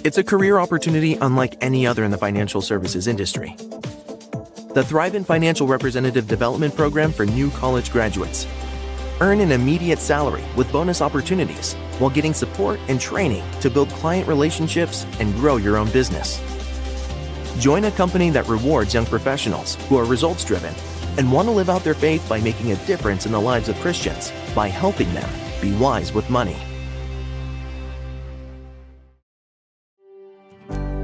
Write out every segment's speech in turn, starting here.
It's a career opportunity unlike any other in the financial services industry. The Thrive in Financial Representative Development Program for new college graduates. Earn an immediate salary with bonus opportunities while getting support and training to build client relationships and grow your own business. Join a company that rewards young professionals who are results-driven and want to live out their faith by making a difference in the lives of Christians by helping them be wise with money.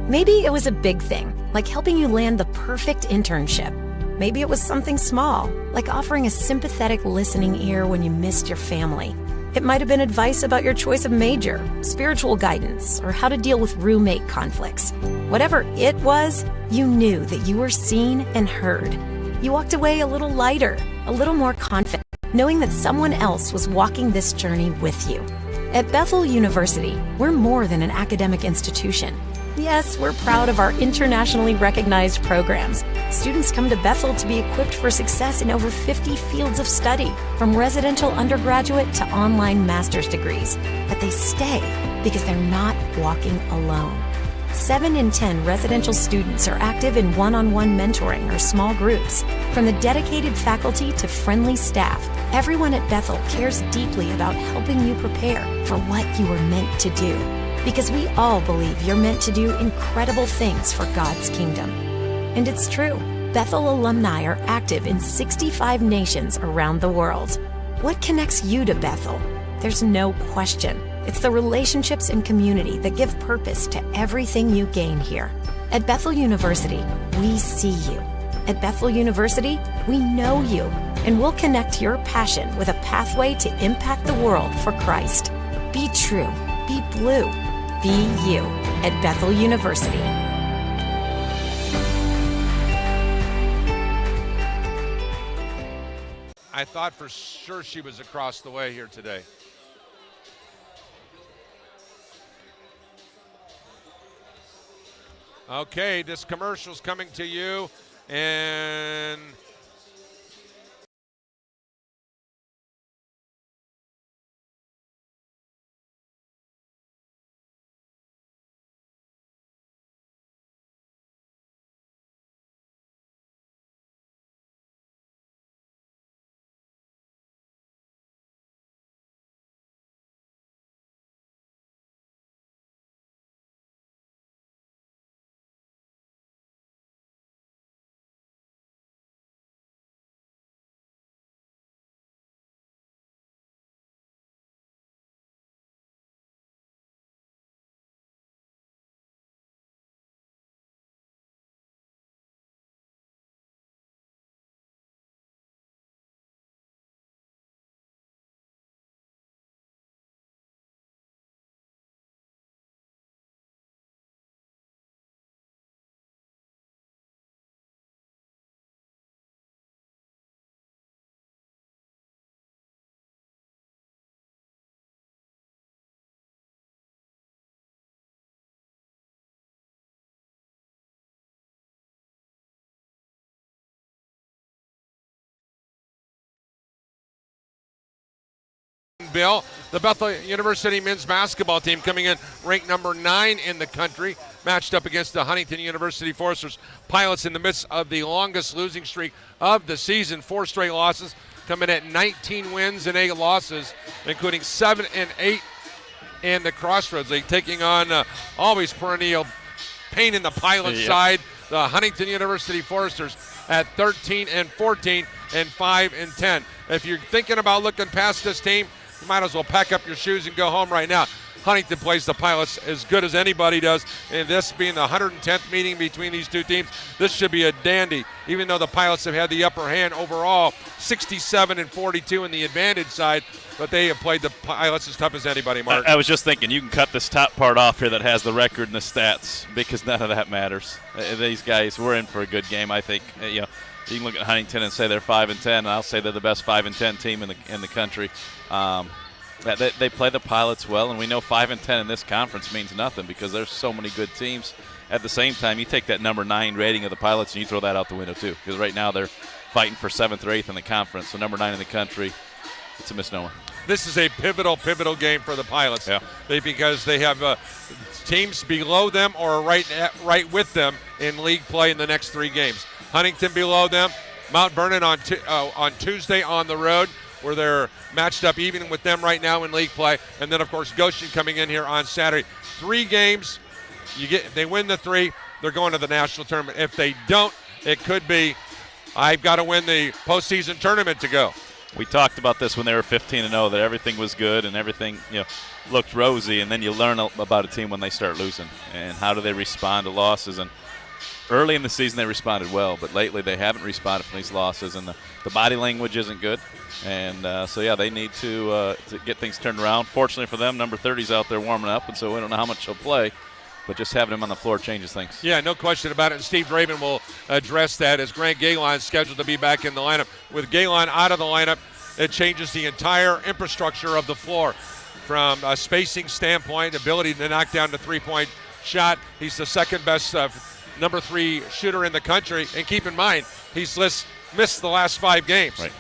Maybe it was a big thing, like helping you land the perfect internship. Maybe it was something small, like offering a sympathetic listening ear when you missed your family. It might have been advice about your choice of major, spiritual guidance, or how to deal with roommate conflicts. Whatever it was, you knew that you were seen and heard. You walked away a little lighter, a little more confident, knowing that someone else was walking this journey with you. At Bethel University, we're more than an academic institution. Yes, we're proud of our internationally recognized programs. Students come to Bethel to be equipped for success in over 50 fields of study, from residential undergraduate to online master's degrees. But they stay because they're not walking alone. 7 in 10 residential students are active in one-on-one mentoring or small groups. From the dedicated faculty to friendly staff, everyone at Bethel cares deeply about helping you prepare for what you were meant to do. Because we all believe you're meant to do incredible things for God's kingdom. And it's true. Bethel alumni are active in 65 nations around the world. What connects you to Bethel? There's no question. It's the relationships and community that give purpose to everything you gain here. At Bethel University, we see you. At Bethel University, we know you, and we'll connect your passion with a pathway to impact the world for Christ. Be true. Be blue. Be you at Bethel University. I thought for sure she was across the way here today. Okay, this commercial's coming to you, and Bill, the Bethel University men's basketball team coming in ranked number 9 in the country, matched up against the Huntington University Foresters Pilots in the midst of the longest losing streak of the season. 4 straight losses, coming at 19 wins and 8 losses, including 7 and 8 in the Crossroads League, taking on always perennial pain in the Pilot side, the Huntington University Foresters at 13 and 14 and 5 and 10. If you're thinking about looking past this team, you might as well pack up your shoes and go home right now. Huntington plays the Pilots as good as anybody does, and this being the 110th meeting between these two teams, this should be a dandy. Even though the Pilots have had the upper hand overall, 67 and 42 in the advantage side, but they have played the Pilots as tough as anybody, Mark. I was just thinking, you can cut this top part off here that has the record and the stats, because none of that matters. These guys, we're in for a good game, I think. You can look at Huntington and say they're 5 and 10, and I'll say they're the best 5 and 10 team in the country. They play the Pilots well, and we know 5 and 10 in this conference means nothing because there's so many good teams. At the same time, you take that number 9 rating of the Pilots and you throw that out the window too, because right now they're fighting for 7th or 8th in the conference. So number 9 in the country, it's a misnomer. this is a pivotal game for the Pilots. Yeah. Because they have teams below them or right with them in league play in the next 3 games. Huntington below them, Mount Vernon on Tuesday on the road, where they're matched up even with them right now in league play, and then of course Goshen coming in here on Saturday. 3 games, if they win the 3, they're going to the national tournament. If they don't, it could be, I've got to win the postseason tournament to go. We talked about this when they were 15-0, that everything was good and everything looked rosy, and then you learn about a team when they start losing and how do they respond to losses. And early in the season they responded well, but lately they haven't responded from these losses, and the body language isn't good. And they need to get things turned around. Fortunately for them, number 30's out there warming up, and so we don't know how much he'll play. But just having him on the floor changes things. Yeah, no question about it. And Steve Draven will address that as Grant Galen is scheduled to be back in the lineup. With Galen out of the lineup, it changes the entire infrastructure of the floor from a spacing standpoint, ability to knock down the three-point shot. He's the second best number 3 shooter in the country. And keep in mind, he's missed the last 5 games. Right.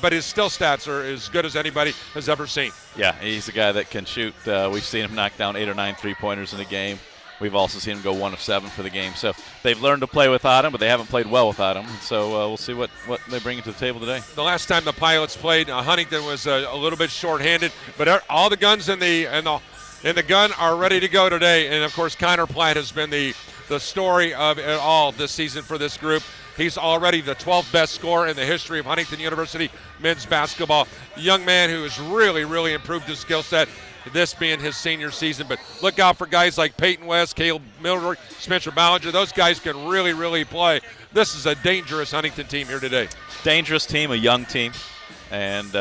But his still stats are as good as anybody has ever seen. Yeah, he's a guy that can shoot. We've seen him knock down 8 or 9 3-pointers in a game. We've also seen him go 1 of 7 for the game. So they've learned to play without him, but they haven't played well without him. So we'll see what they bring to the table today. The last time the Pilots played, Huntington was a little bit shorthanded, but all the guns in the gun are ready to go today. And of course, Connor Platt has been the story of it all this season for this group. He's already the 12th best scorer in the history of Huntington University men's basketball. A young man who has really, really improved his skill set, this being his senior season. But look out for guys like Peyton West, Caleb Mildred, Spencer Ballinger. Those guys can really, really play. This is a dangerous Huntington team here today. Dangerous team, a young team. And,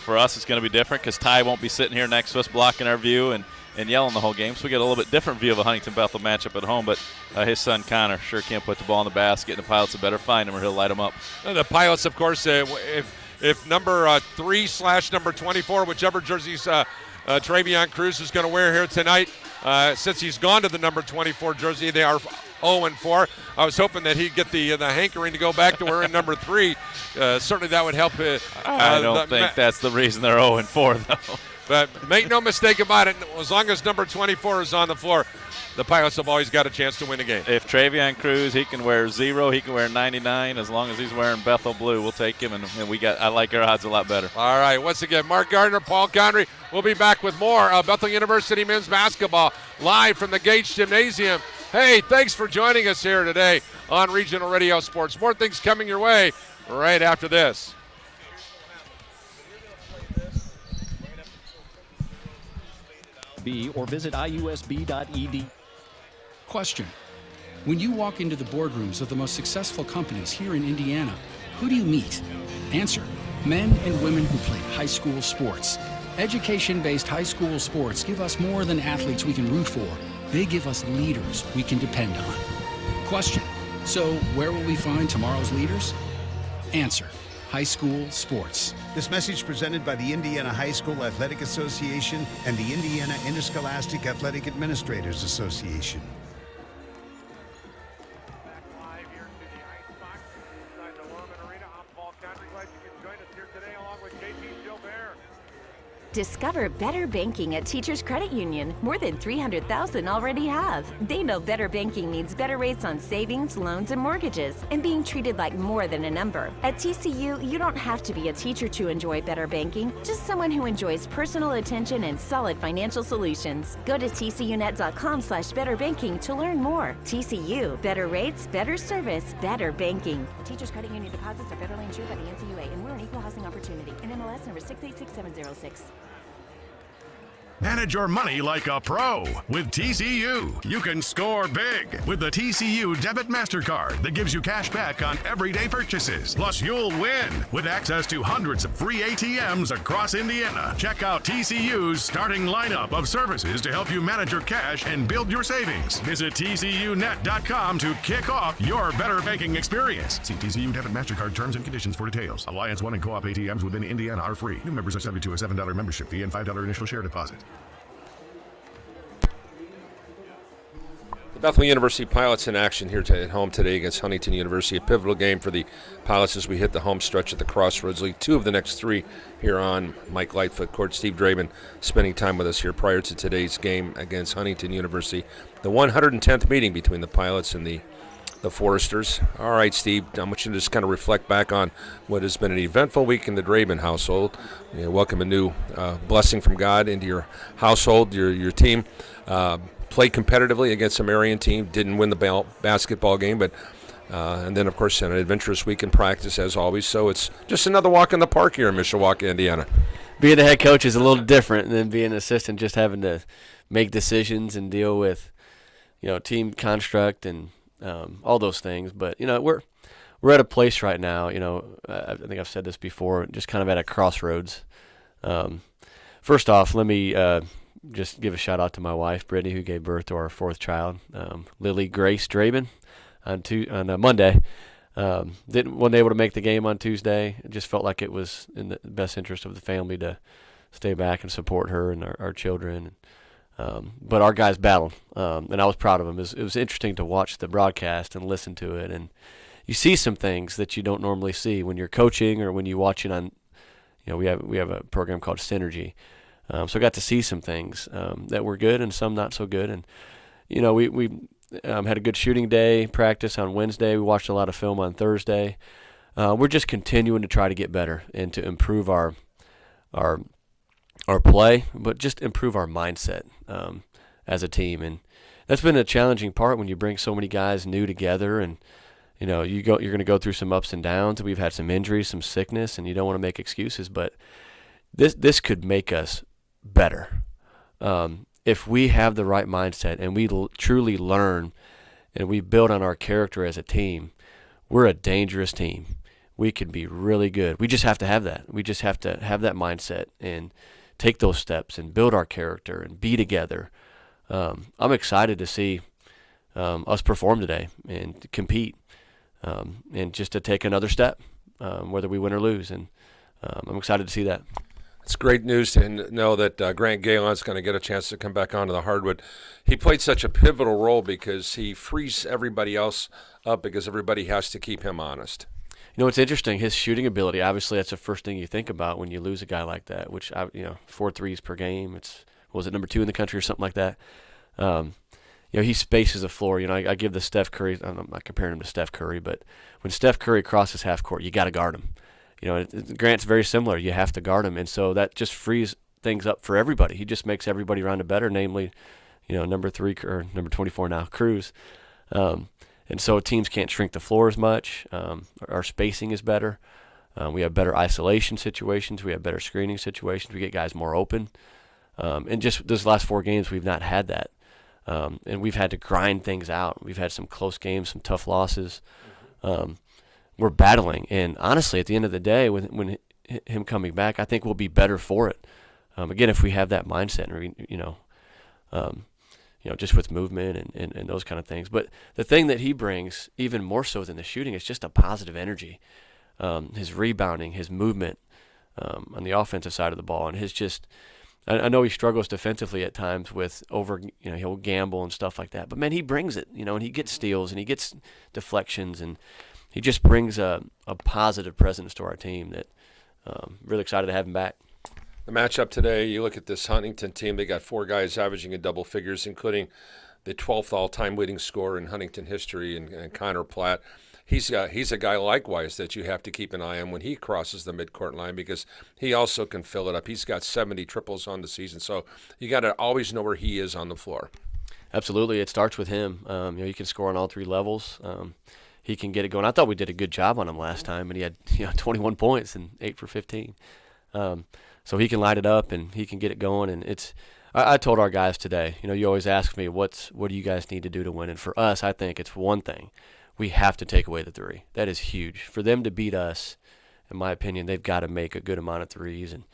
for us it's going to be different because Ty won't be sitting here next to us blocking our view and yelling the whole game. So we get a little bit different view of a Huntington-Bethel matchup at home. But his son Connor sure can't put the ball in the basket, and the Pilots had better find him or he'll light him up. And the Pilots, of course, if number 3/number 24, whichever jerseys Travion Cruz is going to wear here tonight, since he's gone to the number 24 jersey, they are 0-4. I was hoping that he'd get the hankering to go back to wearing number 3. Certainly that would help. I don't think that's the reason they're 0-4, though. But make no mistake about it, as long as number 24 is on the floor, the Pilots have always got a chance to win the game. If Travion Cruz, he can wear 0, he can wear 99. As long as he's wearing Bethel blue, we'll take him, and I like our odds a lot better. All right, once again, Mark Gardner, Paul Connery. We'll be back with more Bethel University men's basketball live from the Gates Gymnasium. Hey, thanks for joining us here today on Regional Radio Sports. More things coming your way right after this. Or visit iusb.ed. Question. When you walk into the boardrooms of the most successful companies here in Indiana, who do you meet? Answer. Men and women who played high school sports. Education-based high school sports give us more than athletes we can root for. They give us leaders we can depend on. Question. So where will we find tomorrow's leaders? Answer. High school sports. This message presented by the Indiana High School Athletic Association and the Indiana Interscholastic Athletic Administrators Association. Live here to the Ice Box inside the Lorman Arena. I'm Paul Connery. Glad you can join us here today along with JP Gilbert. Discover better banking at Teachers Credit Union. More than 300,000 already have. They know better banking means better rates on savings, loans, and mortgages, and being treated like more than a number. At TCU, you don't have to be a teacher to enjoy better banking, just someone who enjoys personal attention and solid financial solutions. Go to tcunet.com/betterbanking to learn more. TCU, better rates, better service, better banking. Teachers Credit Union deposits are federally insured by the NCUA, and we're an equal housing opportunity. NMLS number 686706. Manage your money like a pro with TCU. You can score big with the TCU Debit MasterCard that gives you cash back on everyday purchases. Plus, you'll win with access to hundreds of free ATMs across Indiana. Check out TCU's starting lineup of services to help you manage your cash and build your savings. Visit TCUnet.com to kick off your better banking experience. See TCU Debit MasterCard terms and conditions for details. Alliance One and Co-op ATMs within Indiana are free. New members are subject to a $7 membership fee and $5 initial share deposit. Bethel University Pilots in action here at home today against Huntington University. A pivotal game for the Pilots as we hit the home stretch at the Crossroads League. 2 of the next 3 here on Mike Lightfoot Court. Steve Draven spending time with us here prior to today's game against Huntington University. The 110th meeting between the Pilots and the Foresters. All right, Steve, I want you to just kind of reflect back on what has been an eventful week in the Draven household. Welcome a new blessing from God into your household, your team. Played competitively against a Marion team, didn't win the basketball game, but and then, of course, an adventurous week in practice, as always. So it's just another walk in the park here in Mishawaka, Indiana. Being the head coach is a little different than being an assistant, just having to make decisions and deal with, team construct and all those things. But, we're at a place right now, I think I've said this before, just kind of at a crossroads. First off, let me just give a shout out to my wife, Brittany, who gave birth to our 4th child, Lily Grace Draben, on Monday. Wasn't able to make the game on Tuesday. It just felt like it was in the best interest of the family to stay back and support her and our children. But our guys battled, and I was proud of them. It was interesting to watch the broadcast and listen to it, and you see some things that you don't normally see when you're coaching or when you watch it on. We have a program called Synergy. So I got to see some things that were good and some not so good. And, we had a good shooting day practice on Wednesday. We watched a lot of film on Thursday. We're just continuing to try to get better and to improve our play, but just improve our mindset as a team. And that's been a challenging part when you bring so many guys new together and, you're going to go through some ups and downs. We've had some injuries, some sickness, and you don't want to make excuses. But this could make us better if we have the right mindset and we truly learn and we build on our character as a team. We're a dangerous team. We can be really good. We just have to have that. We just have to have that mindset and take those steps and build our character and be together. I'm excited to see us perform today and compete and just to take another step, whether we win or lose. And I'm excited to see that. It's great news to know that Grant Galen's going to get a chance to come back onto the hardwood. He played such a pivotal role because he frees everybody else up because everybody has to keep him honest. It's interesting. His shooting ability, obviously, that's the first thing you think about when you lose a guy like that, which, 4 threes per game. Was it number 2 in the country or something like that? He spaces the floor. I give the Steph Curry, I'm not comparing him to Steph Curry, but when Steph Curry crosses half court, you got to guard him. Grant's very similar. You have to guard him, and so that just frees things up for everybody. He just makes everybody around it better, namely, number 3 or number 24 now, Cruz. And so teams can't shrink the floor as much. Our spacing is better. We have better isolation situations. We have better screening situations. We get guys more open. And just those last 4 games, we've not had that. And we've had to grind things out. We've had some close games, some tough losses. We're battling, and honestly, at the end of the day, when him coming back, I think we'll be better for it. Again, if we have that mindset, just with movement and those kind of things. But the thing that he brings, even more so than the shooting, is just a positive energy. His rebounding, his movement on the offensive side of the ball, and his just. I know he struggles defensively at times with he'll gamble and stuff like that. But man, he brings it, and he gets steals and he gets deflections and. He just brings a positive presence to our team that really excited to have him back. The matchup today, you look at this Huntington team, they got 4 guys averaging in double figures, including the 12th all-time leading scorer in Huntington history and Connor Platt. He's a guy likewise that you have to keep an eye on when he crosses the midcourt line because he also can fill it up. He's got 70 triples on the season, so you got to always know where he is on the floor. Absolutely. It starts with him. He can score on all 3 levels. He can get it going. I thought we did a good job on him last time, and he had 21 points and 8 for 15. So he can light it up and he can get it going. And I told our guys today, you always ask me what do you guys need to do to win? And for us, I think it's one thing: we have to take away the 3. That is huge for them to beat us. In my opinion, they've got to make a good amount of threes and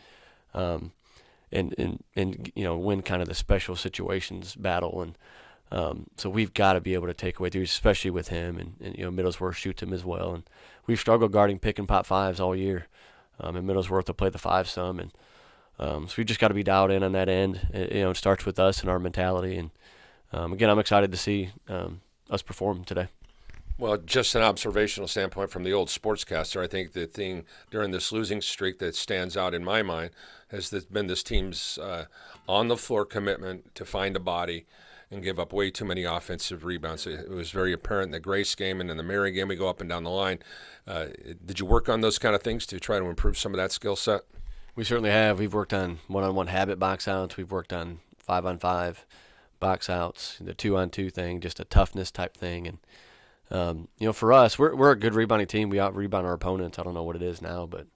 win kind of the special situations battle and. So we've got to be able to take away threes, especially with him, and Middlesworth shoots him as well. And we've struggled guarding pick and pop 5s all year. And Middlesworth will play the 5 some, and so we just got to be dialed in on that end. It starts with us and our mentality, and again, I'm excited to see us perform today. Well, just an observational standpoint from the old sportscaster, I think the thing during this losing streak that stands out in my mind has been this team's on-the-floor commitment to find a body and give up way too many offensive rebounds. It was very apparent in the Grace game and in the Mary game. We go up and down the line. Did you work on those kind of things to try to improve some of that skill set? We certainly have. We've worked on one-on-one habit box outs. We've worked on 5-on-5 box outs, the 2-on-2 thing, just a toughness type thing. And for us, we're a good rebounding team. We out-rebound our opponents. I don't know what it is now, but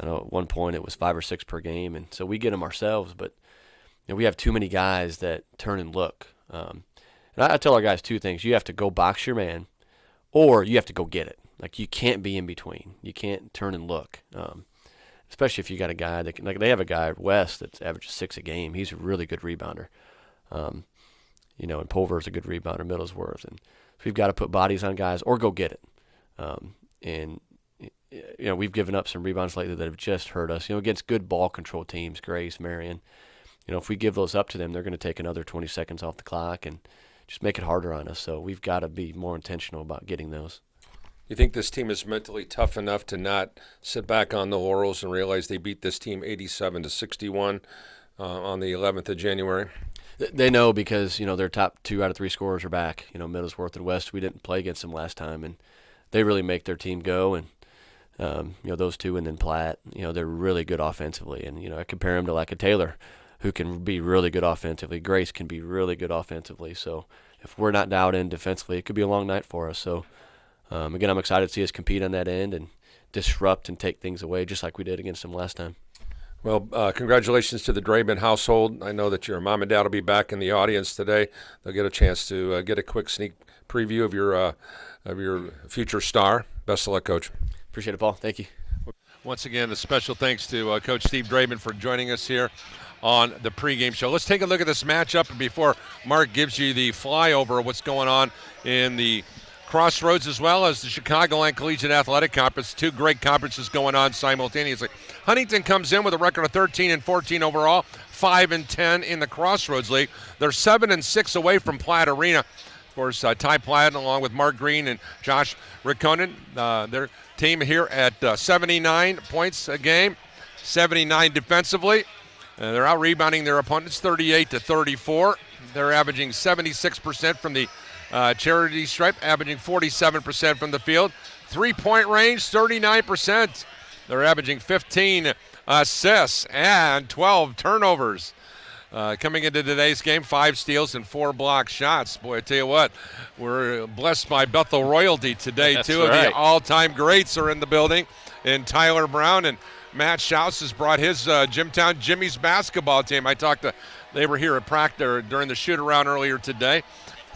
I know at one point it was 5 or 6 per game, and so we get them ourselves. But we have too many guys that turn and look. And I tell our guys 2 things. You have to go box your man, or you have to go get it. Like, you can't be in between. You can't turn and look, especially if you got a guy that can, like, they have a guy at West that's averages 6 a game. He's a really good rebounder. And Pulver's a good rebounder, Middlesworth, and so we've got to put bodies on guys or go get it. We've given up some rebounds lately that have just hurt us. Against good ball control teams, Grace, Marion. If we give those up to them, they're going to take another 20 seconds off the clock and just make it harder on us. So we've got to be more intentional about getting those. You think this team is mentally tough enough to not sit back on the laurels and realize they beat this team 87-61 on the 11th of January? They know because, their top 2 out of 3 scorers are back. Middlesworth and West, we didn't play against them last time, and they really make their team go. And, those 2 and then Platt, they're really good offensively. And, I compare them to like a Taylor who can be really good offensively. Grace can be really good offensively. So if we're not dialed in defensively, it could be a long night for us. So, again, I'm excited to see us compete on that end and disrupt and take things away just like we did against them last time. Well, congratulations to the Draben household. I know that your mom and dad will be back in the audience today. They'll get a chance to get a quick sneak preview of your future star. Best of luck, Coach. Appreciate it, Paul. Thank you. Once again, a special thanks to Coach Steve Draben for joining us here on the pregame show. Let's take a look at this matchup before Mark gives you the flyover of what's going on in the Crossroads as well as the Chicagoland Collegiate Athletic Conference. 2 great conferences going on simultaneously. Huntington comes in with a record of 13-14 overall, 5-10 in the Crossroads League. They're 7-6 away from Platt Arena. Of course, Ty Platt along with Mark Green and Josh Rickonen, their team here at 79 points a game, 79 defensively. They're out rebounding their opponents 38-34. They're averaging 76% from the charity stripe, averaging 47% from the field. 3-point range, 39%. They're averaging 15 assists and 12 turnovers. Coming into today's game, 5 steals and 4 block shots. Boy, I tell you what, we're blessed by Bethel royalty today. That's 2 of right. the all-time greats are in the building, and Tyler Brown and Matt Schaus has brought his Jimtown Jimmy's basketball team. They were here at practice during the shoot-around earlier today.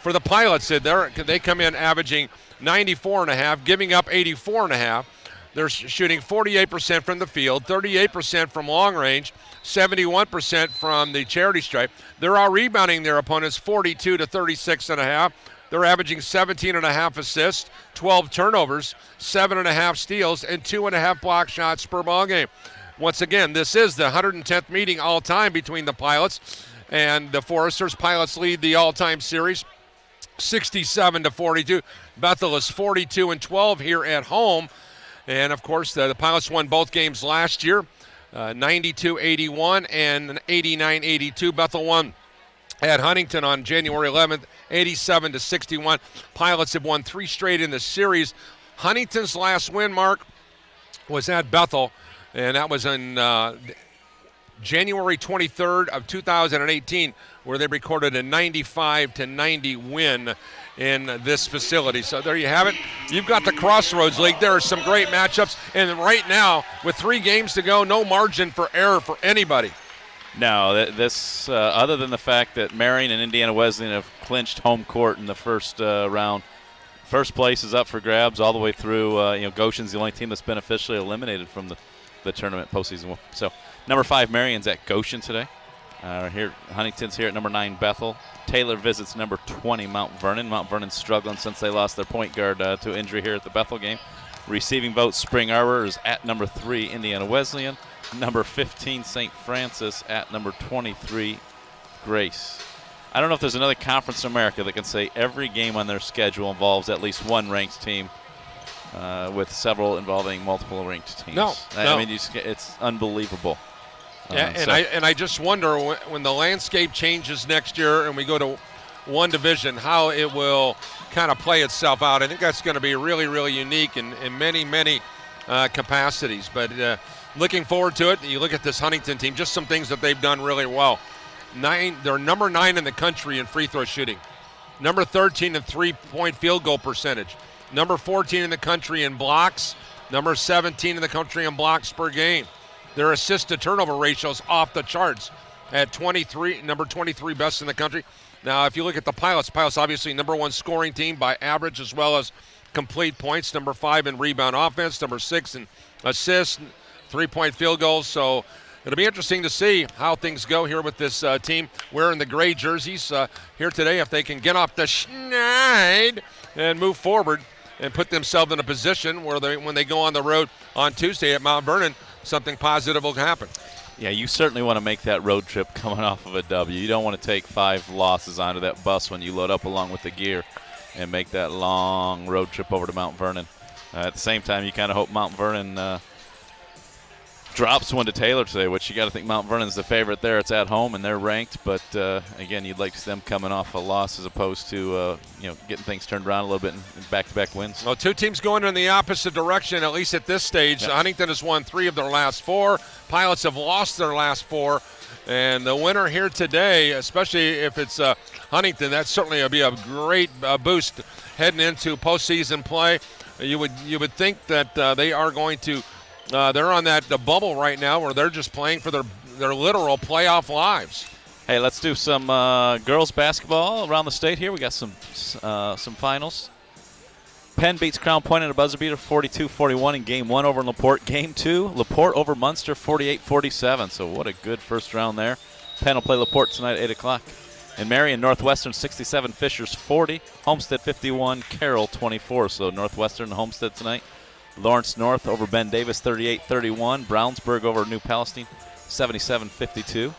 For the Pilots, they come in averaging 94.5, giving up 84.5. They're shooting 48% from the field, 38% from long range, 71% from the charity stripe. They're out rebounding their opponents 42-36.5. They're averaging 17.5 assists, 12 turnovers, 7.5 steals, and 2.5 block shots per ball game. Once again, this is the 110th meeting all-time between the Pilots and the Foresters. Pilots lead the all-time series 67-42. Bethel is 42-12 here at home. And, of course, the Pilots won both games last year, 92-81 and 89-82. Bethel won at Huntington on January 11th, 87-61. Pilots have won 3 straight in the series. Huntington's last win, Mark, was at Bethel, and that was in January 23rd of 2018, where they recorded a 95-90 win in this facility. So there you have it. You've got the Crossroads League. There are some great matchups, and right now, with 3 games to go, no margin for error for anybody. No, this other than the fact that Marion and Indiana Wesleyan have clinched home court in the first round. First place is up for grabs all the way through. Goshen's the only team that's been officially eliminated from the tournament postseason. So number 5 Marion's at Goshen today. Here Huntington's here at number 9 Bethel. Taylor visits number 20 Mount Vernon. Mount Vernon's struggling since they lost their point guard to injury here at the Bethel game. Receiving votes, Spring Arbor is at number 3 Indiana Wesleyan. Number 15 St. Francis at number 23 Grace. I don't know if there's another conference in America that can say every game on their schedule involves at least one ranked team, with several involving multiple ranked teams. No. I mean, it's unbelievable. And I just wonder when the landscape changes next year and we go to one division, how it will kind of play itself out. I think that's going to be really, really unique in many, many capacities. But looking forward to it. You look at this Huntington team, just some things that they've done really well. They're number 9 in the country in free throw shooting, number 13 in three-point field goal percentage, number 14 in the country in blocks, number 17 in the country in blocks per game. Their assist to turnover ratio is off the charts at 23, number 23 best in the country. Now, if you look at the Pilots obviously number 1 scoring team by average as well as complete points, number 5 in rebound offense, number 6 in assists, three-point field goals. So it'll be interesting to see how things go here with this team wearing the gray jerseys here today, if they can get off the schneid and move forward and put themselves in a position where when they go on the road on Tuesday at Mount Vernon, something positive will happen. Yeah, you certainly want to make that road trip coming off of a W. You don't want to take 5 losses onto that bus when you load up along with the gear and make that long road trip over to Mount Vernon. At the same time, you kind of hope Mount Vernon drops one to Taylor today, which you got to think Mount Vernon's the favorite there. It's at home and they're ranked, but again, you'd like to see them coming off a loss as opposed to getting things turned around a little bit in back-to-back wins. Well, 2 teams going in the opposite direction, at least at this stage. Yep. Huntington has won 3 of their last 4. Pilots have lost their last 4. And the winner here today, especially if it's Huntington, that certainly will be a great boost heading into postseason play. You would think that they are going to they're on that bubble right now where they're just playing for their literal playoff lives. Hey, let's do some girls basketball around the state here. We got some finals. Penn beats Crown Point in a buzzer beater 42-41 in Game 1 over LaPorte. Game 2, LaPorte over Munster 48-47. So what a good first round there. Penn will play LaPorte tonight at 8 o'clock. And Marion, Northwestern 67, Fishers 40, Homestead 51, Carroll 24. So Northwestern and Homestead tonight. Lawrence North over Ben Davis 38-31. Brownsburg over New Palestine 77-52.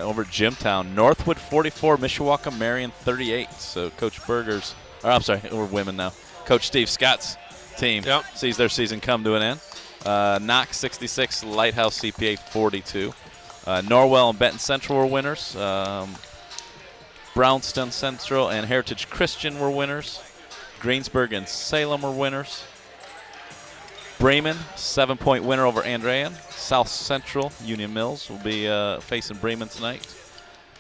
Over Jimtown, Northwood 44, Mishawaka Marion 38. So Coach Berger's, we're women now. Coach Steve Scott's team sees their season come to an end. Knox 66, Lighthouse CPA 42. Norwell and Benton Central were winners. Brownston Central and Heritage Christian were winners. Greensburg and Salem were winners. Bremen, 7-point winner over Andrean. South Central, Union Mills will be facing Bremen tonight.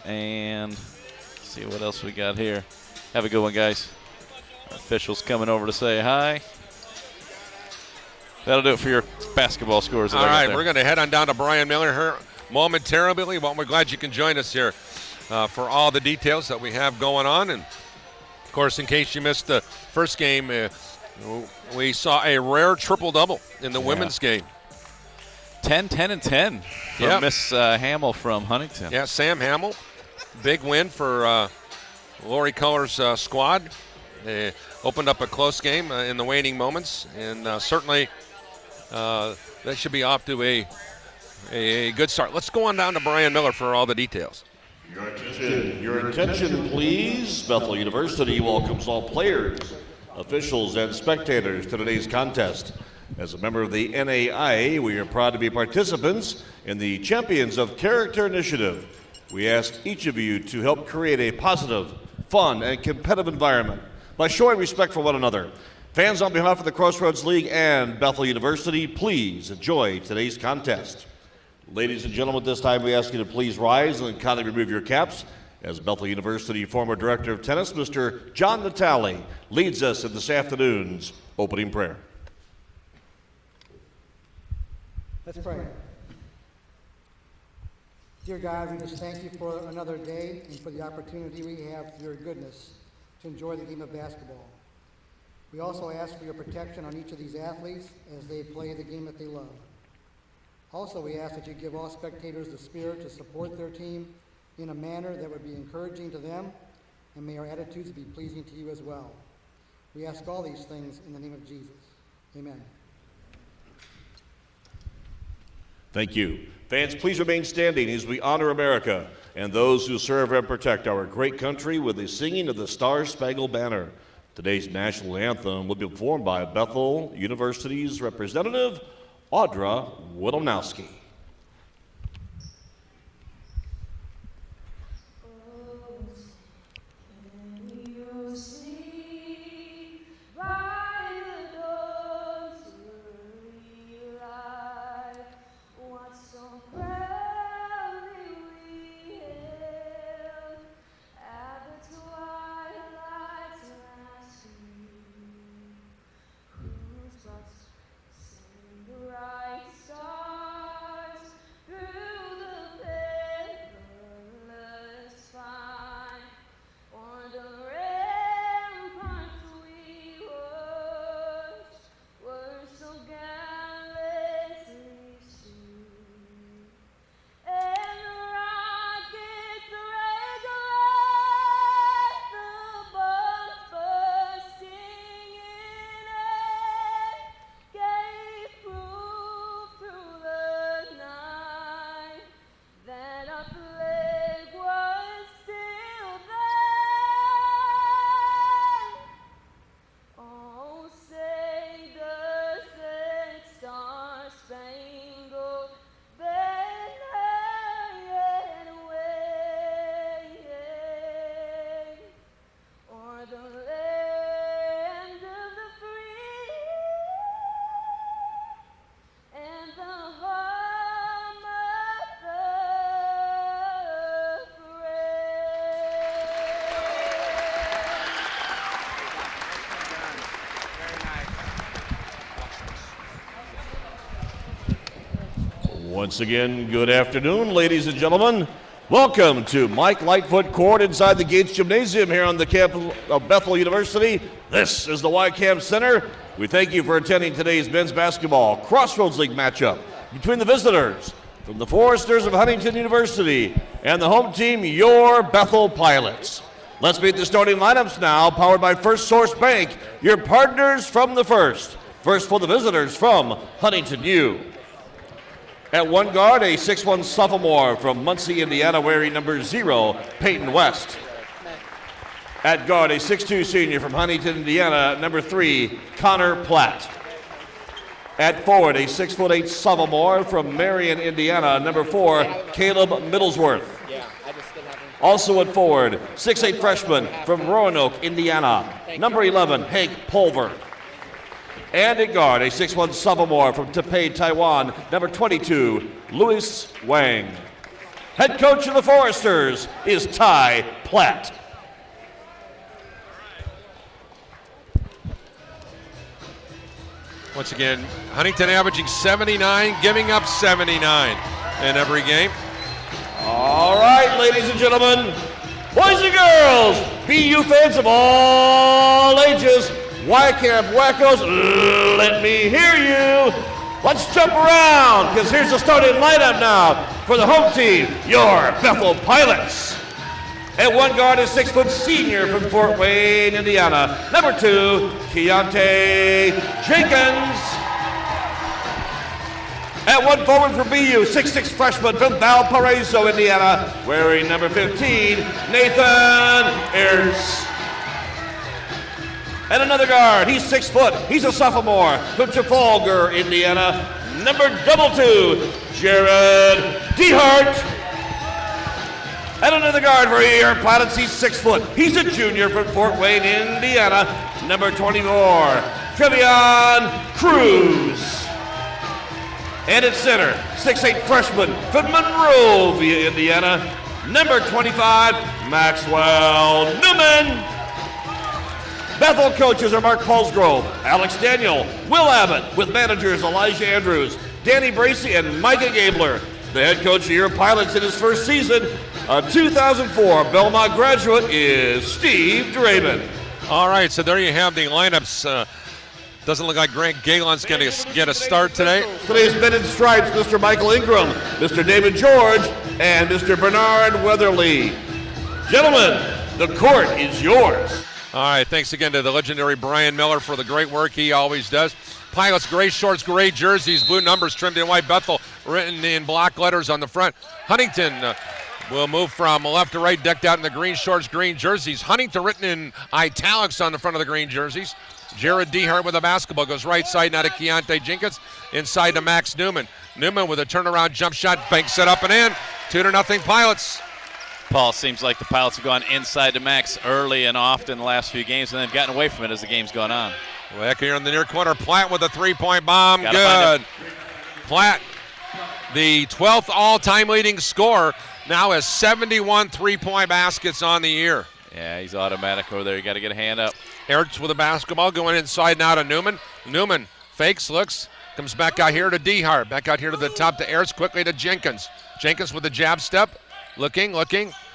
And let's see what else we got here. Have a good one, guys. Our officials coming over to say hi. That'll do it for your basketball scores. All right, we're going to head on down to Brian Miller here momentarily. Well, we're glad you can join us here for all the details that we have going on. And, of course, in case you missed the first game, we saw a rare triple-double in the women's game. 10, 10, and 10 for Miss Hamill from Huntington. Yeah, Sam Hamill. Big win for Lori Culler's squad. They opened up a close game in the waning moments, and certainly that should be off to a good start. Let's go on down to Brian Miller for all the details. Your attention, please. Bethel University welcomes all players, officials, and spectators to today's contest. As a member of the NAIA, we are proud to be participants in the Champions of Character Initiative. We ask each of you to help create a positive, fun, and competitive environment by showing respect for one another. Fans, on behalf of the Crossroads League and Bethel University, please enjoy today's contest. Ladies and gentlemen, at this time we ask you to please rise and kindly remove your caps as Bethel University former Director of Tennis, Mr. John Natale, leads us in this afternoon's opening prayer. Let's pray. Dear God, we just thank you for another day and for the opportunity we have through your goodness to enjoy the game of basketball. We also ask for your protection on each of these athletes as they play the game that they love. Also, we ask that you give all spectators the spirit to support their team in a manner that would be encouraging to them, and may our attitudes be pleasing to you as well. We ask all these things in the name of Jesus. Amen. Thank you. Fans, please remain standing as we honor America and those who serve and protect our great country with the singing of the Star-Spangled Banner. Today's national anthem will be performed by Bethel University's representative, Audra Widomowski. Once again, good afternoon, ladies and gentlemen. Welcome to Mike Lightfoot Court inside the Gates Gymnasium here on the campus of Bethel University. This is the YCAM Center. We thank you for attending today's men's basketball Crossroads League matchup between the visitors from the Foresters of Huntington University and the home team, your Bethel Pilots. Let's meet the starting lineups now, powered by First Source Bank, your partners from the first. First for the visitors from Huntington U. At one guard, a 6'1 sophomore from Muncie, Indiana, wearing number 0, Peyton West. At guard, a 6'2 senior from Huntington, Indiana, number 3, Connor Platt. At forward, a 6'8 sophomore from Marion, Indiana, number 4, Caleb Middlesworth. Also at forward, 6'8 freshman from Roanoke, Indiana, number 11, Hank Pulver. And at guard, a 6'1 sophomore from Taipei, Taiwan, number 22, Louis Wang. Head coach of the Foresters is Ty Platt. Once again, Huntington averaging 79, giving up 79 in every game. All right, ladies and gentlemen, boys and girls, BU fans of all ages, YCAM wackos, let me hear you. Let's jump around, because here's the starting lineup now for the home team, your Bethel Pilots. At one guard, a 6' senior from Fort Wayne, Indiana, number 2, Keontae Jenkins. At one forward for BU, 6'6 freshman from Valparaiso, Indiana, wearing number 15, Nathan Ertz. And another guard, he's 6 foot, he's a sophomore from Trafalgar, Indiana, number 22, Jared DeHart. And another guard for your Pilots, he's 6 foot, he's a junior from Fort Wayne, Indiana, number 24, Trevion Cruz. And at center, 6'8 freshman from Monrovia, Indiana, number 25, Maxwell Newman. Bethel coaches are Mark Paulsgrove, Alex Daniel, Will Abbott, with managers Elijah Andrews, Danny Bracey, and Micah Gabler. The head coach of your Pilots in his first season, a 2004 Belmont graduate, is Steve Draven. All right, so there you have the lineups. Doesn't look like Grant Galen's going to get a start today. Today's men in stripes, Mr. Michael Ingram, Mr. David George, and Mr. Bernard Weatherly. Gentlemen, the court is yours. All right, thanks again to the legendary Brian Miller for the great work he always does. Pilots, gray shorts, gray jerseys, blue numbers trimmed in white. Bethel written in black letters on the front. Huntington, We'll move from left to right, decked out in the green shorts, green jerseys. Huntington written in italics on the front of the green jerseys. Jared Dehart with a basketball, goes right side now to Keontae Jenkins, inside to Max Newman. Newman with a turnaround jump shot, banks it up and in. 2-0 Pilots. Paul, seems like the Pilots have gone inside to Max early and often the last few games, and they've gotten away from it as the game's gone on. Back here in the near corner, Platt with a three-point bomb. Gotta good. Platt, the 12th all-time leading scorer, now has 71 three-point baskets on the year. Yeah, he's automatic over there. You got to get a hand up. Ertz with a basketball going inside now to Newman. Newman fakes, looks, comes back out here to Dehart. Back out here to the top to Ertz, quickly to Jenkins. Jenkins with a jab step, looking,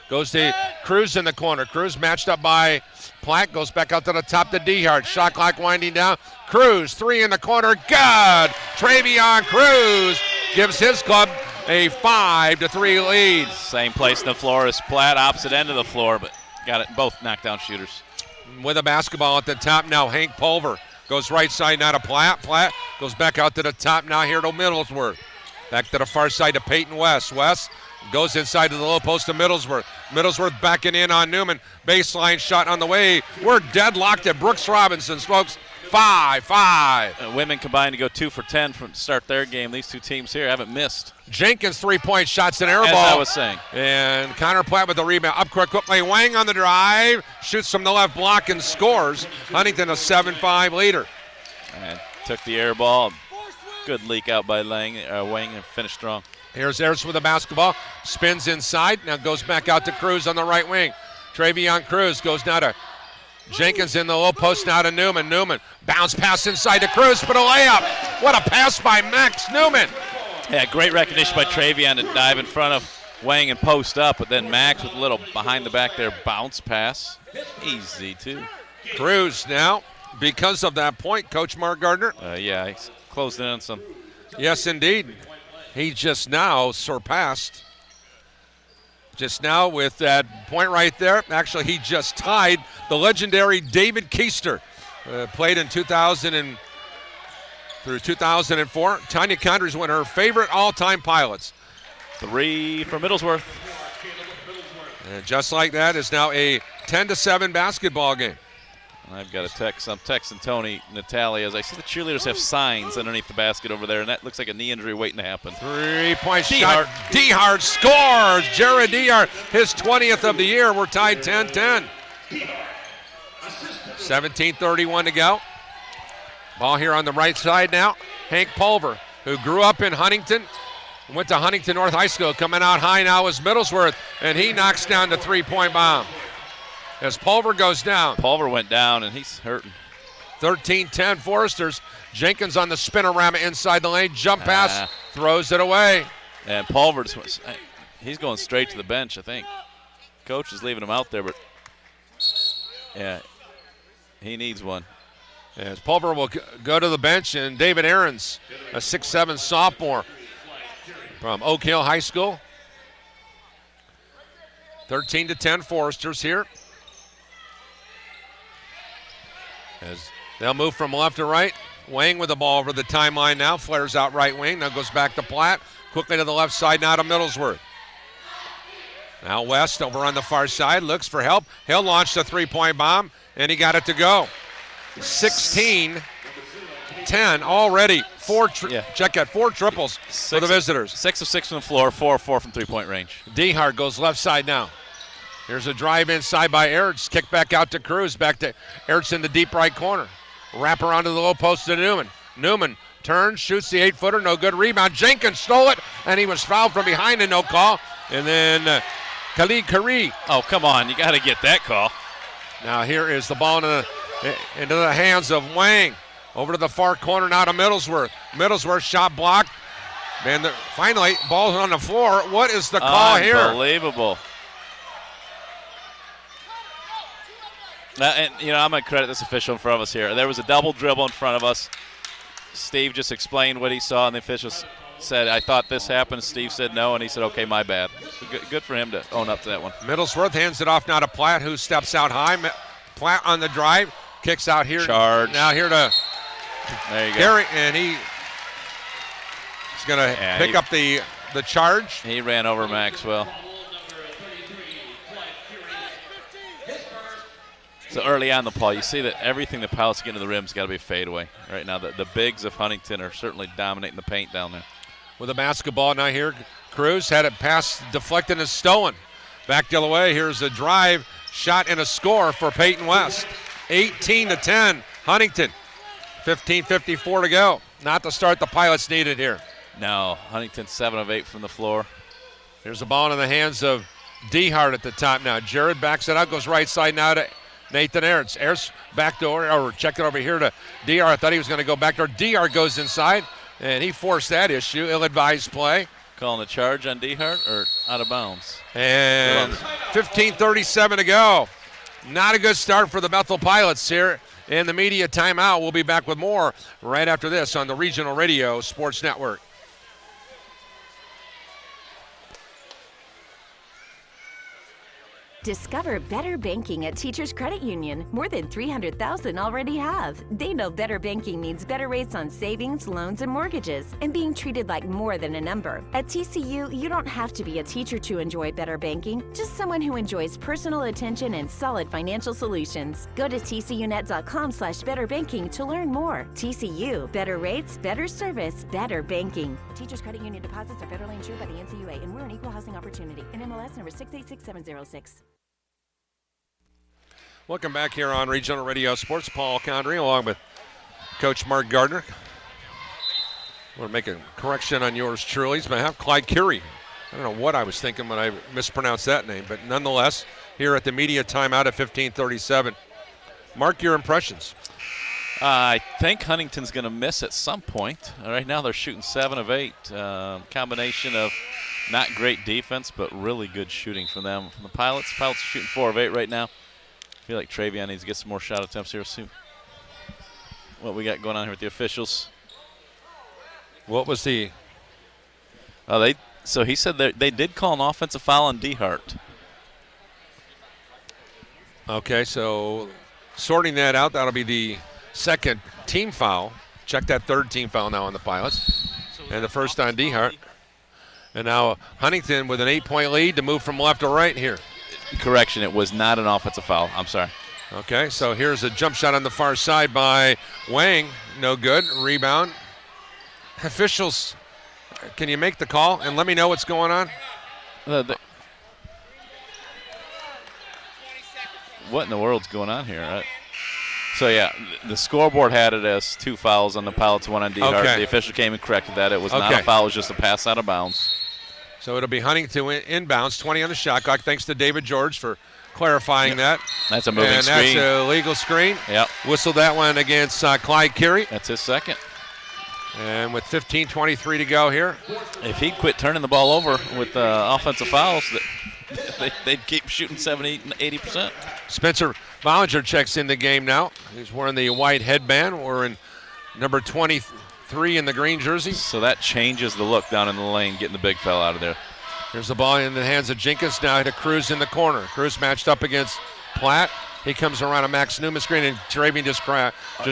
goes to Cruz in the corner. Cruz matched up by Platt, goes back out to the top to Dehart. Shot clock winding down. Cruz, three in the corner, good! Travion Cruz gives his club a 5-3 lead. Same place on the floor as Platt, opposite end of the floor, but got it, both knockdown shooters. With a basketball at the top now, Hank Pulver goes right side now to Platt. Platt goes back out to the top now here to Middlesworth. Back to the far side to Peyton West. West goes inside to the low post to Middlesworth. Middlesworth backing in on Newman. Baseline shot on the way. We're deadlocked at Brooks Robinson, folks. 5-5. Women combined to go 2 for 10 from start their game. These two teams here haven't missed. Jenkins 3-point shots an air ball. As I was saying. And Connor Platt with the rebound. Up quickly. Wang on the drive. Shoots from the left block and scores. Huntington a 7-5 leader. And took the air ball. Good leak out by Wang and finished strong. Here's Ertz with the basketball. Spins inside. Now goes back out to Cruz on the right wing. Travion Cruz goes now to Jenkins in the low post now to Newman. Newman bounce pass inside to Cruz, but a layup. What a pass by Max Newman. Yeah, great recognition by Travion to dive in front of Wang and post up, but then Max with a little behind the back there bounce pass. Easy too. Cruz now, because of that point, Coach Mark Gardner. Yeah, he's closed in on some. Yes, indeed. He just now surpassed. Just now with that point right there. Actually, he just tied the legendary David Keister. Played in 2000 through 2004. Tanya Condry's one of her favorite all-time Pilots. 3 for Middlesworth. And just like that is now a 10-7 basketball game. I've got a text. I'm texting Tony Natalia as I see the cheerleaders have signs underneath the basket over there, and that looks like a knee injury waiting to happen. 3-point shot. Dehart scores. Jared Dehart, his 20th of the year. We're tied 10-10. 17:31 to go. Ball here on the right side now. Hank Pulver, who grew up in Huntington, went to Huntington North High School. Coming out high now is Middlesworth, and he knocks down the three-point bomb. As Pulver goes down. Pulver went down, and he's hurting. 13-10 Foresters. Jenkins on the spinorama inside the lane. Jump pass, throws it away. And Pulver, he's going straight to the bench, I think. Coach is leaving him out there, but yeah, he needs one. As Pulver will go to the bench, and David Aarons, a 6'7 sophomore from Oak Hill High School. 13-10 Foresters here. As they'll move from left to right. Wang with the ball over the timeline now. Flares out right wing. Now goes back to Platt. Quickly to the left side now to Middlesworth. Now West over on the far side. Looks for help. He'll launch the three-point bomb, and he got it to go. 16-10 already. Check out 4 triples for the visitors. 6 of 6 from the floor, 4 of 4 from three-point range. Dehart goes left side now. Here's a drive inside by Ertz. Kick back out to Cruz. Back to Ertz in the deep right corner. Wrap around to the low post to Newman. Newman turns, shoots the 8-footer. No good rebound. Jenkins stole it, and he was fouled from behind and no call. And then Khalid Kari. Oh, come on. You got to get that call. Now here is the ball into the hands of Wang. Over to the far corner now to Middlesworth. Middlesworth shot blocked. And finally, ball's on the floor. What is the call here? Unbelievable. And, I'm going to credit this official in front of us here. There was a double dribble in front of us. Steve just explained what he saw, and the officials said, I thought this happened. Steve said no, and he said, okay, my bad. Good for him to own up to that one. Middlesworth hands it off now to Platt, who steps out high. Platt on the drive, kicks out here. Charge. Now here to there you Gary, and he's going to pick up the charge. He ran over Maxwell. So early on the Paul, you see that everything the Pilots get into the rim's got to be fadeaway. Right now, the bigs of Huntington are certainly dominating the paint down there. With a basketball now here, Cruz had it pass deflected and stolen. Back the other way, here's a drive, shot and a score for Peyton West. 18-10, Huntington. 15:54 to go. Not the start the Pilots needed here. No, Huntington 7 of 8 from the floor. Here's a ball in the hands of Dehart at the top now. Jared backs it out, goes right side now to Nathan Aerts. Aerts back door, or check it over here to Dehart. I thought he was going to go back there. Dehart goes inside, and he forced that issue. Ill-advised play. Calling a charge on Dehart or out of bounds? And 15:37 to go. Not a good start for the Bethel Pilots here in the media timeout. We'll be back with more right after this on the Regional Radio Sports Network. Discover better banking at Teachers Credit Union. More than 300,000 already have. They know better banking means better rates on savings, loans, and mortgages, and being treated like more than a number. At TCU, you don't have to be a teacher to enjoy better banking, just someone who enjoys personal attention and solid financial solutions. Go to tcunet.com/betterbanking to learn more. TCU, better rates, better service, better banking. Teachers Credit Union deposits are federally insured by the NCUA, and we're an equal housing opportunity. NMLS number 686706. Welcome back here on Regional Radio Sports. Paul Condry along with Coach Mark Gardner. I want to make a correction on yours truly. But I have Clyde Curie. I don't know what I was thinking when I mispronounced that name, but nonetheless, here at the media timeout at 15:37. Mark, your impressions. I think Huntington's going to miss at some point. Right now they're shooting 7 of 8. Combination of not great defense, but really good shooting from them. From the Pilots. Pilots are shooting 4 of 8 right now. I feel like Travion needs to get some more shot attempts here soon. What we got going on here with the officials. What was the? So he said they did call an offensive foul on Dehart. Okay, so sorting that out, that'll be the second team foul. Check that third team foul now on the Pilots. And the first on Dehart. And now Huntington with an 8-point lead to move from left to right here. Correction, it was not an offensive foul. I'm sorry. Okay, so here's a jump shot on the far side by Wang. No good. Rebound. Officials, can you make the call and let me know what's going on? What in the world's going on here? So, yeah, the scoreboard had it as 2 fouls on the Pilots, 1 on Dehart. Okay. The official came and corrected that. It was not a foul. It was just a pass out of bounds. So it'll be Huntington inbounds, 20 on the shot clock. Thanks to David George for clarifying that. That's a moving screen. And that's a legal screen. Yep. Whistled that one against Clyde Curie. That's his second. And with 15:23 to go here. If he'd quit turning the ball over with offensive fouls, they'd keep shooting 70, 80%. Spencer Bollinger checks in the game now. He's wearing the white headband. We're in number 23 in the green jersey. So that changes the look down in the lane, getting the big fella out of there. Here's the ball in the hands of Jenkins now to Cruz in the corner. Cruz matched up against Platt. He comes around a Max Newman screen, and Travian just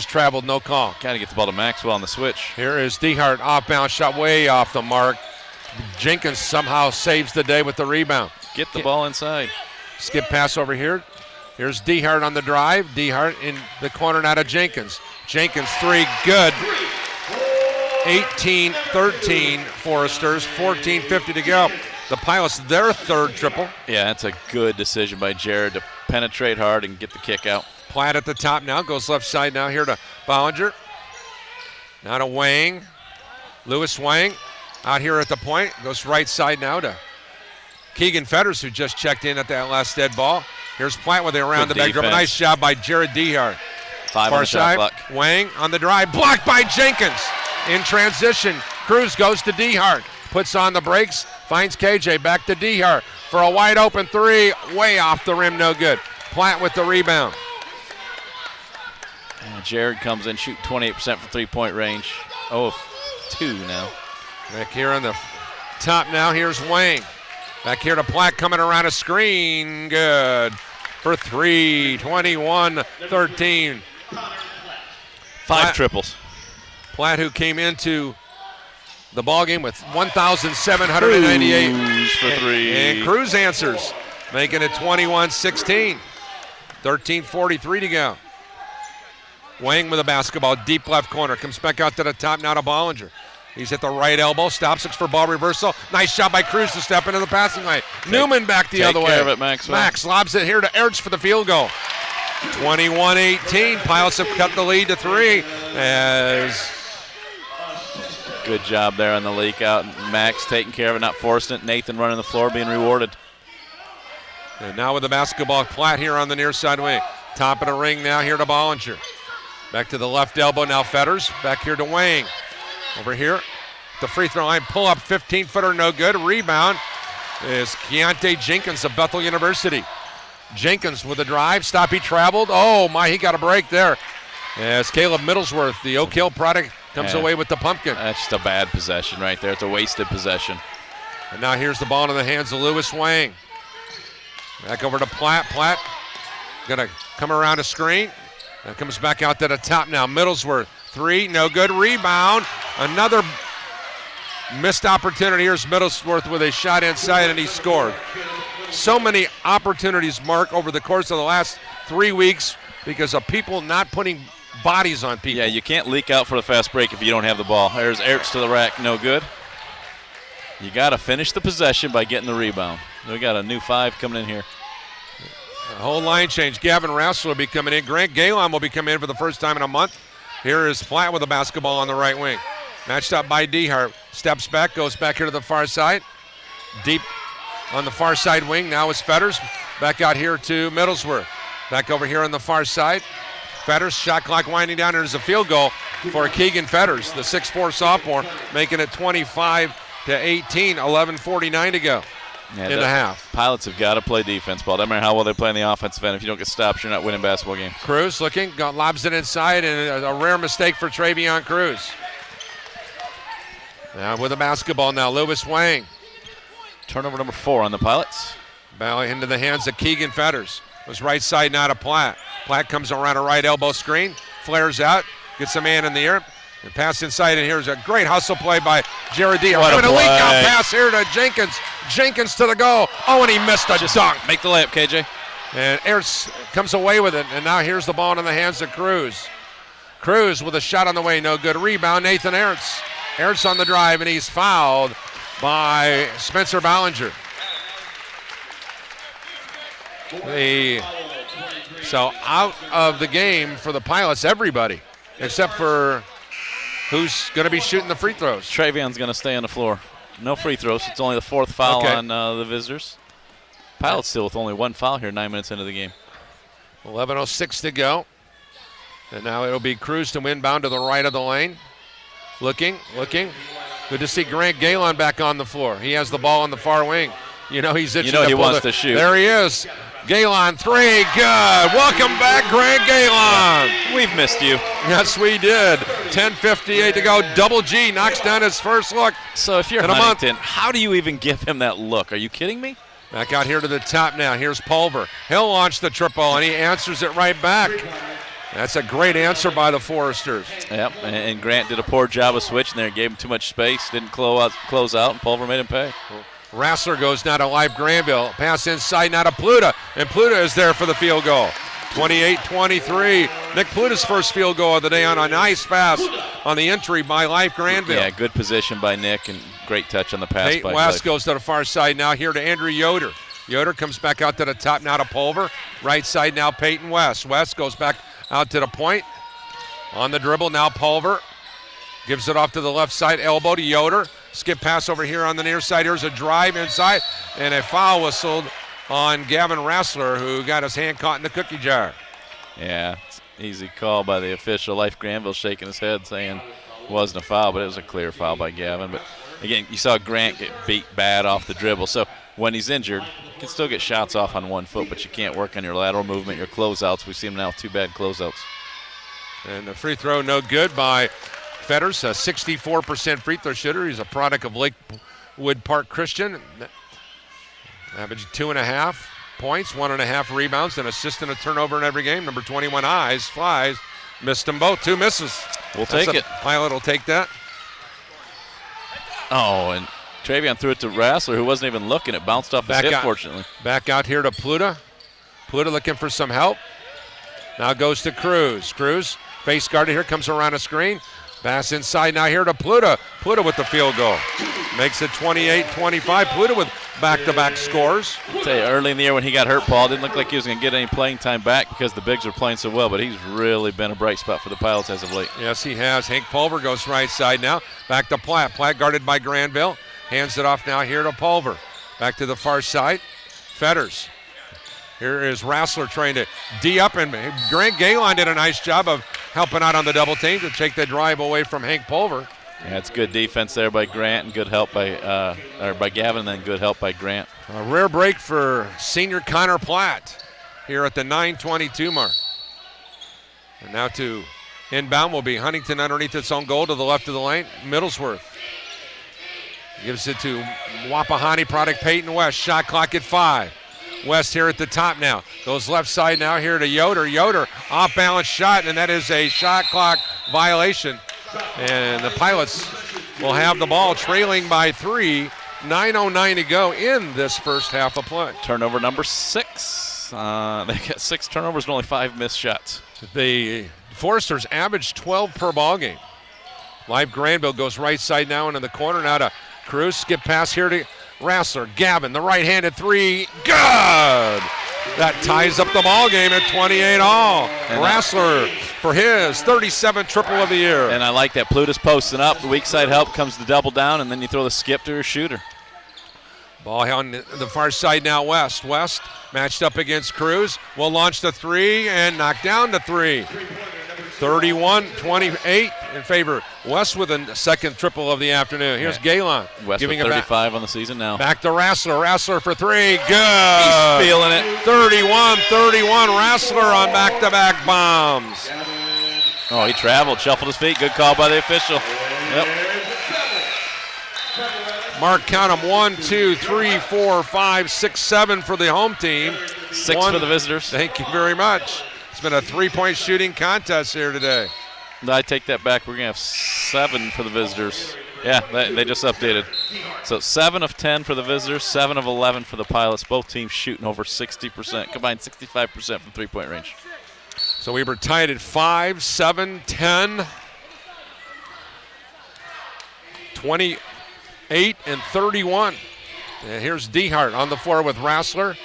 traveled, no call. Got to get the ball to Maxwell on the switch. Here is Dehart, off-bound shot way off the mark. Jenkins somehow saves the day with the rebound. Get the ball inside. Skip pass over here. Here's Dehart on the drive. Dehart in the corner now to Jenkins. Jenkins 3, good. 18-13 Foresters, 14:50 to go. The Pilots, their third triple. Yeah, that's a good decision by Jared to penetrate hard and get the kick out. Platt at the top now, goes left side now here to Bollinger. Now to Wang. Lewis Wang out here at the point. Goes right side now to Keegan Fetters, who just checked in at that last dead ball. Here's Platt with it around the back. Nice job by Jared Dehart. 5 on the shot clock. Wang on the drive. Blocked by Jenkins. In transition, Cruz goes to Dehart. Puts on the brakes, finds KJ, back to Dehart for a wide open 3, way off the rim, no good. Platt with the rebound. And Jared comes in, shoot 28% from three-point range. 0-2 now. Back here on the top now, here's Wang. Back here to Platt coming around a screen, good for 3, 21-13. 5 triples. Platt, who came into the ball game with 1,798 Cruz for 3. And Cruz answers, making it 21-16. 13:43 to go. Wang with the basketball, deep left corner. Comes back out to the top now to Bollinger. He's at the right elbow, stops, looks for ball reversal. Nice shot by Cruz to step into the passing lane. Newman back the other way. Take care of it, Maxwell. Max lobs it here to Ertz for the field goal. 21-18. Pilots have cut the lead to 3 as good job there on the leak out. Max taking care of it, not forcing it. Nathan running the floor, being rewarded. And now with the basketball, Platt here on the near side wing. Top of the ring now here to Bollinger. Back to the left elbow now Fetters. Back here to Wang. Over here, the free throw line, pull up 15-footer, no good. Rebound is Keontae Jenkins of Bethel University. Jenkins with a drive, stop, he traveled. Oh my, he got a break there. As Caleb Middlesworth, the Oak Hill product, comes away with the pumpkin. That's just a bad possession right there. It's a wasted possession. And now here's the ball in the hands of Lewis Wang. Back over to Platt. Platt gonna come around a screen. That comes back out to the top now. Middlesworth, 3, no good. Rebound. Another missed opportunity. Here's Middlesworth with a shot inside, and he scored. So many opportunities, Mark, over the course of the last 3 weeks because of people not putting bodies on people. Yeah, you can't leak out for the fast break if you don't have the ball. There's Ertz to the rack, no good. You got to finish the possession by getting the rebound. We got a new 5 coming in here. A whole line change. Gavin Rassler will be coming in. Grant Galon will be coming in for the first time in a month. Here is Platt with the basketball on the right wing. Matched up by Dehart. Steps back, goes back here to the far side. Deep on the far side wing. Now is Fetters. Back out here to Middlesworth. Back over here on the far side. Fetters, shot clock winding down. There's a field goal for Keegan Fetters, the 6'4 sophomore, making it 25-18, 11:49 to go. Yeah, in the half. Pilots have got to play defense ball. Doesn't matter how well they play in the offensive end. If you don't get stops, you're not winning basketball games. Cruz looking, lobs it inside, and a rare mistake for Travion Cruz. Now with the basketball now, Lewis Wang. Turnover number 4 on the Pilots. Ball into the hands of Keegan Fetters. Was right side now to Platt. Platt comes around a right elbow screen, flares out, gets a man in the air. And pass inside, and here's a great hustle play by Jared D. What a leak out play. pass here to Jenkins. Jenkins to the goal. Oh, and he missed a dunk. Make the layup, KJ. And Ertz comes away with it, and now here's the ball in the hands of Cruz. Cruz with a shot on the way, no good. Rebound, Nathan Ertz. Ertz on the drive, and he's fouled by Spencer Ballinger. So out of the game for the Pilots, everybody, except for who's going to be shooting the free throws. Travion's going to stay on the floor. No free throws. It's only the 4th foul on the visitors. Pilots still with only 1 foul here 9 minutes into the game. 11:06 to go. And now it'll be Cruz to inbound to the right of the lane. Looking. Good to see Grant Galon back on the floor. He has the ball on the far wing. You know he's itching he wants to shoot. There he is. Galon, 3, good. Welcome back, Grant Galon. We've missed you. Yes, we did. 10:58 to go. Double G knocks down his first look. So if you're Huntington, how do you even give him that look? Are you kidding me? Back out here to the top now. Here's Pulver. He'll launch the triple, and he answers it right back. That's a great answer by the Foresters. Yep, and Grant did a poor job of switching there. Gave him too much space, didn't close out, and Pulver made him pay. Rassler goes now to Live Granville. Pass inside now to Pluta, and Pluta is there for the field goal. 28-23. Nick Pluta's first field goal of the day on a nice pass on the entry by Life Granville. Yeah, good position by Nick and great touch on the pass Peyton by West Life. goes to the far side now here to Andrew Yoder. Yoder comes back out to the top now to Pulver. Right side now Peyton West. West goes back out to the point. On the dribble now Pulver. Gives it off to the left side, elbow to Yoder. Skip pass over here on the near side. Here's a drive inside, and a foul whistled on Gavin Rassler, who got his hand caught in the cookie jar. Yeah, it's an easy call by the official. Life Granville shaking his head saying it wasn't a foul, but it was a clear foul by Gavin. But again, you saw Grant get beat bad off the dribble. So when he's injured, you can still get shots off on 1 foot, but you can't work on your lateral movement, your closeouts. We see him now with 2 bad closeouts. And the free throw no good by Fetters, a 64% free throw shooter. He's a product of Lakewood Park Christian. Averaged 2.5 points, 1.5 rebounds, an assist and a turnover in every game. Number 21, Eyes, flies, missed them both. 2 misses. We'll take it. Pilot will take that. Oh, and Travion threw it to Rassler, who wasn't even looking. It bounced off his hip, fortunately. Back out here to Pluta. Pluta looking for some help. Now goes to Cruz. Cruz, face guarded here, comes around a screen. Pass inside now here to Pluta. Pluta with the field goal. Makes it 28-25. Pluta with back-to-back scores. I'll tell you, early in the year when he got hurt, Paul, didn't look like he was going to get any playing time back because the bigs are playing so well, but he's really been a bright spot for the Pilots as of late. Yes, he has. Hank Pulver goes right side now. Back to Platt. Platt guarded by Granville. Hands it off now here to Pulver. Back to the far side. Fetters. Here is Rassler trying to D up, and Grant Galen did a nice job of helping out on the double team to take the drive away from Hank Pulver. Yeah, it's good defense there by Grant and good help by Gavin, and then good help by Grant. A rare break for senior Connor Platt here at the 9:22 mark. And now to inbound will be Huntington underneath its own goal to the left of the lane. Middlesworth gives it to Wapahani product Peyton West. Shot clock at 5. West here at the top now. Goes left side now here to Yoder. Yoder off balance shot, and that is a shot clock violation. And the Pilots will have the ball trailing by 3. 9:09 to go in this first half of play. Turnover number 6. They got 6 turnovers and only 5 missed shots. The Foresters average 12 per ball game. Live Granville goes right side now into the corner. Now to Cruz. Skip pass here to Rassler. Gavin, the right-handed 3. Good! That ties up the ball game at 28 all. Rassler for his 37th triple of the year. And I like that. Pluta's posting up. The weak side help comes to double down, and then you throw the skip to your shooter. Ball on the far side now, West. West matched up against Cruz. Will launch the 3 and knock down the 3. 31-28 in favor. West with a second triple of the afternoon. Here's Galen. West giving with it 35 on the season now. Back to Rassler. Rassler for 3. Good. He's feeling it. 31-31. Rassler on back-to-back bombs. Oh, he traveled, shuffled his feet. Good call by the official. Yep. Mark, count them. 1, 2, 3, 4, 5, 6, 7 for the home team. 6 for the visitors. Thank you very much. It's been a 3-point shooting contest here today. I take that back. We're going to have 7 for the visitors. Yeah, they just updated. So 7 of 10 for the visitors, 7 of 11 for the Pilots. Both teams shooting over 60%, combined 65% from three-point range. So we were tied at 5, 7, 10, 28, and 31. And here's Dehart on the floor with Rassler,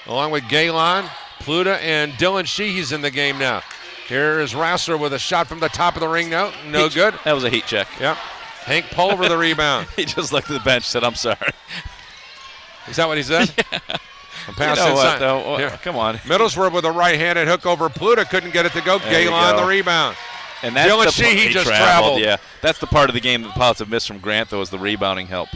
along with Galen, Pluta, and Dylan Sheehy's in the game now. Here is Rassler with a shot from the top of the ring now. No good. That was a heat check. Yep. Hank Pulver the rebound. He just looked at the bench and said, I'm sorry. Is that what he said? Yeah. Pass you know inside. what, though? Here. Come on. Middlesworth with a right-handed hook over Pluta. Couldn't get it to go. Galen the rebound. And that's Dylan Sheehy just traveled. Yeah, that's the part of the game that the Pilots have missed from Grant, though, is the rebounding help.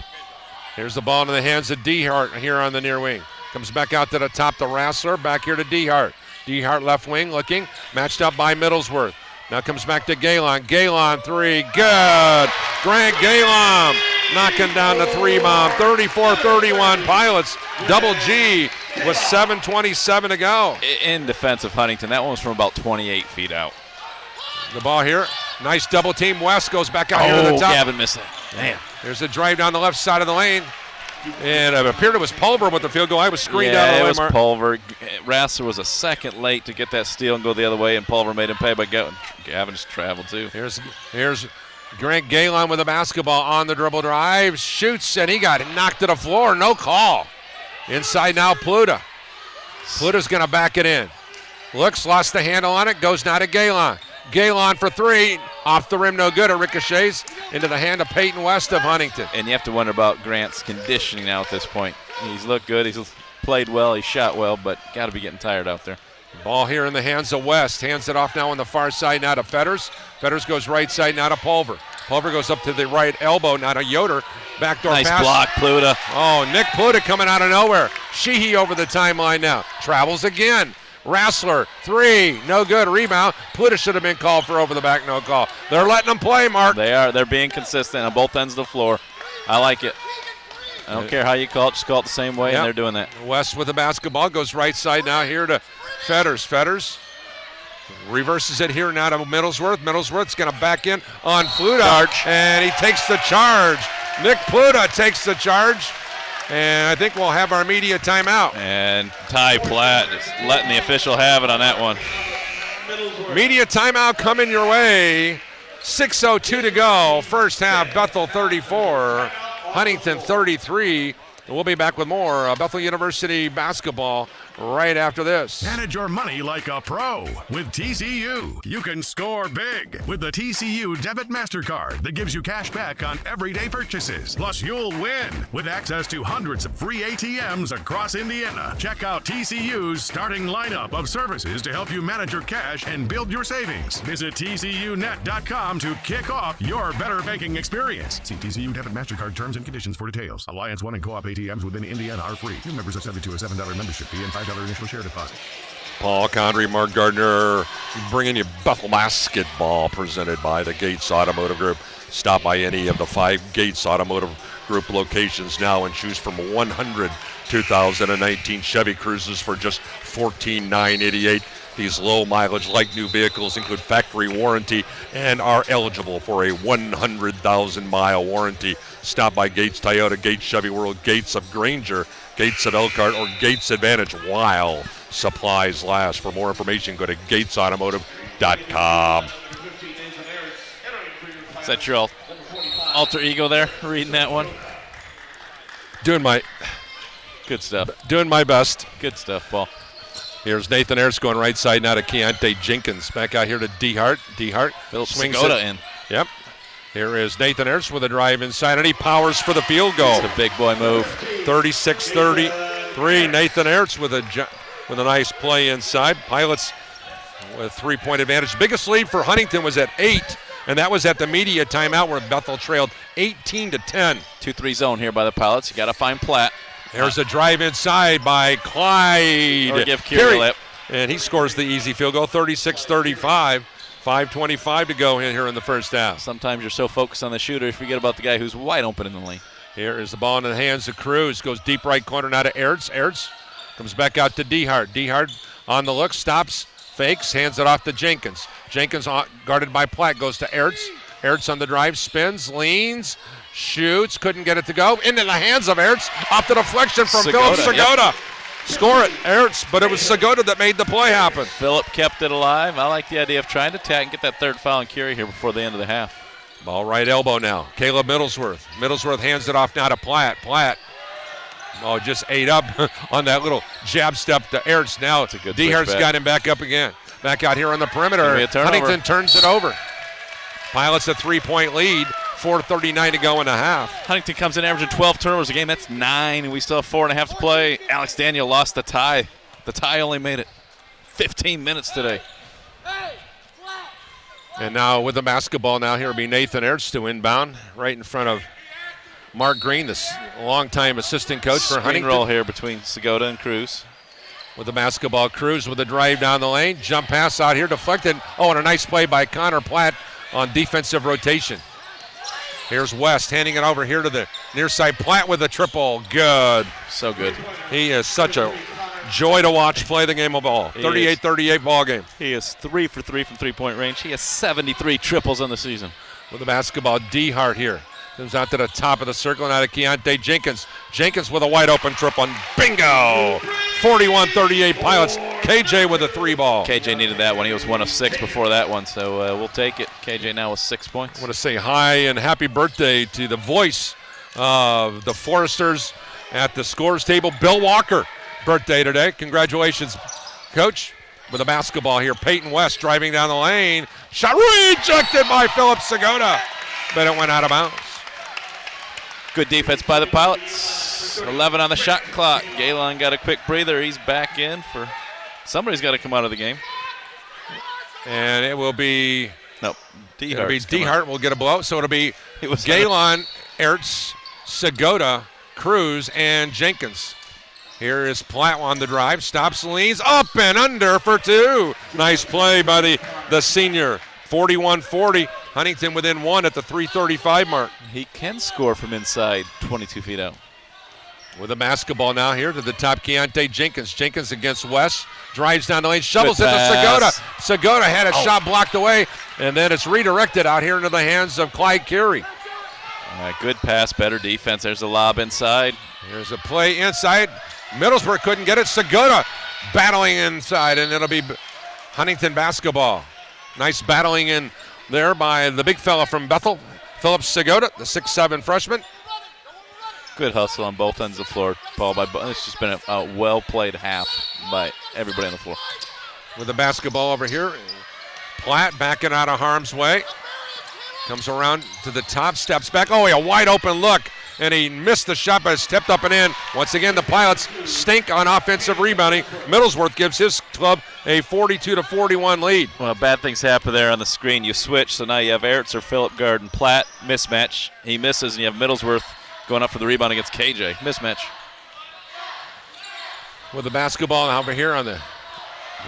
Here's the ball in the hands of Dehart here on the near wing. Comes back out to the top to Rassler. Back here to Dehart. Dehart left wing looking. Matched up by Middlesworth. Now comes back to Galen. Galen 3. Good. Grant Galen knocking down the 3-bomb. 34-31 Pilots. Double G with 7:27 to go. In defense of Huntington, that one was from about 28 feet out. The ball here. Nice double team. West goes back out here to the top. Gavin missed it. Man. There's a drive down the left side of the lane. And it appeared it was Pulver with the field goal. I was screened out of the way, Mark. It was Pulver. Rassler was a second late to get that steal and go the other way, and Pulver made him pay by Gavin just traveled too. Here's Grant Galen with the basketball on the dribble drive. Shoots, and he got knocked to the floor. No call. Inside now, Pluta. Pluta's going to back it in. Looks, lost the handle on it. Goes now to Galen. Galen for 3. Off the rim, no good. It ricochets into the hand of Peyton West of Huntington. And you have to wonder about Grant's conditioning now at this point. He's looked good. He's played well. He shot well, but got to be getting tired out there. Ball here in the hands of West. Hands it off now on the far side now to Fetters. Fetters goes right side now to Pulver. Pulver goes up to the right elbow now to Yoder. Backdoor nice pass. Block, Pluta. Oh, Nick Pluta coming out of nowhere. Sheehy over the timeline now. Travels again. Rassler, 3, no good. Rebound. Pluta should have been called for over the back, no call. They're letting them play, Mark. They are. They're being consistent on both ends of the floor. I like it. I don't care how you call it. Just call it the same way, and they're doing that. West with the basketball. Goes right side now here to Fetters. Fetters reverses it here now to Middlesworth. Middlesworth's going to back in on Pluta. And he takes the charge. Nick Pluta takes the charge. And I think we'll have our media timeout. And Ty Platt is letting the official have it on that one. Media timeout coming your way. 6:02 to go. First half, Bethel 34, Huntington 33. And we'll be back with more Bethel University basketball right after this. Manage your money like a pro with TCU. You can score big with the TCU Debit MasterCard that gives you cash back on everyday purchases. Plus, you'll win with access to hundreds of free ATMs across Indiana. Check out TCU's starting lineup of services to help you manage your cash and build your savings. Visit TCUnet.com to kick off your better banking experience. See TCU Debit MasterCard terms and conditions for details. Alliance One and Co-op ATMs within Indiana are free. New members are subject to a $7 membership fee and $5 initial share deposit. Paul Condry, Mark Gardner, bringing you Bethel basketball presented by the Gates Automotive Group. Stop by any of the 5 Gates Automotive Group locations now and choose from 100 2019 Chevy Cruises for just $14,988. These low mileage, like new vehicles, include factory warranty and are eligible for a 100,000 mile warranty. Stop by Gates Toyota, Gates Chevy World, Gates of Granger, Gates at Elkhart, or Gates Advantage while supplies last. For more information, go to gatesautomotive.com. Is that your alter ego there, reading that one? Doing my good stuff. Doing my best. Good stuff, Paul. Here's Nathan Ayers going right side now to Keontae Jenkins. Back out here to D-Hart. D-Hart Philip swings Segoda it in. Yep. Here is Nathan Ayers with a drive inside, and he powers for the field goal. It's a big boy move. 36-33. Nathan Ayers with a nice play inside. Pilots with 3-point advantage. Biggest lead for Huntington was at 8, and that was at the media timeout where Bethel trailed 18-10. 2-3 zone here by the Pilots. You got to find Platt. There's a drive inside by Clyde. Or give Kerry lip. And he scores the easy field goal, 36-35. 5:25 to go here in the first half. Sometimes you're so focused on the shooter, you forget about the guy who's wide open in the lane. Here is the ball in the hands of Cruz. Goes deep right corner now to Ertz. Ertz comes back out to D-Hart. D-Hart on the look, stops, fakes, hands it off to Jenkins. Jenkins guarded by Platt, goes to Ertz. Ertz on the drive, spins, leans, shoots, couldn't get it to go. Into the hands of Ertz, off the deflection from Philip Segoda. Yep. Score it, Ertz, but it was Segoda that made the play happen. Phillip kept it alive. I like the idea of trying to tag and get that third foul and carry here before the end of the half. Ball right elbow now. Caleb Middlesworth. Middlesworth hands it off now to Platt. Platt, just ate up on that little jab step to Ertz. Now it's a good D-Hart's got him back up again. Back out here on the perimeter. Huntington turns it over. Pilots a 3-point lead. 4:39 to go in the half. Huntington comes in averaging 12 turnovers a game. That's 9, and we still have 4.5 to play. Alex Daniel lost the tie. The tie only made it 15 minutes today. And now with the basketball now, here will be Nathan Ertz to inbound right in front of Mark Green, the longtime assistant coach for Huntington. Roll here between Segoda and Cruz. With the basketball, Cruz with a drive down the lane. Jump pass out here, deflected. Oh, and a nice play by Connor Platt on defensive rotation. Here's West handing it over here to the near side. Platt with a triple. Good. So good. He is such a joy to watch play the game of ball. 38-38 ball game. He is 3 for 3 from three-point range. He has 73 triples on the season. With the basketball, D-Hart here. Comes out to the top of the circle now to Keontae Jenkins. Jenkins with a wide open triple. And bingo! 41-38 Pilots. KJ with a 3-ball. KJ needed that one. He was 1 of 6 before that one, so we'll take it. KJ now with 6 points. I want to say hi and happy birthday to the voice of the Foresters at the scores table, Bill Walker. Birthday today. Congratulations, Coach. With the basketball here, Peyton West driving down the lane. Shot rejected by Philip Segoda, but it went out of bounds. Good defense by the Pilots. 11 on the shot clock. Galen got a quick breather. He's back in for somebody's got to come out of the game. And it will be D-Hart will get a blow. So it'll be Galen, Ertz, Segoda, Cruz, and Jenkins. Here is Platt on the drive. Stops, leans, up and under for 2. Nice play by the senior. 41-40. Huntington within 1 at the 3:35 mark. He can score from inside 22 feet out. With the basketball now here to the top, Keontae Jenkins. Jenkins against West. Drives down the lane, shovels it to Segoda. Segoda had a shot blocked away, and then it's redirected out here into the hands of Clyde Carey. All right, good pass, better defense. There's a lob inside. Here's a play inside. Middlesbrough couldn't get it. Segota battling inside, and it'll be Huntington basketball. Nice battling in there by the big fella from Bethel, Philip Segota, the 6'7" freshman. Good hustle on both ends of the floor, Paul. It's just been a well-played half by everybody on the floor. With the basketball over here, Platt backing out of harm's way. Comes around to the top, steps back. Oh, a wide open look, and he missed the shot, but it's tipped up and in. Once again, the Pilots stink on offensive rebounding. Middlesworth gives his club a 42-41 lead. Well, bad things happen there on the screen. You switch, so now you have Ertz or Phillip guarding Platt. Mismatch. He misses, and you have Middlesworth going up for the rebound against KJ. Mismatch. With the basketball over here on the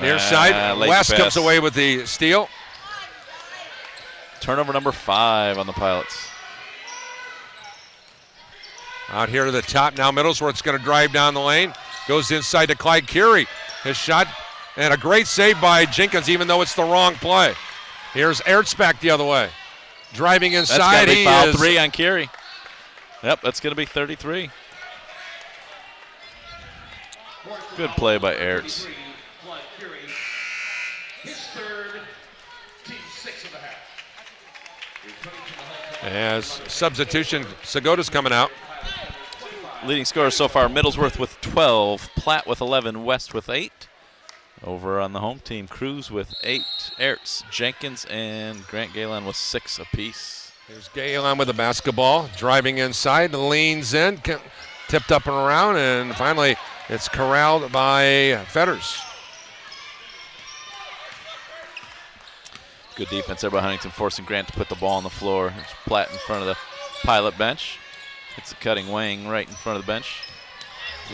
near side. West comes away with the steal. Turnover number 5 on the Pilots. Out here to the top now. Middlesworth's going to drive down the lane. Goes inside to Clyde Curie. His shot, and a great save by Jenkins, even though it's the wrong play. Here's Ertz back the other way. Driving inside. That's going to be foul 3 on Curie. Yep, that's going to be 33. Good play by Ertz. As substitution, Segota's coming out. Leading scorers so far, Middlesworth with 12, Platt with 11, West with 8. Over on the home team, Cruz with 8, Ertz, Jenkins, and Grant Galen with 6 apiece. Here's Galen with the basketball, driving inside, leans in, tipped up and around, and finally it's corralled by Fetters. Good defense there by Huntington, forcing Grant to put the ball on the floor. There's Platt in front of the Pilot bench. It's a cutting Wang right in front of the bench.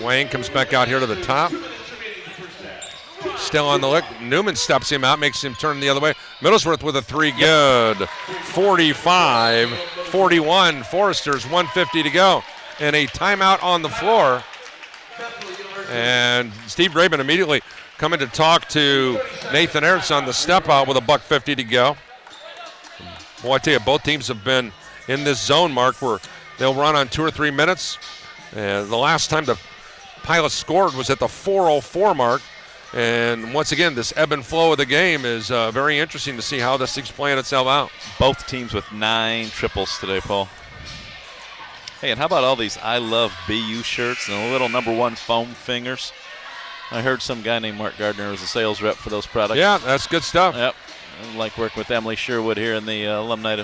Wang comes back out here to the top. Still on the lick. Newman steps him out, makes him turn the other way. Middlesworth with a 3, good. 45-41. Foresters, 1:50 to go. And a timeout on the floor. And Steve Braben immediately coming to talk to Nathan Ertz on the step out with a $1:50 to go. Boy, I tell you, both teams have been in this zone mark where they'll run on 2 or 3 minutes. And the last time the Pilots scored was at the 4:04 mark. And once again, this ebb and flow of the game is very interesting to see how this thing's playing itself out. Both teams with 9 triples today, Paul. Hey, and how about all these I Love BU shirts and the little #1 foam fingers? I heard some guy named Mark Gardner was a sales rep for those products. Yeah, that's good stuff. Yep. I like working with Emily Sherwood here in the Alumni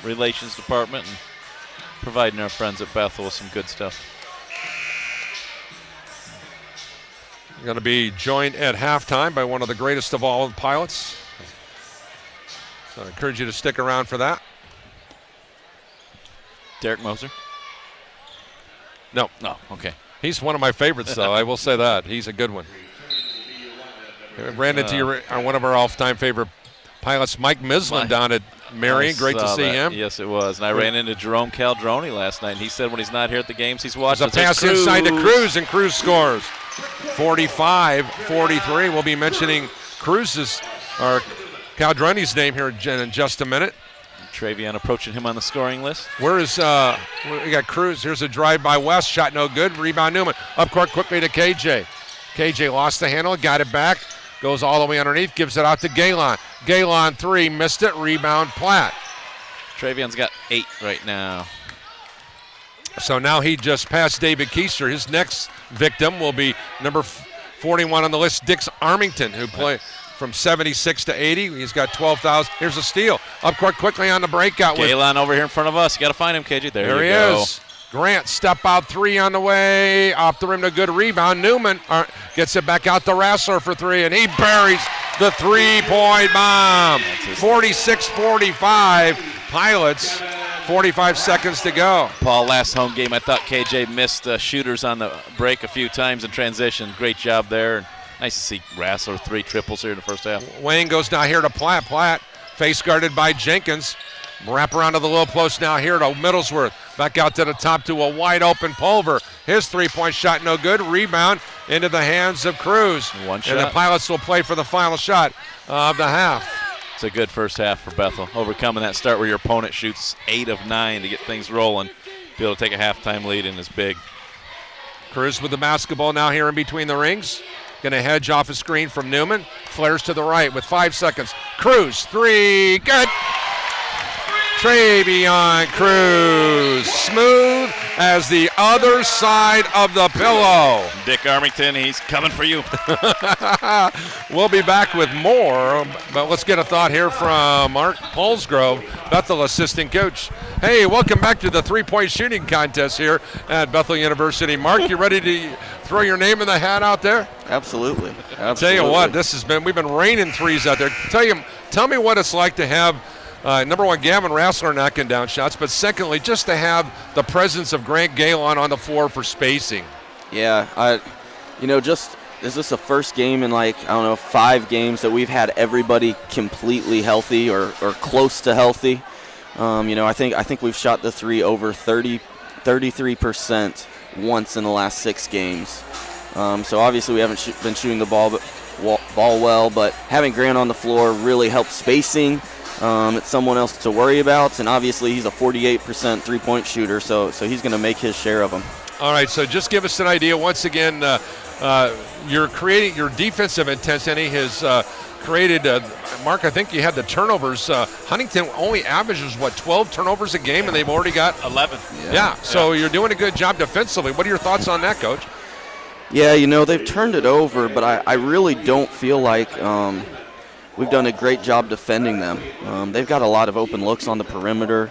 Relations Department and providing our friends at Bethel with some good stuff. You're going to be joined at halftime by one of the greatest of all Pilots. So I encourage you to stick around for that. Derek Moser? No. No, okay. He's one of my favorites, though. I will say that. He's a good one. Ran into one of our all-time favorite Pilots, Mike Mislin, down at Marion. Great to see him. Yes, it was. And I ran into Jerome Caldroni last night, and he said when he's not here at the games, he's watching. There's a pass inside to Cruz, and Cruz scores. 45-43. We'll be mentioning Cruz's or Caldroni's name here in just a minute. Travion approaching him on the scoring list. Where is we got Cruz? Here's a drive by West, shot no good. Rebound Newman. Up court quickly to KJ. KJ lost the handle, got it back, goes all the way underneath, gives it out to Galen. Galen 3, missed it. Rebound Platt. Travion's got 8 right now. So now he just passed David Keister. His next victim will be number 41 on the list, Dix Armington, who played from 76 to 80. He's got 12,000. Here's a steal. Up court quickly on the breakout. Galen over here in front of us. You got to find him, KJ. There he go. Is. Grant, step out 3 on the way. Off the rim to good rebound. Newman gets it back out to Rassler for 3, and he buries the 3-point bomb. 46-45. Pilots. 45 seconds to go. Paul, last home game, I thought KJ missed shooters on the break a few times in transition. Great job there. Nice to see Rassler 3 triples here in the first half. Wayne goes now here to Platt. Platt face guarded by Jenkins. Wrap around to the low post now here to Middlesworth. Back out to the top to a wide open Pulver. His 3-point shot no good. Rebound into the hands of Cruz. One shot. And the Pilots will play for the final shot of the half. It's a good first half for Bethel, overcoming that start where your opponent shoots 8 of 9 to get things rolling. Be able to take a halftime lead and is big. Cruz with the basketball now here in between the rings. Going to hedge off a screen from Newman. Flares to the right with 5 seconds. Cruz, 3, good. Travion Cruz, smooth as the other side of the pillow. Dick Armington, he's coming for you. We'll be back with more, but let's get a thought here from Mark Paulsgrove, Bethel assistant coach. Hey, welcome back to the three-point shooting contest here at Bethel University. Mark, you ready to throw your name in the hat out there? Absolutely. Tell you what, we've been raining threes out there. Tell me what it's like to have number one, Gavin Rassler knocking down shots, but secondly, just to have the presence of Grant Galen on the floor for spacing. Yeah, is this the first game in 5 games that we've had everybody completely healthy or close to healthy? I think we've shot the three over 33% once in the last 6 games. So obviously we haven't been shooting the ball well, but having Grant on the floor really helps spacing. It's someone else to worry about, and obviously he's a 48% three-point shooter, so he's going to make his share of them. All right, so just give us an idea. Once again, you're creating your defensive intensity has created, Mark, I think you had the turnovers. Huntington only averages, 12 turnovers a game, and they've already got 11. Yeah, so you're doing a good job defensively. What are your thoughts on that, Coach? Yeah, they've turned it over, but I really don't feel like we've done a great job defending them. They've got a lot of open looks on the perimeter.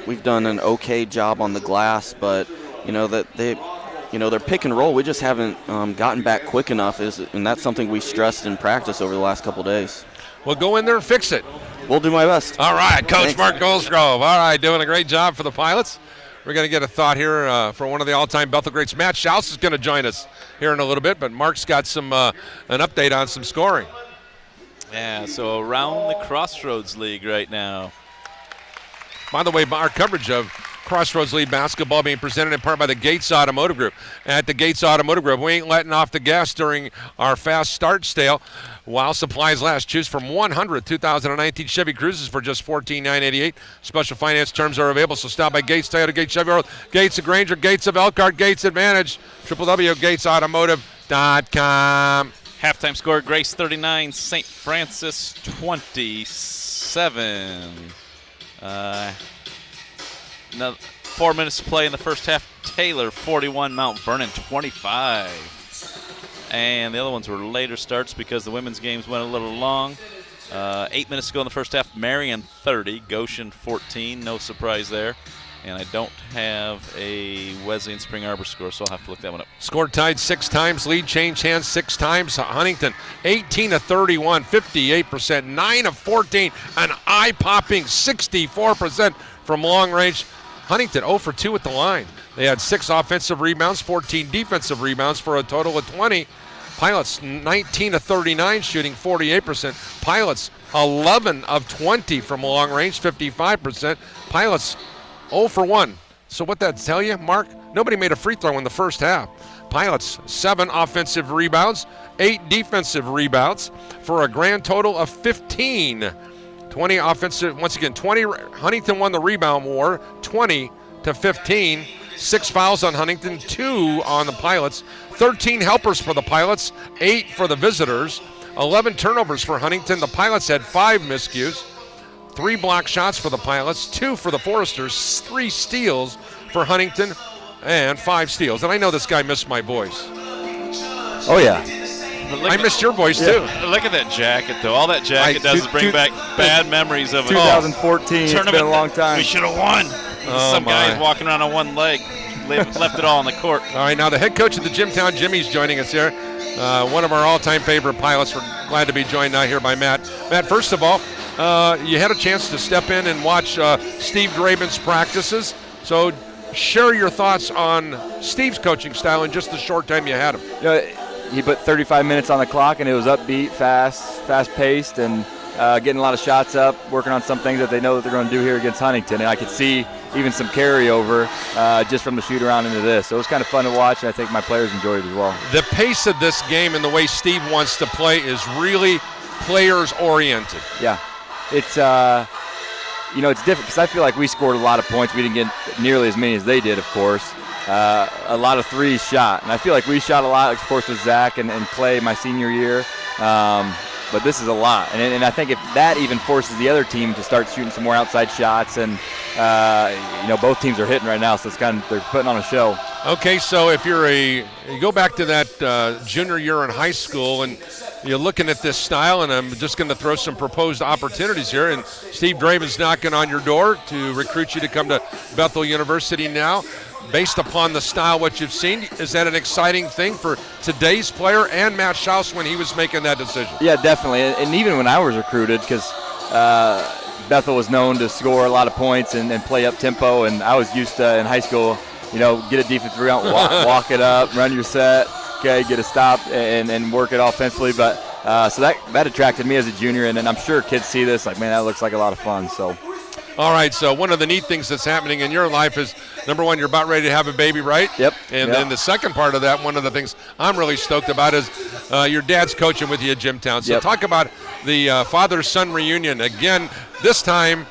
We've done an okay job on the glass, but their pick and roll, we just haven't gotten back quick enough, and that's something we stressed in practice over the last couple days. Well, go in there and fix it. We'll do my best. All right, Coach Thanks. Mark Goldsgrove. All right, doing a great job for the Pilots. We're going to get a thought here for one of the all-time Bethel greats. Matt Schaus is going to join us here in a little bit, but Mark's got some an update on some scoring. Yeah, so around the Crossroads League right now. By the way, our coverage of Crossroads League basketball being presented in part by the Gates Automotive Group. At the Gates Automotive Group, we ain't letting off the gas during our fast start sale while supplies last. Choose from 100 2019 Chevy Cruises for just $14,988. Special finance terms are available, so stop by Gates Toyota, Gates Chevy Road, Gates of Granger, Gates of Elkhart, Gates Advantage, www.gatesautomotive.com. Halftime score, Grace 39, St. Francis 27. Another 4 minutes to play in the first half. Taylor 41, Mount Vernon 25. And the other ones were later starts because the women's games went a little long. 8 minutes to go in the first half. Marion 30, Goshen 14. No surprise there. And I don't have a Wesleyan Spring Arbor score, so I'll have to look that one up. Score tied 6 times. Lead changed hands 6 times. Huntington 18 of 31, 58%. 9 of 14, an eye-popping 64% from long range. Huntington 0 for 2 at the line. They had 6 offensive rebounds, 14 defensive rebounds for a total of 20. Pilots 19 of 39, shooting 48%. Pilots 11 of 20 from long range, 55%. Pilots 0 for 1. So what that tell you, Mark? Nobody made a free throw in the first half. Pilots 7 offensive rebounds, 8 defensive rebounds for a grand total of 15. 20 offensive, once again, 20. Huntington won the rebound war, 20 to 15. 6 fouls on Huntington, 2 on the Pilots. 13 helpers for the Pilots, 8 for the visitors. 11 turnovers for Huntington. The Pilots had 5 miscues. 3 block shots for the Pilots, 2 for the Foresters, 3 steals for Huntington, and 5 steals. And I know this guy missed my voice. Oh, yeah. I missed your voice, too. Look at that jacket, though. All that jacket does is bring back bad memories of 2014. It's been a long time. We should have won. Some guys walking around on one leg. Left it all on the court. All right, now the head coach of the Jimtown Jimmy's joining us here. One of our all-time favorite Pilots. We're glad to be joined now here by Matt. Matt, first of all, you had a chance to step in and watch Steve Draben's practices. So share your thoughts on Steve's coaching style in just the short time you had him. He put 35 minutes on the clock, and it was upbeat, fast-paced, and getting a lot of shots up, working on some things that they know that they're going to do here against Huntington. And I could see even some carryover just from the shoot-around into this. So it was kind of fun to watch, and I think my players enjoyed it as well. The pace of this game and the way Steve wants to play is really players oriented. Yeah, it's it's different because I feel like we scored a lot of points. We didn't get nearly as many as they did, of course. A lot of threes shot, and I feel like we shot a lot, of course, with Zach and Clay my senior year. But this is a lot, and I think if that even forces the other team to start shooting some more outside shots, and both teams are hitting right now, so it's they're putting on a show. Okay, so if you go back to that junior year in high school, and you're looking at this style, and I'm just going to throw some proposed opportunities here, and Steve Draven's knocking on your door to recruit you to come to Bethel University now. Based upon the style, what you've seen, is that an exciting thing for today's player and Matt Schaus when he was making that decision? Yeah, definitely. And even when I was recruited, because Bethel was known to score a lot of points and play up tempo, and I was used to in high school, get a defensive rebound, walk it up, run your set, okay, get a stop, and work it offensively. But so that attracted me as a junior, and I'm sure kids see this like, man, that looks like a lot of fun. So. All right, so one of the neat things that's happening in your life is, number one, you're about ready to have a baby, right? Yep. And then the second part of that, one of the things I'm really stoked about is your dad's coaching with you at Jimtown. So talk about the father-son reunion. Again, this time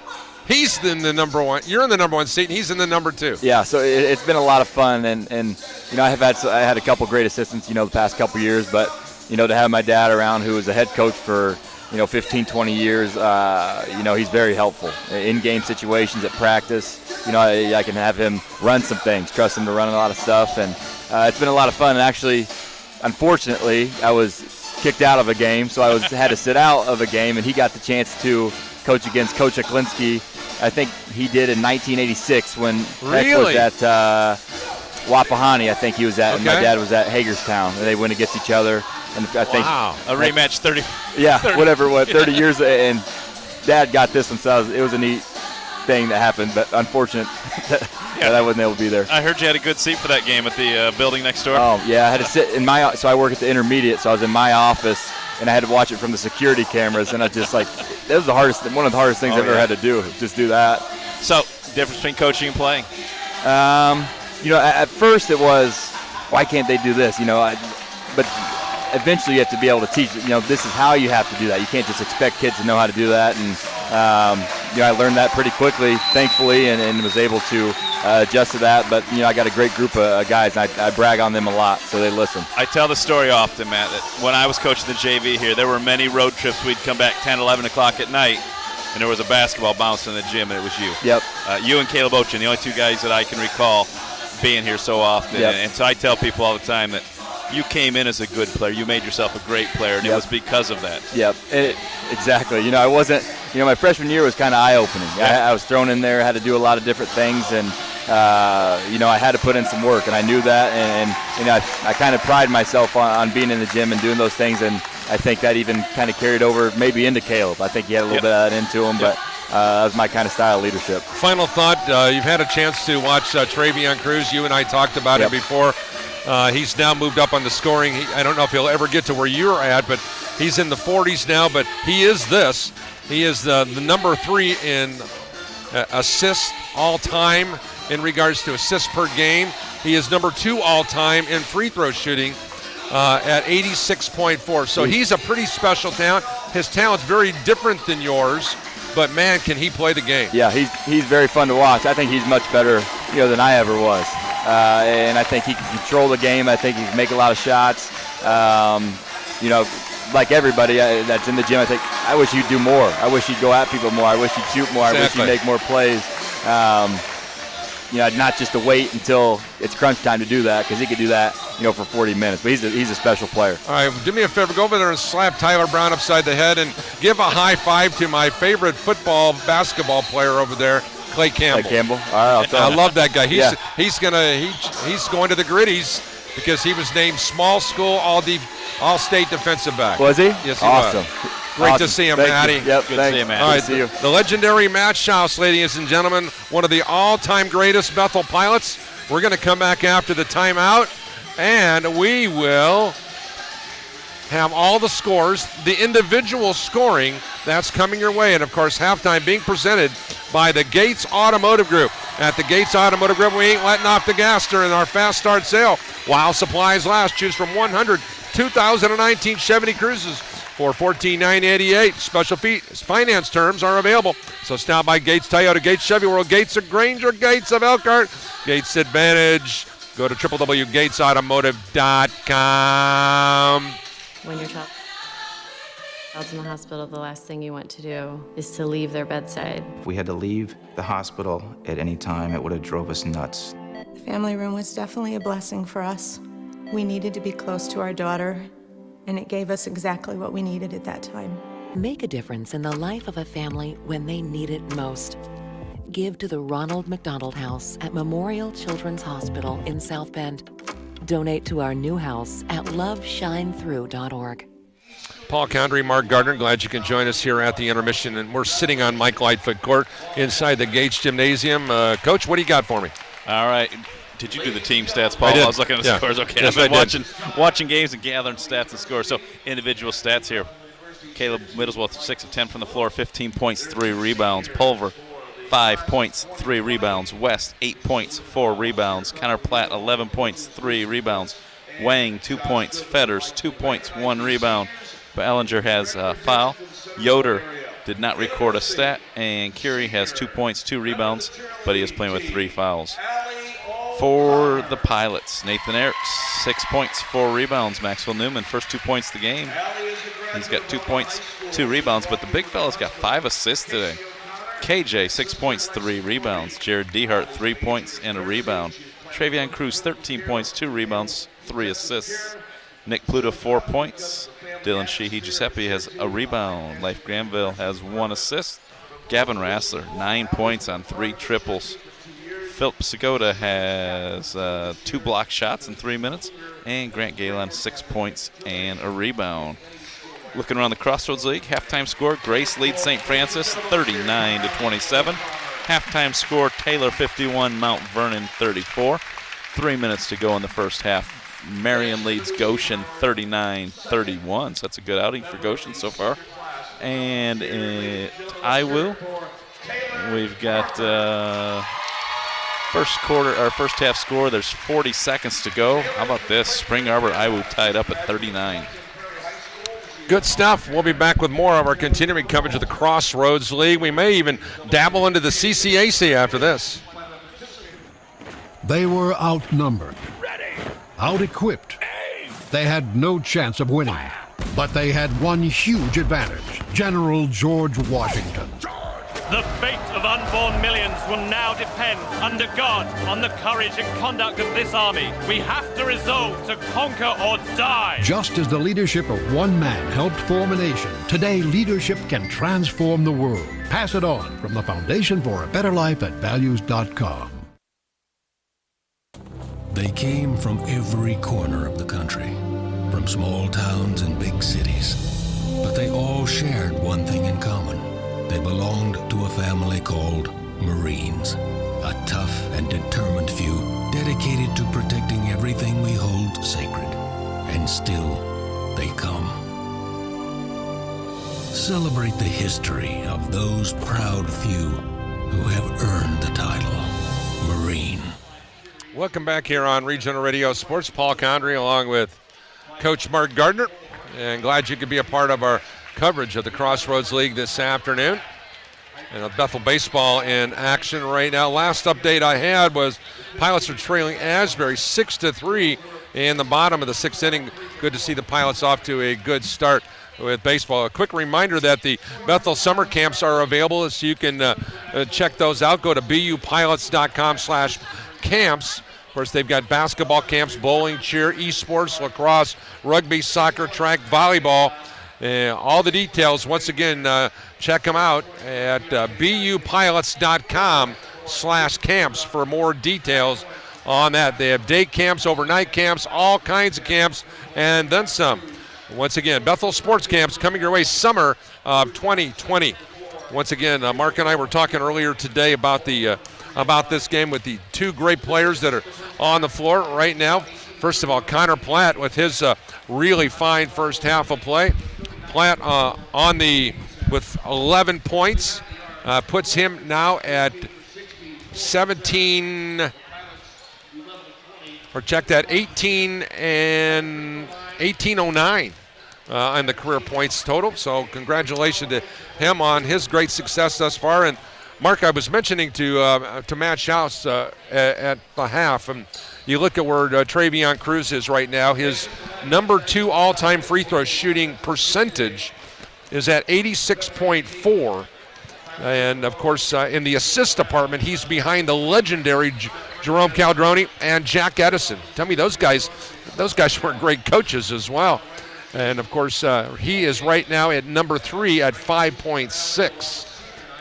he's in the number one. You're in the number one seat, and he's in the number two. Yeah, so it's been a lot of fun, and I had a couple great assistants, the past couple years, but to have my dad around, who was a head coach for 15, 20 years, he's very helpful in game situations at practice. I can have him run some things, trust him to run a lot of stuff, and it's been a lot of fun. And actually, unfortunately, I was kicked out of a game, so I had to sit out of a game, and he got the chance to coach against Coach Aklinski. I think he did in 1986 when Heck was at Wapahani, I think he was at, and my dad was at Hagerstown, and they went against each other. And I think a rematch 30. Yeah, 30 years, and Dad got this one, so it was a neat thing that happened, but unfortunate that I wasn't able to be there. I heard you had a good seat for that game at the building next door. Oh, yeah, I had to sit in so I work at the intermediate, so I was in my office, and I had to watch it from the security cameras, and I just that was one of the hardest things I've ever had to do, just do that. So, difference between coaching and playing? At first it was, why can't they do this, but eventually you have to be able to teach, this is how you have to do that. You can't just expect kids to know how to do that. And, I learned that pretty quickly, thankfully, and was able to adjust to that. But, I got a great group of guys, and I brag on them a lot, so they listen. I tell the story often, Matt, that when I was coaching the JV here, there were many road trips. We'd come back 10, 11 o'clock at night, and there was a basketball bouncing in the gym, and it was you. Yep. You and Caleb Ochin, the only two guys that I can recall being here so often. Yep. And so I tell people all the time that you came in as a good player. You made yourself a great player, and it was because of that. Yep, exactly. I wasn't, my freshman year was kind of eye-opening. I was thrown in there, had to do a lot of different things, and, I had to put in some work, and I knew that, and I kind of pride myself on being in the gym and doing those things, and I think that even kind of carried over maybe into Caleb. I think he had a little bit of that into him, but that was my kind of style of leadership. Final thought, you've had a chance to watch Travion Cruz. You and I talked about it before. He's now moved up on the scoring. I don't know if he'll ever get to where you're at, but he's in the 40s now. But he is this. He is the number 3 in assists all time in regards to assists per game. He is number 2 all time in free throw shooting at 86.4. So he's a pretty special talent. His talent's very different than yours, but man, can he play the game. Yeah, he's very fun to watch. I think he's much better than I ever was. And I think he can control the game. I think he can make a lot of shots. Like everybody that's in the gym, I wish he'd do more. I wish he'd go at people more. I wish he'd shoot more. Exactly. I wish he'd make more plays. Not just to wait until it's crunch time to do that, because he could do that, for 40 minutes. But he's a special player. All right, do me a favor. Go over there and slap Tyler Brown upside the head and give a high five to my favorite basketball player over there, Clay Campbell. All right, I'll tell him. I love that guy. He's going to the Gritties because he was named Small School All-State Defensive Back. Was he? Yes, he awesome. was. Great to see him, Matty. Yep, good to see you, man. All right, see you. The legendary Matt Schaus, ladies and gentlemen, one of the all-time greatest Bethel Pilots. We're going to come back after the timeout, and we will have all the scores, the individual scoring that's coming your way. And, of course, halftime being presented by the Gates Automotive Group. At the Gates Automotive Group, we ain't letting off the gas during our fast start sale. While supplies last, choose from 100 2019 Chevy Cruises for $14,988. Special finance terms are available. So stop by Gates Toyota, Gates Chevy World, Gates of Granger, Gates of Elkhart, Gates Advantage. Go to www.gatesautomotive.com. When your child's in the hospital, the last thing you want to do is to leave their bedside. If we had to leave the hospital at any time, it would have drove us nuts. The family room was definitely a blessing for us. We needed to be close to our daughter, and it gave us exactly what we needed at that time. Make a difference in the life of a family when they need it most. Give to the Ronald McDonald House at Memorial Children's Hospital in South Bend. Donate to our new house at loveshinethrough.org. Paul Condry, Mark Gardner, glad you can join us here at the intermission. And we're sitting on Mike Lightfoot Court inside the Gates Gymnasium. Coach, what do you got for me? All right. Did you do the team stats, Paul? I did. I was looking at the scores. Okay, Yes, I've been watching games and gathering stats and scores. So individual stats here. Caleb Middlesworth, 6 of 10 from the floor, 15 points, 3 rebounds. Pulver, 5 points, 3 rebounds. West, 8 points, 4 rebounds. Connor Platt, 11 points, 3 rebounds. Wang, 2 points. Fetters, 2 points, 1 rebound. But Ellinger has a foul. Yoder did not record a stat. And Curie has 2 points, 2 rebounds, but he is playing with 3 fouls. For the Pilots, Nathan Ertz, 6 points, 4 rebounds. Maxwell Newman, first 2 points of the game. He's got 2 points, 2 rebounds, but the big fella's got 5 assists today. KJ, 6 points, 3 rebounds. Jared Dehart, 3 points and a rebound. Travion Cruz, 13 points, 2 rebounds, 3 assists. Nick Pluto, 4 points. Dylan Sheehy Giuseppe has a rebound. Leif Granville has 1 assist. Gavin Rassler, 9 points on 3 triples. Philip Segota has 2 block shots in 3 minutes. And Grant Galen, 6 points and a rebound. Looking around the Crossroads League, halftime score, Grace leads St. Francis 39-27. Halftime score, Taylor 51, Mount Vernon 34. 3 minutes to go in the first half. Marion leads Goshen 39-31, so that's a good outing for Goshen so far. And at IWU, we've got first half score, there's 40 seconds to go. How about this? Spring Arbor, IWU tied up at 39. Good stuff. We'll be back with more of our continuing coverage of the Crossroads League. We may even dabble into the CCAC after this. They were outnumbered, out-equipped. They had no chance of winning, but they had one huge advantage: General George Washington. The fate of unborn millions will now depend, under God, on the courage and conduct of this army. We have to resolve to conquer or die. Just as the leadership of one man helped form a nation, today leadership can transform the world. Pass it on from the Foundation for a Better Life at Values.com. They came from every corner of the country, from small towns and big cities. But they all shared one thing in common. They belonged to a family called Marines, a tough and determined few dedicated to protecting everything we hold sacred. And still, they come. Celebrate the history of those proud few who have earned the title Marine. Welcome back here on Regional Radio Sports. Paul Condry along with Coach Mark Gardner. And glad you could be a part of our coverage of the Crossroads League this afternoon. And Bethel baseball in action right now. Last update I had was Pilots are trailing Asbury 6-3 in the bottom of the 6th inning. Good to see the Pilots off to a good start with baseball. A quick reminder that the Bethel summer camps are available, so you can check those out. Go to bupilots.com/camps. Of course, they've got basketball camps, bowling, cheer, esports, lacrosse, rugby, soccer, track, volleyball. All the details, once again, check them out at bupilots.com/camps for more details on that. They have day camps, overnight camps, all kinds of camps, and then some. Once again, Bethel Sports Camps coming your way summer of 2020. Once again, Mark and I were talking earlier today about this game with the 2 great players that are on the floor right now. First of all, Connor Platt with his really fine first half of play. Platt with 11 points, puts him now at 18 and 1809 and the career points total. So congratulations to him on his great success thus far. And Mark, I was mentioning to Matt Schaus at the half, and you look at where Travion Cruz is right now. His number 2 all-time free throw shooting percentage is at 86.4. And, of course, in the assist department, he's behind the legendary Jerome Caldroni and Jack Edison. Tell me, those guys were great coaches as well. And, of course, he is right now at number 3 at 5.6.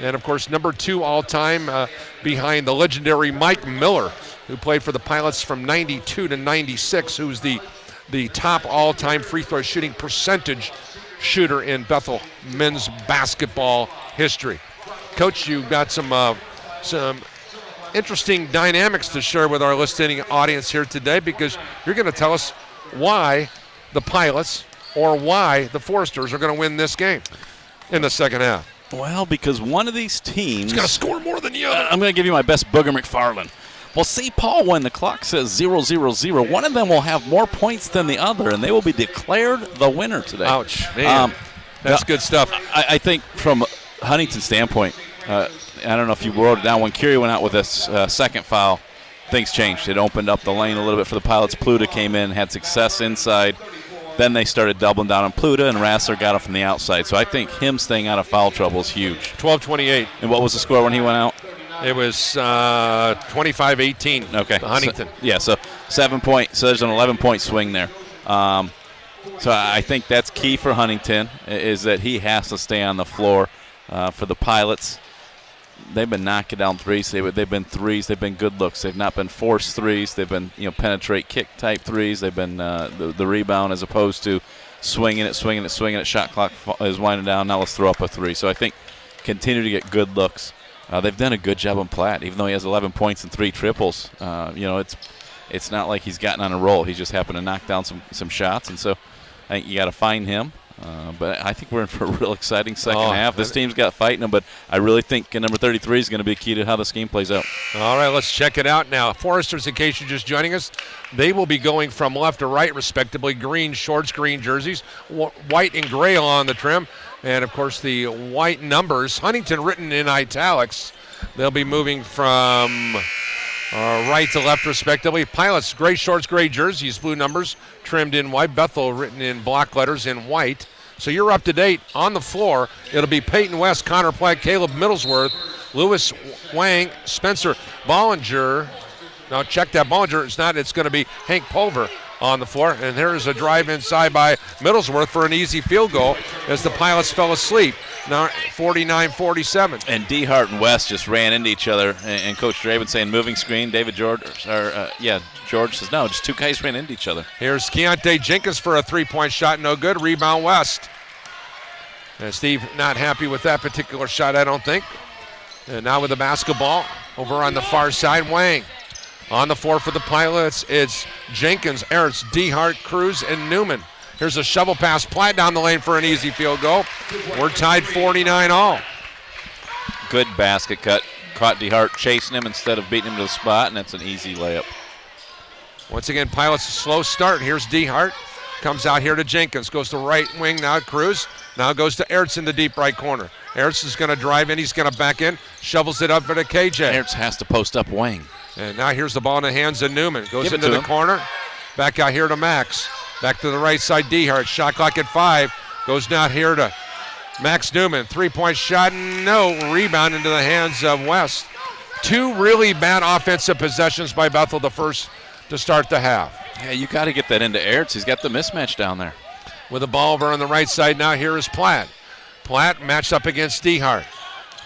And, of course, number 2 all-time behind the legendary Mike Miller, who played for the Pilots from 92 to 96, who's the top all-time free throw shooting percentage shooter in Bethel men's basketball history. Coach, you've got some interesting dynamics to share with our listening audience here today, because you're going to tell us why the Pilots or why the Foresters are going to win this game in the second half. Well, because one of these teams is going to score more than the other. I'm going to give you my best Booger McFarland. Well, St. Paul, when the clock says 0-0-0, one of them will have more points than the other, and they will be declared the winner today. Ouch, man. That's good stuff. I think from Huntington's standpoint, I don't know if you wrote it down, when Curie went out with this second foul, things changed. It opened up the lane a little bit for the Pilots. Pluta came in, had success inside. Then they started doubling down on Pluta, and Rassler got it from the outside. So I think him staying out of foul trouble is huge. 12-28. And what was the score when he went out? It was 25-18. Okay. Huntington. So 7 point. So there's an 11-point swing there. So I think that's key for Huntington, is that he has to stay on the floor. For the Pilots, they've been knocking down threes. They've been threes. They've been good looks. They've not been forced threes. They've been penetrate kick type threes. They've been the rebound as opposed to swinging it. Shot clock is winding down. Now let's throw up a three. So I think continue to get good looks. They've done a good job on Platt, even though he has 11 points and 3 triples. It's not like he's gotten on a roll. He's just happened to knock down some shots, and so I think you got to find him. But I think we're in for a real exciting second half. This team's got fighting them, but I really think number 33 is going to be key to how this game plays out. All right, let's check it out now. Foresters, in case you're just joining us, they will be going from left to right, respectively. Green shorts, green jerseys, white and gray on the trim, and, of course, the white numbers. Huntington written in italics. They'll be moving from right to left, respectively. Pilots, gray shorts, gray jerseys, blue numbers, trimmed in white. Bethel written in block letters in white. So you're up to date on the floor. It'll be Peyton West, Connor Platt, Caleb Middlesworth, Lewis Wang, Spencer Bollinger. Now check that Bollinger. It's going to be Hank Pulver on the floor. And there's a drive inside by Middlesworth for an easy field goal as the Pilots fell asleep. Now 49-47. And DeHart and West just ran into each other. And Coach Draven saying moving screen. George says no, just two guys ran into each other. Here's Keontae Jenkins for a three-point shot. No good. Rebound West. And Steve not happy with that particular shot, I don't think. And now with the basketball over on the far side, Wang. On the floor for the Pilots, it's Jenkins, Ertz, DeHart, Cruz, and Newman. Here's a shovel pass, Platt down the lane for an easy field goal. We're tied 49-all. Good basket cut. Caught DeHart chasing him instead of beating him to the spot, and that's an easy layup. Once again, Pilots a slow start. Here's DeHart. Comes out here to Jenkins. Goes to right wing now, Cruz. Now goes to Ertz in the deep right corner. Ertz is going to drive in. He's going to back in. Shovels it up for the KJ. Ertz has to post up Wang. And now here's the ball in the hands of Newman. Goes into the corner. Back out here to Max. Back to the right side, DeHart. Shot clock at 5. Goes down here to Max Newman. Three-point shot. No. Rebound into the hands of West. Two really bad offensive possessions by Bethel, the first to start the half. Yeah, you got to get that into Ertz. He's got the mismatch down there. With the ball over on the right side now, here is Platt. Platt matched up against DeHart.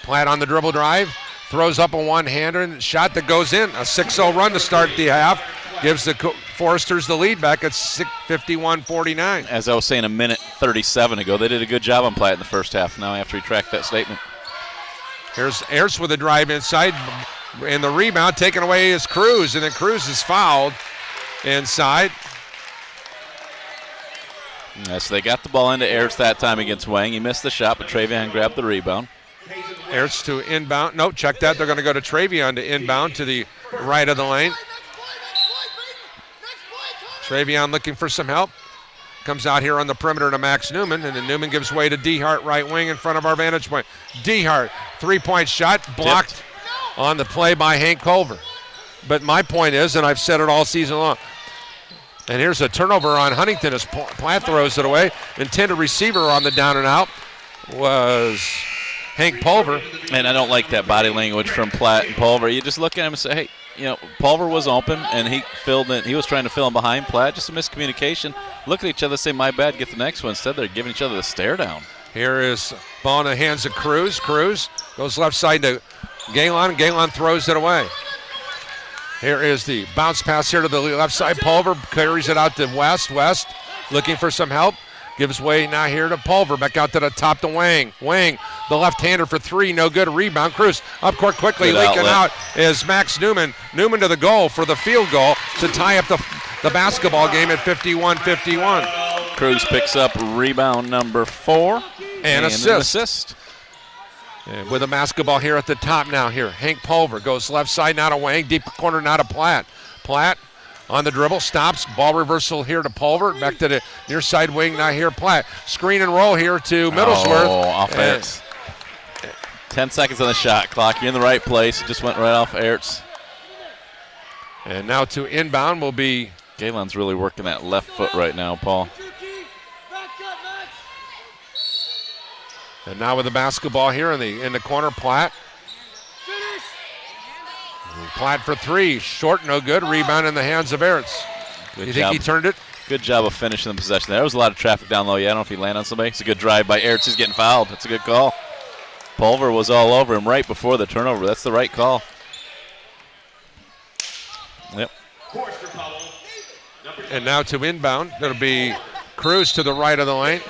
Platt on the dribble drive. Throws up a one-hander and shot that goes in. A 6-0 run to start the half. Gives the Foresters the lead back at 51-49. As I was saying a minute 37 ago, they did a good job on Platt in the first half. Now I have to retract that statement. Here's Ertz with a drive inside. And the rebound taken away is Cruz. And then Cruz is fouled inside. Yes, they got the ball into Ertz that time against Wang. He missed the shot, but Travion grabbed the rebound. Ertz to inbound. No, check that. They're going to go to Travion to inbound to the right of the lane. Travion looking for some help. Comes out here on the perimeter to Max Newman, and then Newman gives way to Dehart, right wing in front of our vantage point. Dehart, three-point shot, blocked on the play by Hank Culver. But my point is, and I've said it all season long, and here's a turnover on Huntington as Platt throws it away. Intended receiver on the down and out was Hank Pulver. And I don't like that body language from Platt and Pulver. You just look at him and say, hey, Pulver was open, and he filled in. He was trying to fill in behind Platt. Just a miscommunication. Look at each other, say, my bad, get the next one. Instead, they're giving each other the stare down. Here is ball in the hands of Cruz. Cruz goes left side to Galen. Galen throws it away. Here is the bounce pass here to the left side. Pulver carries it out to West. West looking for some help. Gives way now here to Pulver. Back out to the top to Wang. Wang, the left-hander for three. No good. Rebound. Cruz up court quickly. Good leaking outlet. out is Max Newman. Newman to the goal for the field goal to tie up the basketball game at 51-51. Cruz picks up rebound number 4. And an assist. And with a basketball here at the top now here. Hank Pulver goes left side now to Wang. Deep corner now to Platt. Platt on the dribble, stops. Ball reversal here to Pulver. Back to the near side wing now here. Platt. Screen and roll here to Middlesworth. Oh, offense. 10 seconds on the shot clock. You're in the right place. It just went right off Ertz. And now to inbound will be. Galen's really working that left foot right now, Paul. And now with the basketball here in the corner, Platt. Platt for three. Short, no good. Rebound in the hands of Ertz. Good You job. think he turned it? Good job of finishing the possession there. There was a lot of traffic down low. Yeah, I don't know if he landed on somebody. It's a good drive by Ertz. He's getting fouled. That's a good call. Pulver was all over him right before the turnover. That's the right call. Yep. And now to inbound. It'll be Cruz to the right of the lane.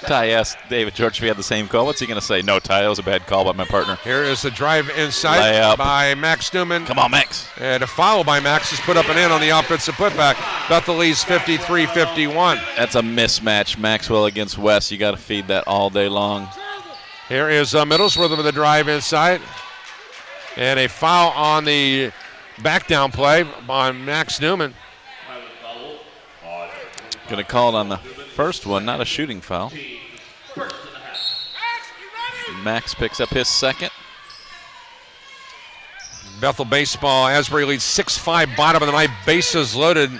Ty asked David George if he had the same call. What's he going to say? No, Ty, that was a bad call by my partner. Here is the drive inside Layup. by Max Newman. Come on, Max. And a foul by Max is put up and in on the offensive putback. Bethel leads 53-51. That's a mismatch, Maxwell against West. You got to feed that all day long. Here is Middlesworth with the drive inside. And a foul on the back down play on Max Newman. Going to call it on the first one, not a shooting foul. Max picks up his second. Bethel baseball, Asbury leads 6-5, bottom of the ninth, bases loaded.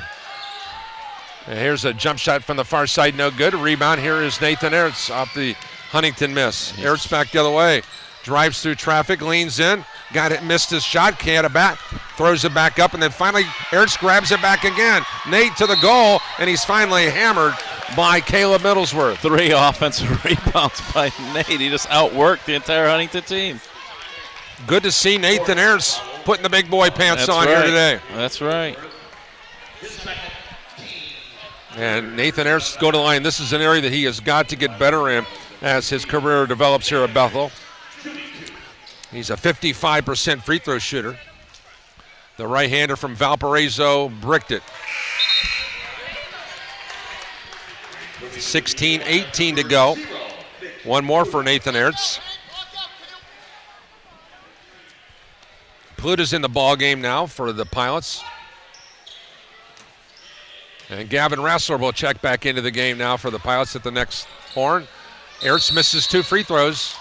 And here's a jump shot from the far side, no good. Rebound here is Nathan Ertz off the Huntington miss. Ertz back the other way. Drives through traffic, leans in. Got it, missed his shot, can't it back. Throws it back up, and then finally Ertz grabs it back again. Nate to the goal, and he's finally hammered by Caleb Middlesworth. 3 offensive rebounds by Nate. He just outworked the entire Huntington team. Good to see Nathan Ertz putting the big boy pants on here today. That's right. And Nathan Ertz go to the line. This is an area that he has got to get better in as his career develops here at Bethel. He's a 55% free throw shooter. The right-hander from Valparaiso bricked it. 16-18 to go. One more for Nathan Ertz. Pluta's in the ball game now for the Pilots. And Gavin Rassler will check back into the game now for the Pilots at the next horn. Ertz misses 2 free throws.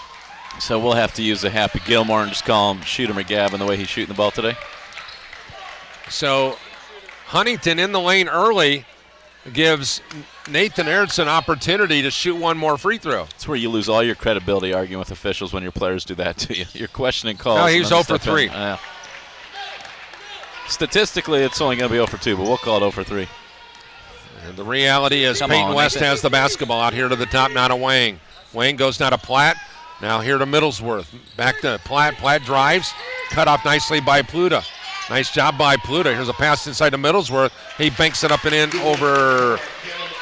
So we'll have to use a Happy Gilmore and just call him Shooter McGavin the way he's shooting the ball today. So Huntington in the lane early gives Nathan Ertz an opportunity to shoot one more free throw. That's where you lose all your credibility arguing with officials when your players do that to you. You're questioning calls. No, he's 0 for 3. Statistically, it's only going to be 0 for 2, but we'll call it 0 for 3. And the reality is Peyton West has the basketball out here to the top now to Wang. Wang goes now to Platt. Now here to Middlesworth. Back to Platt. Platt drives. Cut off nicely by Pluta. Nice job by Pluta. Here's a pass inside to Middlesworth. He banks it up and in over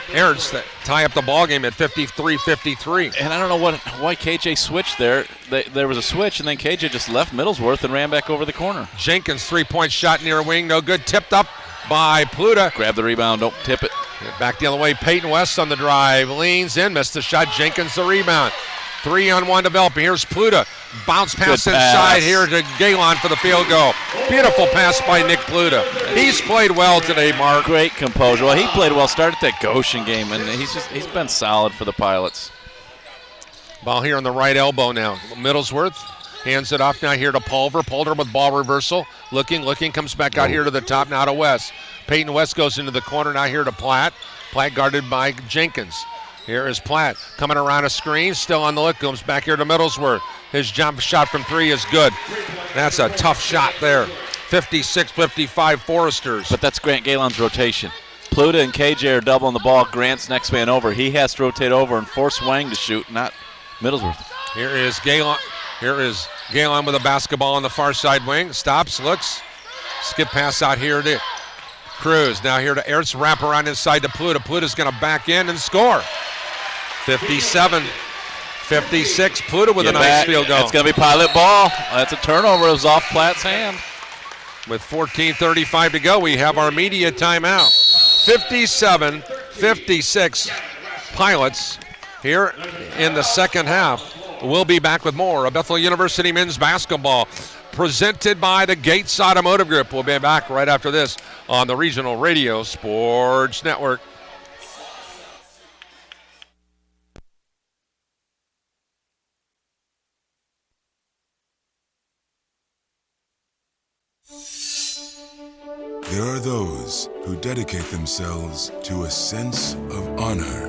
Ertz that tie up the ball game at 53-53. And I don't know why KJ switched there. There was a switch, and then KJ just left Middlesworth and ran back over the corner. Jenkins, three-point shot near wing. No good. Tipped up by Pluta. Grab the rebound. Don't tip it. Back the other way. Peyton West on the drive. Leans in. Missed the shot. Jenkins the rebound. 3-on-1 developing. Here's Pluta. Bounce pass Good inside pass. here to Galen for the field goal. Beautiful pass by Nick Pluta. He's played well today, Mark. Great composure. Well, he played well. Started that Goshen game, and he's been solid for the Pilots. Ball here on the right elbow now. Middlesworth hands it off now here to Pulver. Pulver with ball reversal. Looking, comes back out here to the top now to West. Peyton West goes into the corner now here to Platt. Platt guarded by Jenkins. Here is Platt coming around a screen, still on the look, comes back here to Middlesworth. His jump shot from 3 is good. That's a tough shot there. 56-55 Foresters. But that's Grant Galen's rotation. Pluta and KJ are doubling the ball. Grant's next man over. He has to rotate over and force Wang to shoot, not Middlesworth. Here is Galen with a basketball on the far side wing. Stops, looks. Skip pass out here to Cruz. Now here to Ertz. Wrap around inside to Pluta. Pluta's going to back in and score. 57-56. Pluta with a nice field goal. It's going to be Pilot ball. That's a turnover. It was off Platt's hand. With 14:35 to go, we have our media timeout. 57-56 Pilots here in the second half. We'll be back with more of Bethel University men's basketball presented by the Gates Automotive Group. We'll be back right after this on the Regional Radio Sports Network. There are those who dedicate themselves to a sense of honor,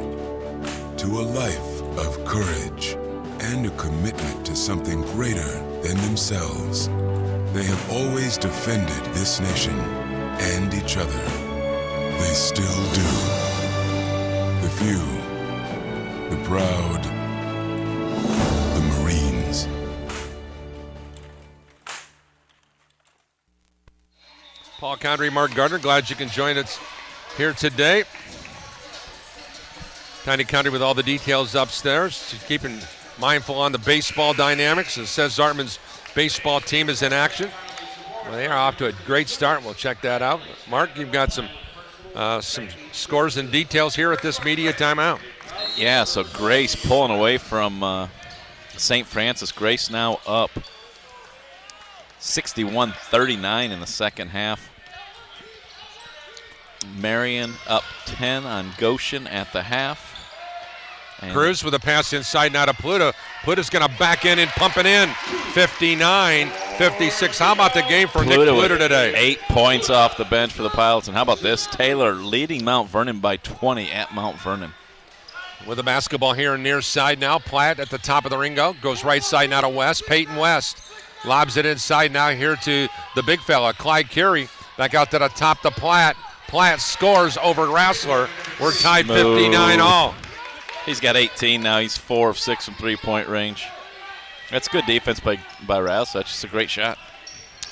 to a life of courage, and a commitment to something greater than themselves. They have always defended this nation and each other. They still do. The few, the proud, the Marines. Paul Condry, Mark Gardner, glad you can join us here today. Tiny Condry with all the details upstairs. Keeping mindful on the baseball dynamics. As says Zartman's baseball team is in action. Well, they are off to a great start. We'll check that out. Mark, you've got some scores and details here at this media timeout. Yeah, so Grace pulling away from St. Francis. Grace now up 61-39 in the second half. Marion up 10 on Goshen at the half. And Cruz with a pass inside now to Pluta. Pluta's going to back in and pump it in. 59-56. How about the game for Nick Pluta today? 8 points off the bench for the Pilots. And how about this? Taylor leading Mount Vernon by 20 at Mount Vernon. With the basketball here near side now. Platt at the top of the ring goes right side now to West. Peyton West lobs it inside now here to the big fella, Clyde Carey. Back out to the top to Platt. Platt scores over Rassler. We're tied 59 all. He's got 18 now. He's 4 of 6 from three-point range. That's good defense by Rassler. That's just a great shot.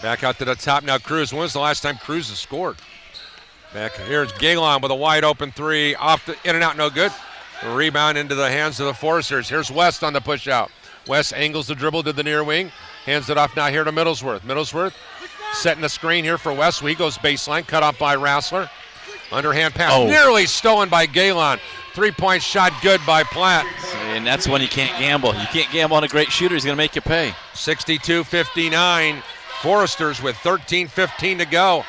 Back out to the top now, Cruz. When was the last time Cruz has scored? Back here's Galen with a wide open three. Off the in and out, no good. A rebound into the hands of the Foresters. Here's West on the push out. West angles the dribble to the near wing. Hands it off now here to Middlesworth. Middlesworth setting the screen here for West. We goes baseline, cut off by Rassler. Underhand pass, nearly stolen by Galen. 3-point shot good by Platt. And that's when you can't gamble. You can't gamble on a great shooter. He's going to make you pay. 62-59. Foresters with 13-15 to go.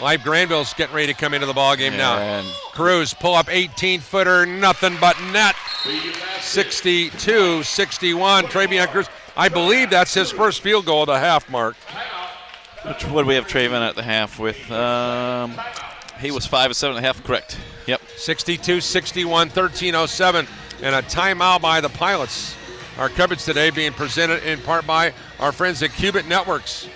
Live Granville's getting ready to come into the ballgame now. Cruz pull up 18-footer, nothing but net. 62-61. Travion Cruz. I believe that's his first field goal of the half, Mark. What do we have Travion at the half with? He was 5 of 7 at the half, correct. Yep. 62-61, 13:07, and a timeout by the Pilots. Our coverage today being presented in part by our friends at Cubit Networks.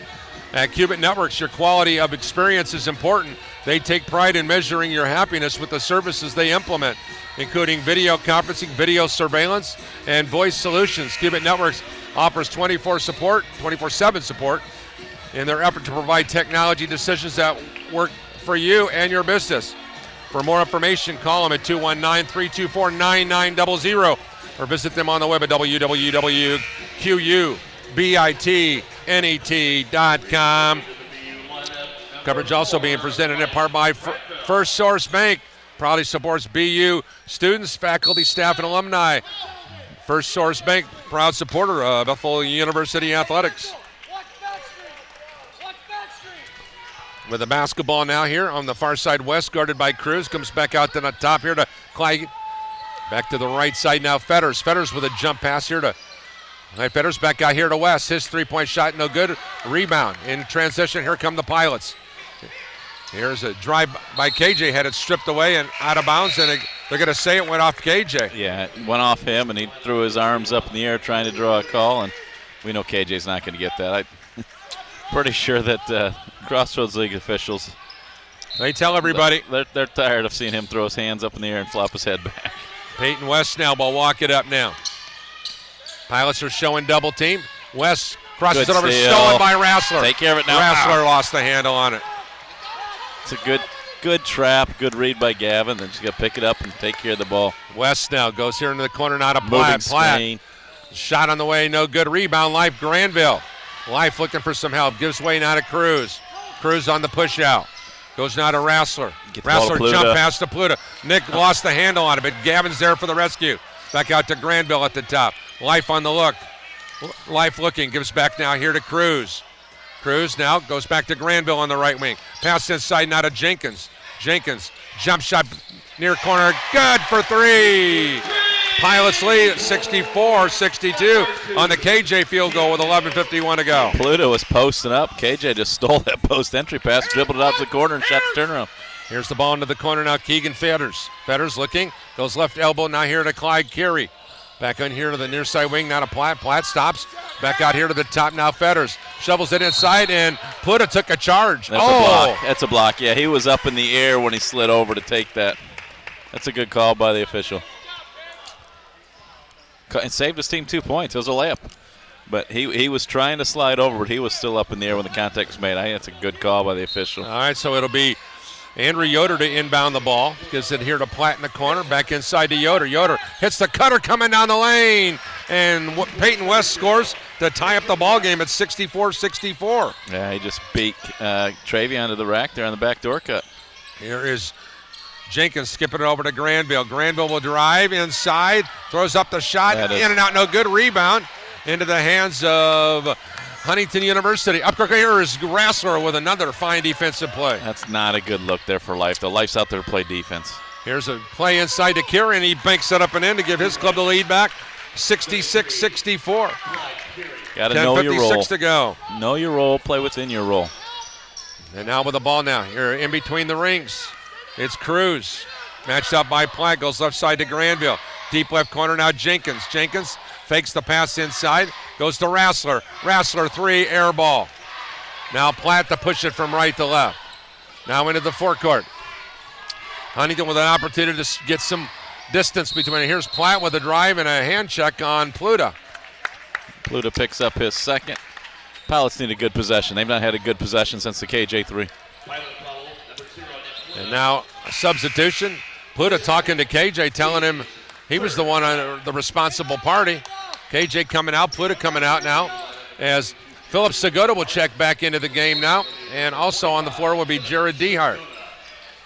At Cubit Networks, your quality of experience is important. They take pride in measuring your happiness with the services they implement, including video conferencing, video surveillance, and voice solutions. Cubit Networks offers 24/7 support in their effort to provide technology decisions that work for you and your business. For more information, call them at 219-324-9900 or visit them on the web at www.qubitnet.com. Coverage also being presented in part by First Source Bank. Proudly supports BU students, faculty, staff, and alumni. First Source Bank, proud supporter of Bethel University Athletics. With the basketball now here on the far side west, guarded by Cruz. Comes back out to the top here to Clyde. Back to the right side now, Fetters. Fetters with a jump pass here to Fetters. Back out here to West. His three-point shot, no good. Rebound. In transition, here come the Pilots. Here's a drive by KJ. Had it stripped away and out of bounds, and they're going to say it went off KJ. Yeah, it went off him, and he threw his arms up in the air trying to draw a call, and we know KJ's not going to get that. I'm pretty sure that Crossroads League officials, they tell everybody. They're tired of seeing him throw his hands up in the air and flop his head back. Peyton West now will walk it up now. Pilots are showing double team. West crosses it over, stolen by Rassler. Take care of it now. Rassler lost the handle on it. It's a good trap, good read by Gavin. Then just got to pick it up and take care of the ball. West now goes here into the corner, not a Platt. Shot on the way, no good. Rebound, Life Granville. Life looking for some help. Gives way now to Cruz. Cruz on the push out. Goes now to Rassler. Rassler jump pass to Pluta. Nick lost the handle on it, but Gavin's there for the rescue. Back out to Granville at the top. Life on the look. Life looking. Gives back now here to Cruz. Cruz now goes back to Granville on the right wing. Pass inside now to Jenkins. Jenkins, jump shot near corner. Good for three. Pilots lead at 64-62 on the KJ field goal with 11:51 to go. Pluto was posting up. KJ just stole that post entry pass, dribbled it out to the corner, and shot the turnaround. Here's the ball into the corner now. Keegan Fetters. Fetters looking. Goes left elbow now here to Clyde Carey. Back on here to the near side wing, now to Platt. Platt stops. Back out here to the top now, Fetters. Shovels it inside, and Pluta took a charge. That's a block. That's a block. Yeah, he was up in the air when he slid over to take that. That's a good call by the official. And saved his team 2 points. It was a layup. But he was trying to slide over, but he was still up in the air when the contact was made. I think that's a good call by the official. All right, so it'll be Andrew Yoder to inbound the ball. Gives it here to Platt in the corner. Back inside to Yoder. Yoder hits the cutter coming down the lane. And Peyton West scores to tie up the ball game at 64-64. Yeah, he just beat Travion to the rack there on the backdoor cut. Here is Jenkins skipping it over to Granville. Granville will drive inside. Throws up the shot. In and out, no good. Rebound into the hands of Huntington University. Up here is Rassler with another fine defensive play. That's not a good look there for Life. The Life's out there to play defense. Here's a play inside to Kieran. He banks it up and in to give his club the lead back. 66-64. Got to know your role. 10:56 to go. Know your role. Play within your role. And now with the ball now. Here in between the rings. It's Cruz. Matched up by Platt. Goes left side to Granville. Deep left corner now Jenkins. Jenkins fakes the pass inside. Goes to Rassler. Rassler three, air ball. Now Platt to push it from right to left. Now into the forecourt. Huntington with an opportunity to get some distance between it. Here's Platt with a drive and a hand check on Pluta. Pluta picks up his second. Pilots need a good possession. They've not had a good possession since the KJ3. And now a substitution. Pluta talking to KJ, telling him he was the one on the responsible party. KJ coming out, Pluta coming out now, as Philip Segota will check back into the game now. And also on the floor will be Jared Dehart.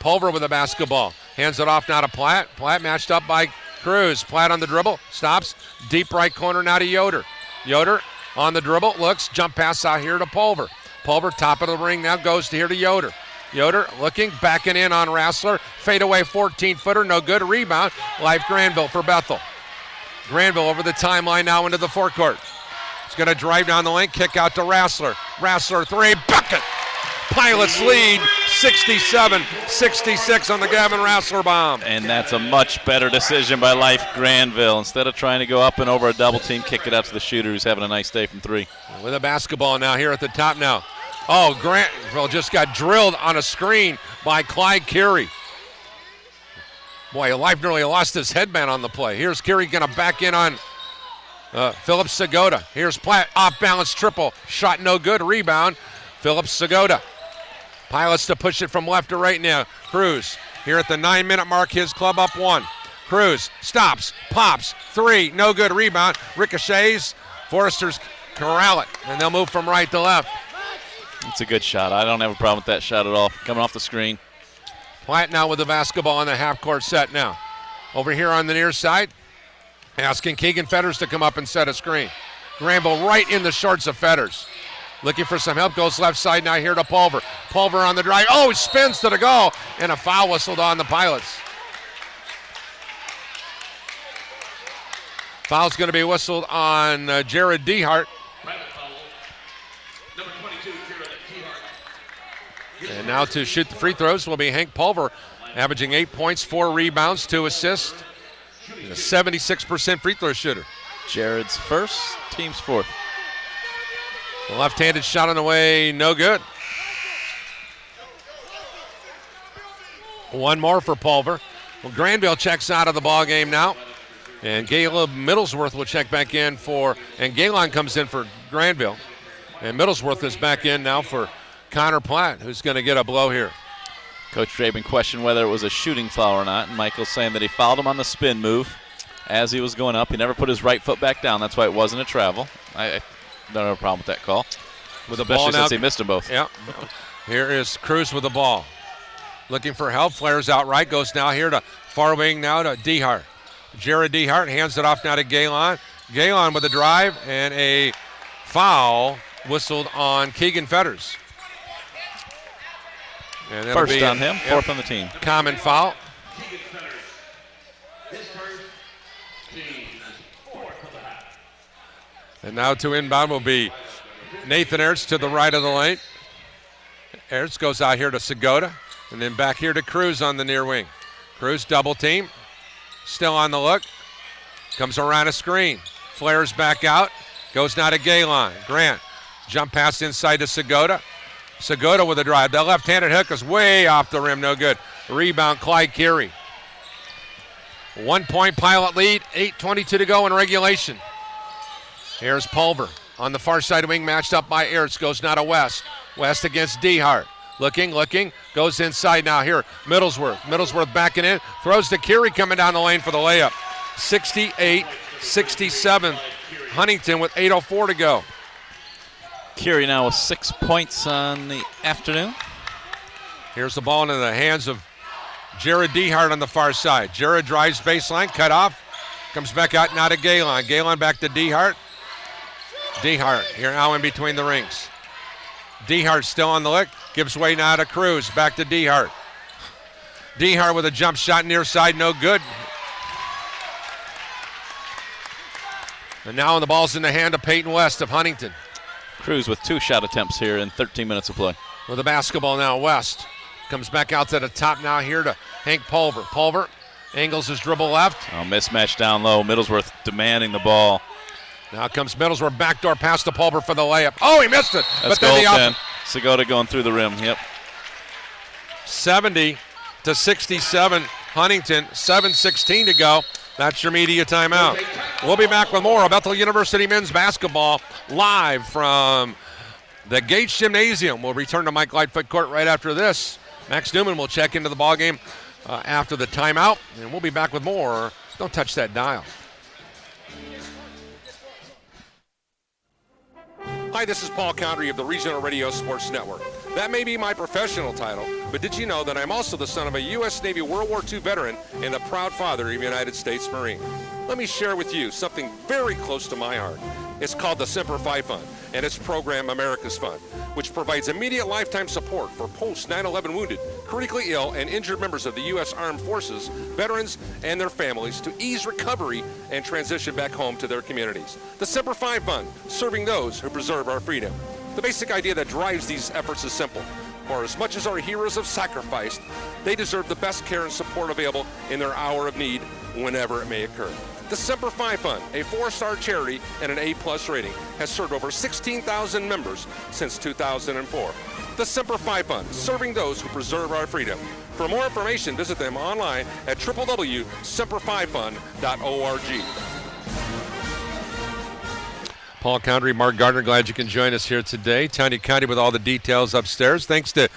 Pulver with the basketball. Hands it off now to Platt. Platt matched up by Cruz. Platt on the dribble. Stops. Deep right corner now to Yoder. Yoder on the dribble. Looks. Jump pass out here to Pulver. Pulver top of the ring now goes to here to Yoder. Yoder looking. Backing in on Rassler. Fade away 14-footer. No good. Rebound. Life Granville for Bethel. Granville over the timeline now into the forecourt. He's going to drive down the lane. Kick out to Rassler. Rassler three. Bucket. Pilots lead 67-66 on the Gavin Rassler bomb. And that's a much better decision by Life Granville. Instead of trying to go up and over a double team, kick it out to the shooter who's having a nice day from three. With a basketball now here at the top now. Oh, Granville just got drilled on a screen by Clyde Carey. Boy, Life nearly lost his headband on the play. Here's Carey going to back in on Philip Segota. Here's Platt, off-balance triple. Shot no good, rebound. Philip Segota. Pilots to push it from left to right now. Cruz here at the 9-minute mark, his club up one. Cruz stops, pops, three, no good, rebound. Ricochets, Forrester's corral it, and they'll move from right to left. It's a good shot. I don't have a problem with that shot at all. Coming off the screen. Platt now with the basketball on the half-court set now. Over here on the near side, Asking Keegan Fetters to come up and set a screen. Granville right in the shorts of Fetters. Looking for some help, goes left side now here to Pulver. Pulver on the drive. Oh, he spins to the goal, and a foul whistled on the Pilots. Foul's going to be whistled on Jared Dehart. And now to shoot the free throws will be Hank Pulver, averaging 8 points, 4 rebounds, 2 assists. He's a 76% free throw shooter. Jared's first, team's fourth. The left-handed shot on the way, no good. One more for Pulver. Well, Granville checks out of the ball game now. And Caleb Middlesworth will check back in and Galen comes in for Granville. And Middlesworth is back in now for Connor Platt, who's going to get a blow here. Coach Draben questioned whether it was a shooting foul or not, and Michael's saying that he fouled him on the spin move as he was going up. He never put his right foot back down. That's why it wasn't a travel. I don't have a problem with that call. With the especially ball now, since he missed them both. Yeah. Here is Cruz with the ball. Looking for help. Flares out right. Goes now here to far wing now to Dehart. Jared Dehart hands it off now to Galen. Galen with a drive and a foul whistled on Keegan Fetters. And first on him, fourth on the team. Common foul. And now to inbound will be Nathan Ertz to the right of the lane. Ertz goes out here to Segota, and then back here to Cruz on the near wing. Cruz double team, still on the look. Comes around a screen, flares back out, goes now to Galen. Grant, jump pass inside to Segota. Segota with a drive. The left-handed hook is way off the rim, no good. Rebound, Clyde Carey. 1 point Pilot lead, 8:22 to go in regulation. Here's Pulver on the far side wing, matched up by Ertz. Goes now to West. West against Dehart. Looking, goes inside now here. Middlesworth backing in, throws to Carey coming down the lane for the layup. 68-67. Huntington with 8:04 to go. Carey now with 6 points on the afternoon. Here's the ball into the hands of Jared Dehart on the far side. Jared drives baseline, cut off. Comes back out now to Galen. Galen back to Dehart. Dehart here now in between the rings. Dehart still on the lick. Gives way now to Cruz. Back to Dehart. Dehart with a jump shot near side, no good. And now the ball's in the hand of Peyton West of Huntington. Cruz with 2 shot attempts here in 13 minutes of play. With the basketball now, West comes back out to the top now here to Hank Pulver. Pulver angles his dribble left. Oh, mismatch down low. Middlesworth demanding the ball. Now comes Middlesworth, backdoor pass to Pulver for the layup. Oh, he missed it. That's but then goal 10. Segota going through the rim. Yep. 70-67. Huntington, 7:16 to go. That's your media timeout. We'll be back with more of Bethel University men's basketball live from the Gates Gymnasium. We'll return to Mike Lightfoot Court right after this. Max Newman will check into the ballgame after the timeout, and we'll be back with more. Don't touch that dial. Hi, this is Paul Condry of the Regional Radio Sports Network. That may be my professional title, but did you know that I'm also the son of a U.S. Navy World War II veteran and the proud father of a United States Marine? Let me share with you something very close to my heart. It's called the Semper Fi Fund and its program America's Fund, which provides immediate lifetime support for post-9/11 wounded, critically ill, and injured members of the U.S. Armed Forces, veterans, and their families to ease recovery and transition back home to their communities. The Semper Fi Fund, serving those who preserve our freedom. The basic idea that drives these efforts is simple. For as much as our heroes have sacrificed, they deserve the best care and support available in their hour of need, whenever it may occur. The Semper Fi Fund, a 4-star charity and an A+ rating, has served over 16,000 members since 2004. The Semper Fi Fund, serving those who preserve our freedom. For more information, visit them online at www.semperfifund.org. Paul Condry, Mark Gardner, glad you can join us here today. Tanya Conti with all the details upstairs. Thanks to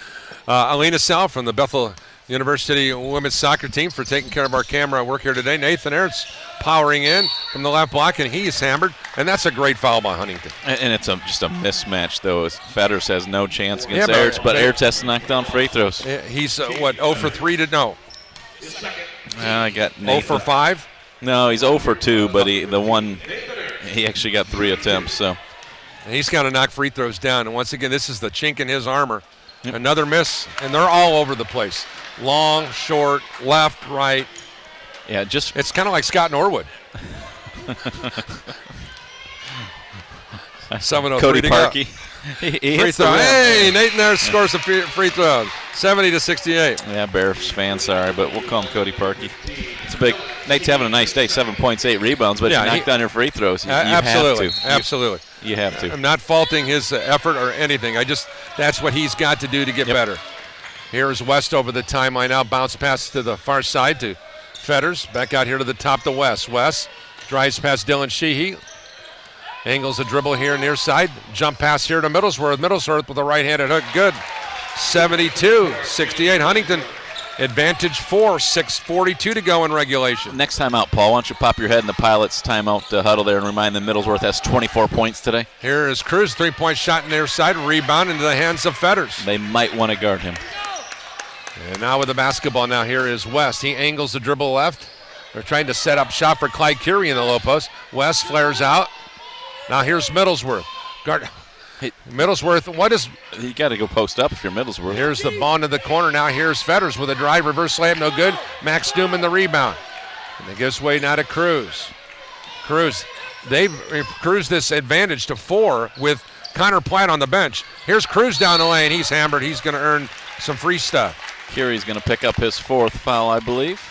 Alina Sal from the Bethel University women's soccer team for taking care of our camera work here today. Nathan Ertz powering in from the left block, and he's hammered, and that's a great foul by Huntington. And it's just a mismatch, though. Fetters has no chance against Ertz, but Ertz has to knock down free throws. He's, 0 for 3 to no? I got 0 for 5? No, he's 0 for 2, but he actually got 3 attempts. So he's got to knock free throws down. And once again, this is the chink in his armor. Yep. Another miss, and they're all over the place. Long, short, left, right. Yeah, it's kind of like Scott Norwood. Cody Parkey. Free throw. Hey, Nathan there scores a free throw. 70-68. Yeah, Bears fan, sorry, but we'll call him Cody Parkey. It's a big. Nate's having a nice day. 7 points, 8 rebounds, but you knock down your free throws. You absolutely, have to. Absolutely. You have to. I'm not faulting his effort or anything. That's what he's got to do to get better. Here's West over the timeline now. Bounce pass to the far side to Fetters. Back out here to the top to West. West drives past Dylan Sheehy. Angles a dribble here near side. Jump pass here to Middlesworth. Middlesworth with a right-handed hook. Good. 72-68. Huntington advantage 4. 6:42 to go in regulation. Next time out, Paul, why don't you pop your head in the Pilots' timeout huddle there and remind them Middlesworth has 24 points today. Here is Cruz. 3-point shot near side. Rebound into the hands of Fetters. They might want to guard him. And now with the basketball, now here is West. He angles the dribble left. They're trying to set up shot for Clyde Curie in the low post. West flares out. Now here's Middlesworth. Middlesworth, what is... You got to go post up if you're Middlesworth. Here's the ball into the corner. Now here's Fetters with a drive, reverse layup, no good. Max Newman the rebound. And it gives way now to Cruz. They've Cruz this advantage to 4 with Connor Platt on the bench. Here's Cruz down the lane. He's hammered. He's going to earn some free stuff. Curie's going to pick up his 4th foul, I believe.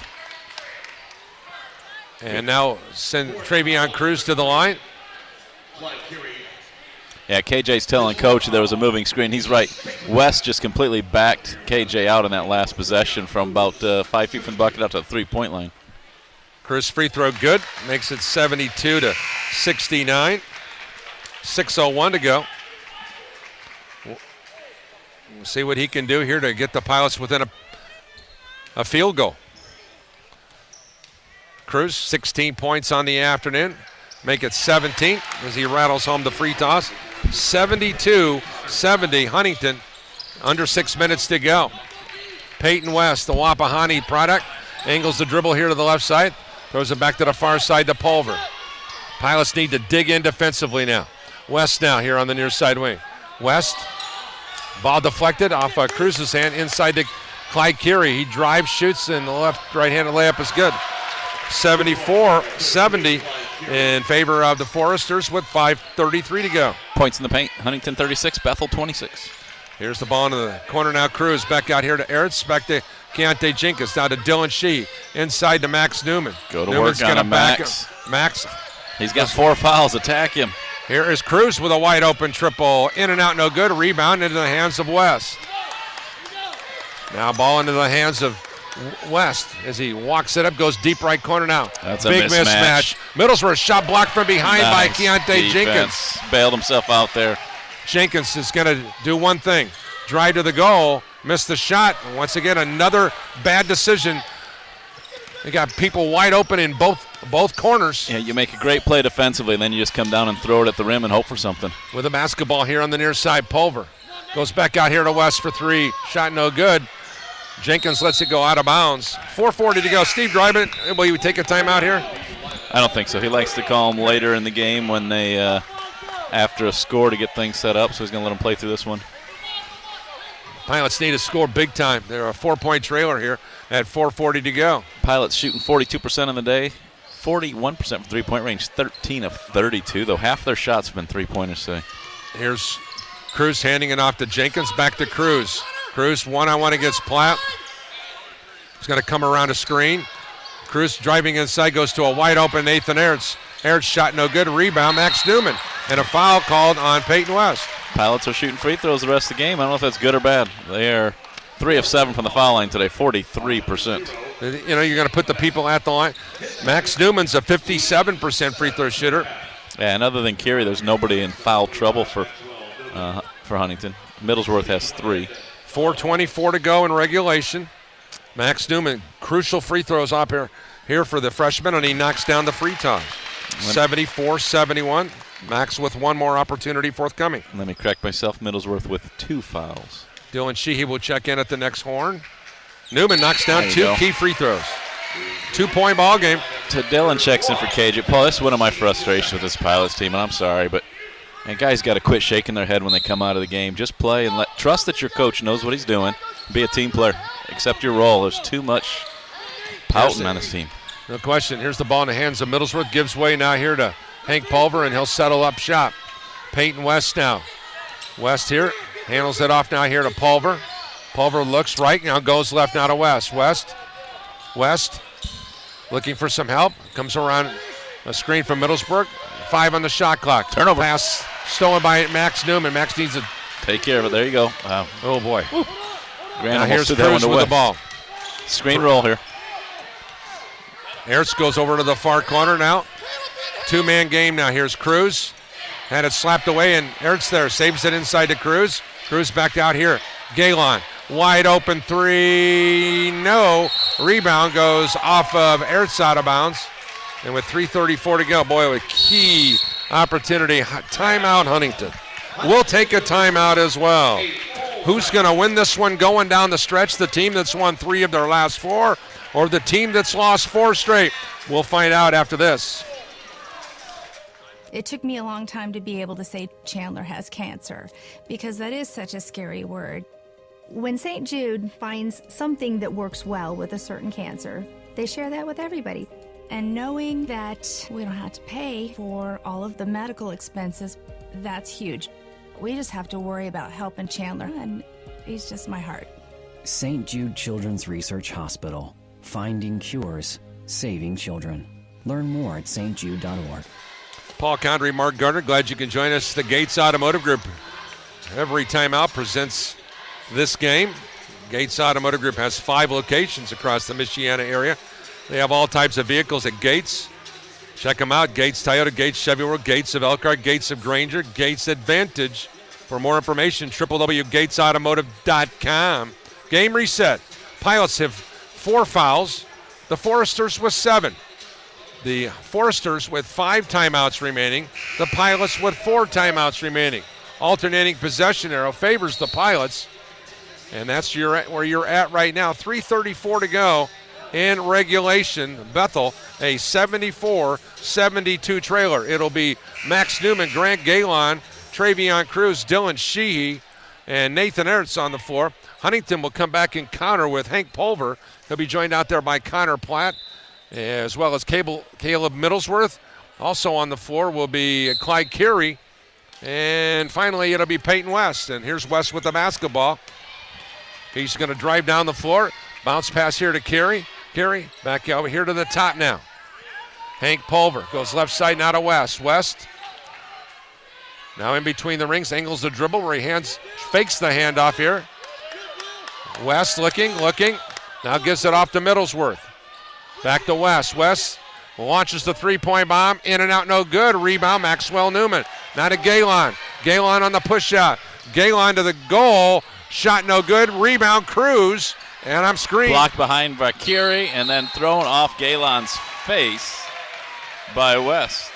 And now send Travion Cruz to the line. Yeah, KJ's telling Coach there was a moving screen. He's right. West just completely backed KJ out in that last possession from about 5 feet from the bucket out to the 3-point line. Cruz free throw good. Makes it 72-69. 6:01 to go. We'll see what he can do here to get the Pilots within a field goal. Cruz, 16 points on the afternoon. Make it 17 as he rattles home the free toss. 72-70 Huntington. Under 6 minutes to go. Peyton West, the Wapahani product. Angles the dribble here to the left side. Throws it back to the far side to Pulver. Pilots need to dig in defensively now. West now here on the near side wing. West, ball deflected off Cruz's hand inside to Clyde Curie. He drives, shoots, and the left right-handed layup is good. 74-70 in favor of the Foresters with 5:33 to go. Points in the paint. Huntington 36, Bethel 26. Here's the ball into the corner now. Cruz back out here to Ertz, back to Keontae Jenkins, down to Dylan Shee, inside to Max Newman. Go to Newman's work on him, Max. Max. He's got 4 fouls. Attack him. Here is Cruz with a wide open triple. In and out, no good. Rebound into the hands of West. Now ball into the hands of West as he walks it up, goes deep right corner now. That's a big mismatch. Middlesworth shot blocked from behind by Keontae Jenkins. Bailed himself out there. Jenkins is going to do one thing. Drive to the goal, missed the shot. Once again, another bad decision. They got people wide open in both corners. Yeah, you make a great play defensively, and then you just come down and throw it at the rim and hope for something. With a basketball here on the near side, Pulver goes back out here to West for 3. Shot no good. Jenkins lets it go out of bounds. 4:40 to go. Steve Dryden, will you take a timeout here? I don't think so. He likes to call them later in the game when they, after a score to get things set up, so he's going to let them play through this one. Pilots need to score big time. They're a 4-point trailer here at 4:40 to go. Pilots shooting 42% on the day, 41% from three-point range, 13 of 32, though half their shots have been three-pointers today. Here's Cruz handing it off to Jenkins, back to Cruz. Cruz one-on-one against Platt. He's going to come around a screen. Cruz driving inside, goes to a wide-open Nathan Ertz. Ertz shot no good. Rebound, Max Newman. And a foul called on Peyton West. Pilots are shooting free throws the rest of the game. I don't know if that's good or bad. They are 3 of 7 from the foul line today, 43%. You know, you're going to put the people at the line. Max Newman's a 57% free throw shooter. Yeah, and other than Curie, there's nobody in foul trouble for Huntington. Middlesworth has 3. 4:24 to go in regulation. Max Newman, crucial free throws up here for the freshman, and he knocks down the free toss. 74-71. Max with one more opportunity forthcoming. Let me correct myself. Middlesworth with 2 fouls. Dylan Sheehy will check in at the next horn. Newman knocks down 2 key free throws. 2-point ball game. Dylan checks in for KJ. Paul, this is one of my frustrations with this Pilots team, and I'm sorry, but guys got to quit shaking their head when they come out of the game. Just play and trust that your coach knows what he's doing. Be a team player. Accept your role. There's too much pouting on this team. No question. Here's the ball in the hands of Middlesworth. Gives way now here to Hank Pulver, and he'll settle up shop. Peyton West now. West here. Handles it off now here to Pulver. Pulver looks right, now goes left now to West. West looking for some help. Comes around a screen from Middlesbrough. 5 on the shot clock. Turnover. Pass stolen by Max Newman. Max needs to take care of it. There you go. Wow. Oh, boy. Now here's Cruz with the ball. Screen roll here. Ertz goes over to the far corner now. 2-man game now. Here's Cruz. Had it slapped away, and Ertz there. Saves it inside to Cruz. Cruz back out here. Galen. Wide open 3. No. Rebound goes off of Ertz out of bounds. And with 3:34 to go, boy, a key opportunity. Timeout, Huntington. We'll take a timeout as well. Who's going to win this one going down the stretch? The team that's won 3 of their last 4 or the team that's lost 4 straight? We'll find out after this. It took me a long time to be able to say Chandler has cancer because that is such a scary word. When St. Jude finds something that works well with a certain cancer, they share that with everybody. And knowing that we don't have to pay for all of the medical expenses, that's huge. We just have to worry about helping Chandler, and he's just my heart. St. Jude Children's Research Hospital. Finding cures, saving children. Learn more at stjude.org. Paul Condry, Mark Gardner, glad you can join us. The Gates Automotive Group, every timeout, presents this game. Gates Automotive Group has 5 locations across the Michiana area. They have all types of vehicles at Gates. Check them out. Gates Toyota, Gates Chevy World, Gates of Elkhart, Gates of Granger, Gates Advantage. For more information, www.gatesautomotive.com. Game reset. Pilots have 4 fouls. The Foresters with 7. The Foresters with 5 timeouts remaining. The Pilots with 4 timeouts remaining. Alternating possession arrow favors the Pilots. And that's where you're at right now. 3:34 to go in regulation. Bethel, a 74-72 trailer. It'll be Max Newman, Grant Galen, Travion Cruz, Dylan Sheehy, and Nathan Ertz on the floor. Huntington will come back and counter with Hank Pulver. He'll be joined out there by Connor Platt, as well as Caleb Middlesworth. Also on the floor will be Clyde Carey. And finally, it'll be Peyton West. And here's West with the basketball. He's going to drive down the floor. Bounce pass here to Carey. Carey back over here to the top now. Hank Pulver goes left side now to West. West now in between the rings, angles the dribble where he fakes the handoff here. West looking. Now gives it off to Middlesworth. Back to West. West launches the 3-point bomb. In and out, no good. Rebound, Maxwell Newman. Now to Galen. Galen on the push shot. Galen to the goal. Shot no good. Rebound, Cruz. And I'm screened. Blocked behind by Carey and then thrown off Galen's face by West.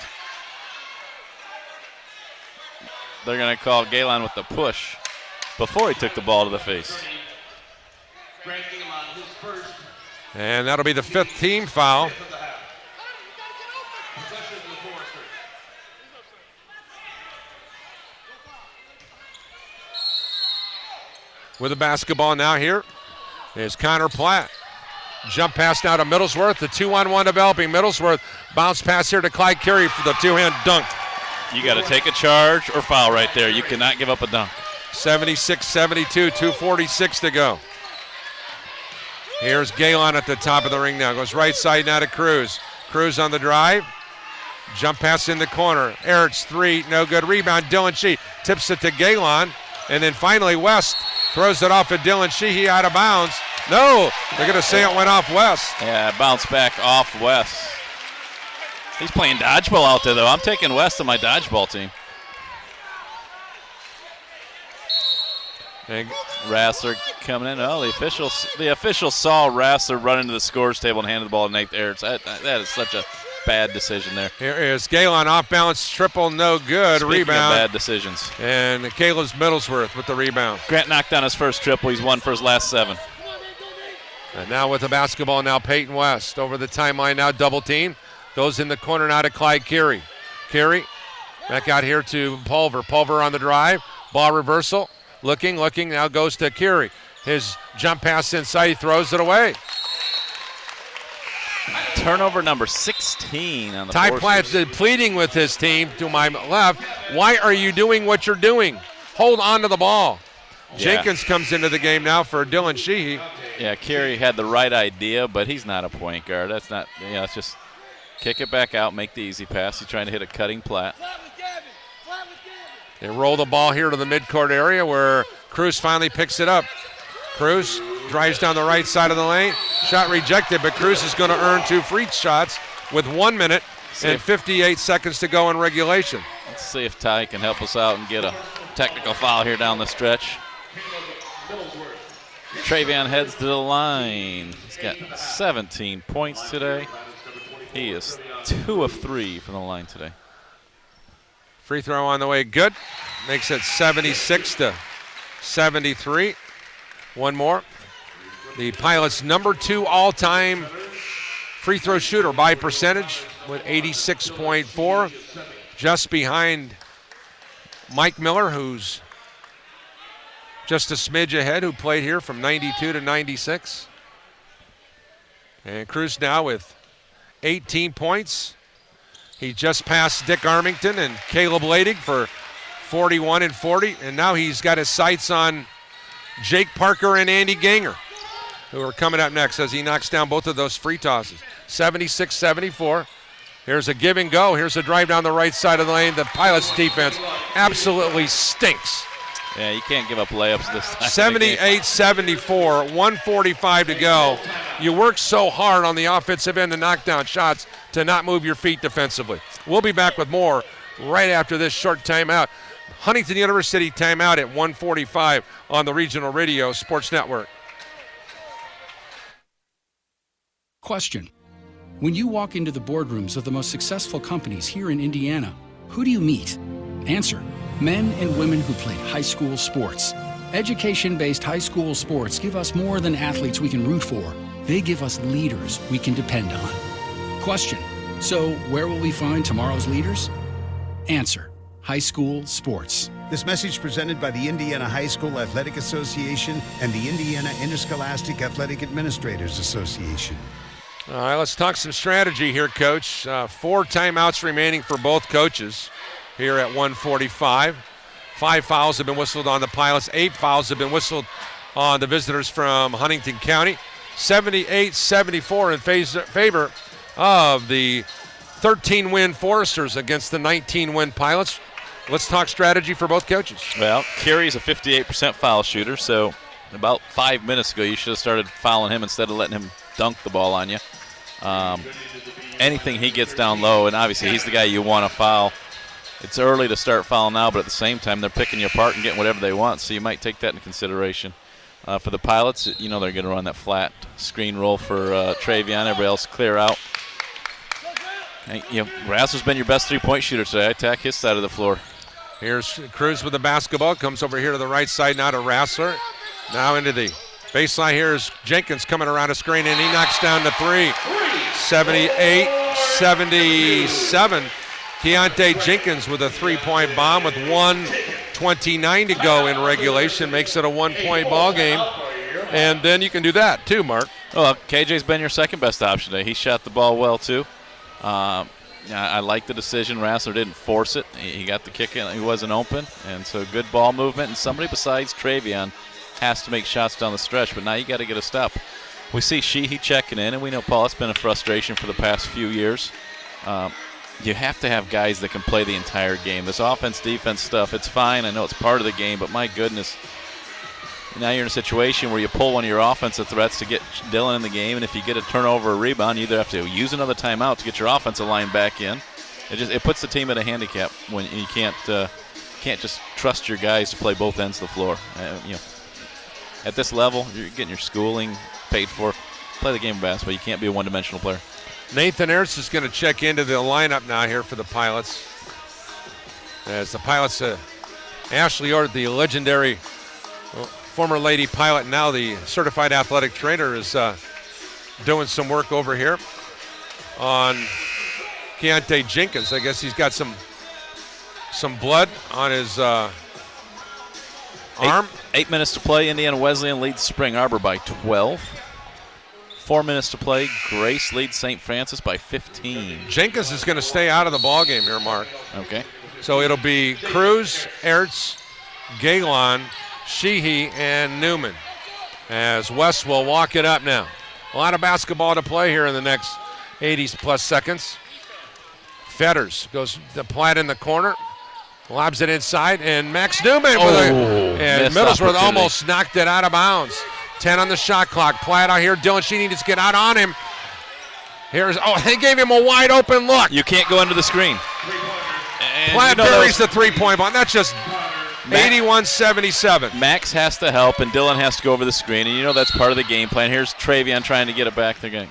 They're going to call Galen with the push before he took the ball to the face. And that'll be the 5th team foul. With the basketball now here is Connor Platt. Jump pass now to Middlesworth. The 2-on-1 developing. Middlesworth bounce pass here to Clyde Carey for the 2-hand dunk. You got to take a charge or foul right there. You cannot give up a dunk. 76-72, 2:46 to go. Here's Galen at the top of the ring now. Goes right side now to Cruz. Cruz on the drive. Jump pass in the corner. Ertz 3, no good. Rebound, Dylan Sheehy tips it to Galen. And then finally West throws it off at Dylan Sheehy out of bounds. No, they're going to say it went off West. Yeah, bounce back off West. He's playing dodgeball out there, though. I'm taking West on my dodgeball team. And Rassler coming in. Oh, the official saw Rassler run into the scores table and handed the ball to Nate Ertz. That is such a bad decision there. Here is Galen off balance, triple, no good. Speaking rebound. Of bad decisions. And Caleb Middlesworth with the rebound. Grant knocked down his first triple. He's won for his last 7. And now with the basketball, now Peyton West over the timeline now, double team. Goes in the corner now to Clyde Carey. Carey back out here to Pulver. Pulver on the drive. Ball reversal. Looking, now goes to Carey. His jump pass inside, he throws it away. Turnover number 16 on the Ty Forcers. Platt pleading with his team to my left. Why are you doing what you're doing? Hold on to the ball. Yeah. Jenkins comes into the game now for Dylan Sheehy. Yeah, Carey had the right idea, but he's not a point guard. That's not, it's just kick it back out, make the easy pass. He's trying to hit a cutting Platt. They roll the ball here to the midcourt area where Cruz finally picks it up. Cruz drives down the right side of the lane. Shot rejected, but Cruz is going to earn 2 free shots with 1 minute and 58 seconds to go in regulation. Let's see if Ty can help us out and get a technical foul here down the stretch. Travion heads to the line. He's got 17 points today. He is 2 of 3 from the line today. Free throw on the way, good. Makes it 76-73. One more. The Pilots' number 2 all-time free throw shooter by percentage with 86.4. Just behind Mike Miller, who's just a smidge ahead, who played here from 92 to 96. And Cruz now with 18 points. He just passed Dick Armington and Caleb Ladig for 41 and 40, and now he's got his sights on Jake Parker and Andy Ganger, who are coming up next as he knocks down both of those free tosses. 76-74. Here's a give and go. Here's a drive down the right side of the lane. The Pilots defense absolutely stinks. Yeah, you can't give up layups this time. 78-74, 145 to go. You work so hard on the offensive end to knock down shots to not move your feet defensively. We'll be back with more right after this short timeout. Huntington University timeout at 1:45 on the Regional Radio Sports Network. Question. When you walk into the boardrooms of the most successful companies here in Indiana, who do you meet? Answer. Men and women who played high school sports. Education-based high school sports give us more than athletes we can root for. They give us leaders we can depend on. Question. So where will we find tomorrow's leaders? Answer. High school sports. This message presented by the Indiana High School Athletic Association and the Indiana Interscholastic Athletic Administrators Association. All right, let's talk some strategy here, Coach. 4 timeouts remaining for both coaches here at 1:45. 5 fouls have been whistled on the Pilots. 8 fouls have been whistled on the visitors from Huntington County. 78-74 in favor of the 13-win Foresters against the 19-win Pilots. Let's talk strategy for both coaches. Well, Carey's a 58% foul shooter, so about 5 minutes ago you should have started fouling him instead of letting him dunk the ball on you. Anything he gets down low, and obviously he's the guy you want to foul. It's early to start fouling now, but at the same time they're picking you apart and getting whatever they want, so you might take that into consideration. For the Pilots, they're going to run that flat screen roll for Travion. Everybody else clear out. And, Rassler's been your best three-point shooter today. Attack his side of the floor. Here's Cruz with the basketball. Comes over here to the right side now to Rassler. Now into the baseline. Here's Jenkins coming around a screen, and he knocks down the 3. 78-77. Keontae Jenkins with a 3-point bomb with 1:29 to go in regulation. Makes it a 1-point ball game. And then you can do that too, Mark. Well, KJ's been your second best option today. He shot the ball well too. I like the decision. Rassler didn't force it. He got the kick in. He wasn't open. And so good ball movement. And somebody besides Travion has to make shots down the stretch. But now you got to get a stop. We see Sheehy checking in. And we know, Paul, it's been a frustration for the past few years. You have to have guys that can play the entire game. This offense-defense stuff, it's fine. I know it's part of the game. But my goodness, now you're in a situation where you pull one of your offensive threats to get Dylan in the game, and if you get a turnover or rebound, you either have to use another timeout to get your offensive line back in. It puts the team at a handicap when you can't just trust your guys to play both ends of the floor. At this level, you're getting your schooling paid for. Play the game of basketball. You can't be a one-dimensional player. Nathan Ernst is going to check into the lineup now here for the Pilots. As the Pilots, Ashley Ord, the legendary former Lady Pilot, now the certified athletic trainer, is doing some work over here on Keontae Jenkins. I guess he's got some blood on his arm. 8 minutes to play. Indiana Wesleyan leads Spring Arbor by 12. 4 minutes to play. Grace leads St. Francis by 15. Jenkins is going to stay out of the ball game here, Mark. Okay. So it'll be Cruz, Ertz, Galen, Sheehy, and Newman as West will walk it up now. A lot of basketball to play here in the next 80-plus seconds. Fetters goes to Platt in the corner, lobs it inside, and Max Newman and Middlesworth almost knocked it out of bounds. 10 on the shot clock. Platt out here. Dylan Sheehy needs to get out on him. They gave him a wide open look. You can't go under the screen. Platt buries the three-point ball. That's just 81-77. Max has to help, and Dylan has to go over the screen, and that's part of the game plan. Here's Travion trying to get it back. They're going.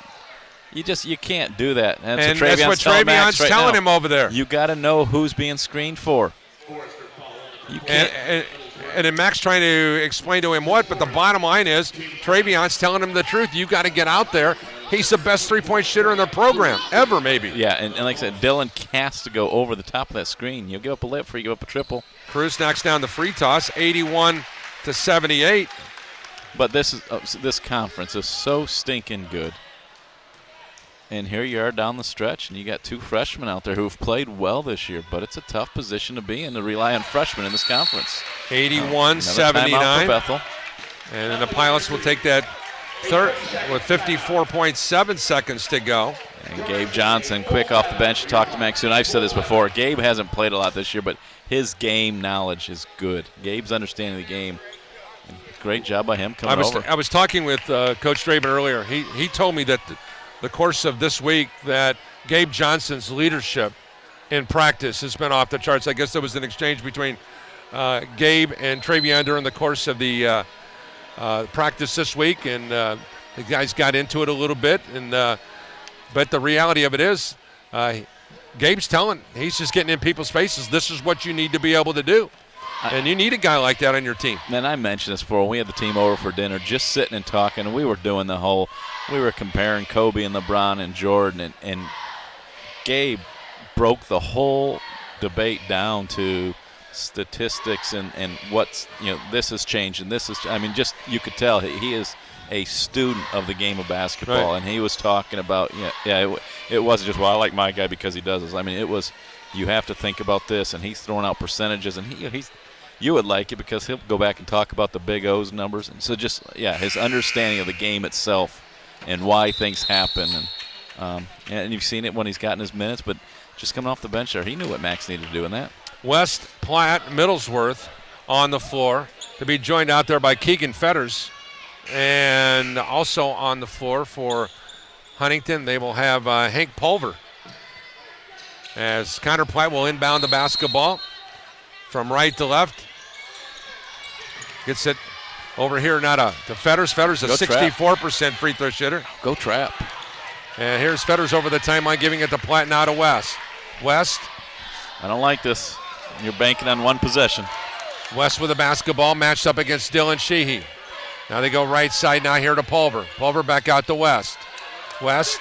You can't do that. And that's what Travion's telling him over there. You got to know who's being screened for. You can't. And then Max trying to explain to him what, but the bottom line is Travion's telling him the truth. You got to get out there. He's the best three-point shooter in the program ever, maybe. Yeah, and like I said, Dylan has to go over the top of that screen. You'll give up a layup before you give up a triple. Cruz knocks down the free toss, 81-78. But this conference is so stinking good. And here you are down the stretch, and you got 2 freshmen out there who have played well this year, but it's a tough position to be in to rely on freshmen in this conference. 81-79. For Bethel. And then the Pilots will take that third with 54.7 seconds to go. And Gabe Johnson, quick off the bench, talked to Max soon. I've said this before. Gabe hasn't played a lot this year, but his game knowledge is good. Gabe's understanding the game. Great job by him coming over. I was talking with Coach Draven earlier. He told me that the course of this week that Gabe Johnson's leadership in practice has been off the charts. I guess there was an exchange between Gabe and Travion during the course of the practice this week, and the guys got into it a little bit. But the reality of it is Gabe's he's just getting in people's faces. This is what you need to be able to do. And you need a guy like that on your team. Man, I mentioned this before. We had the team over for dinner, just sitting and talking, and we were doing we were comparing Kobe and LeBron and Jordan, and Gabe broke the whole debate down to statistics and what's, this has changed and this is, just you could tell he is a student of the game of basketball, right. And he was talking about, it wasn't just, well, I like my guy because he does this. It was, you have to think about this, and he's throwing out percentages, and you would like it because he'll go back and talk about the Big O's numbers. And so just, his understanding of the game itself and why things happen. And you've seen it when he's gotten his minutes, but just coming off the bench there, he knew what Max needed to do in that. West, Platt, Middlesworth on the floor to be joined out there by Keegan Fetters. And also on the floor for Huntington, they will have Hank Pulver. As Connor Platt will inbound the basketball from right to left. Gets it over here now to Fetters. Fetters a 64% free throw shooter. Go Trap. And here's Fetters over the timeline, giving it to Platt now to West. West. I don't like this. You're banking on one possession. West with the basketball, matched up against Dylan Sheehy. Now they go right side now here to Pulver. Pulver back out to West. West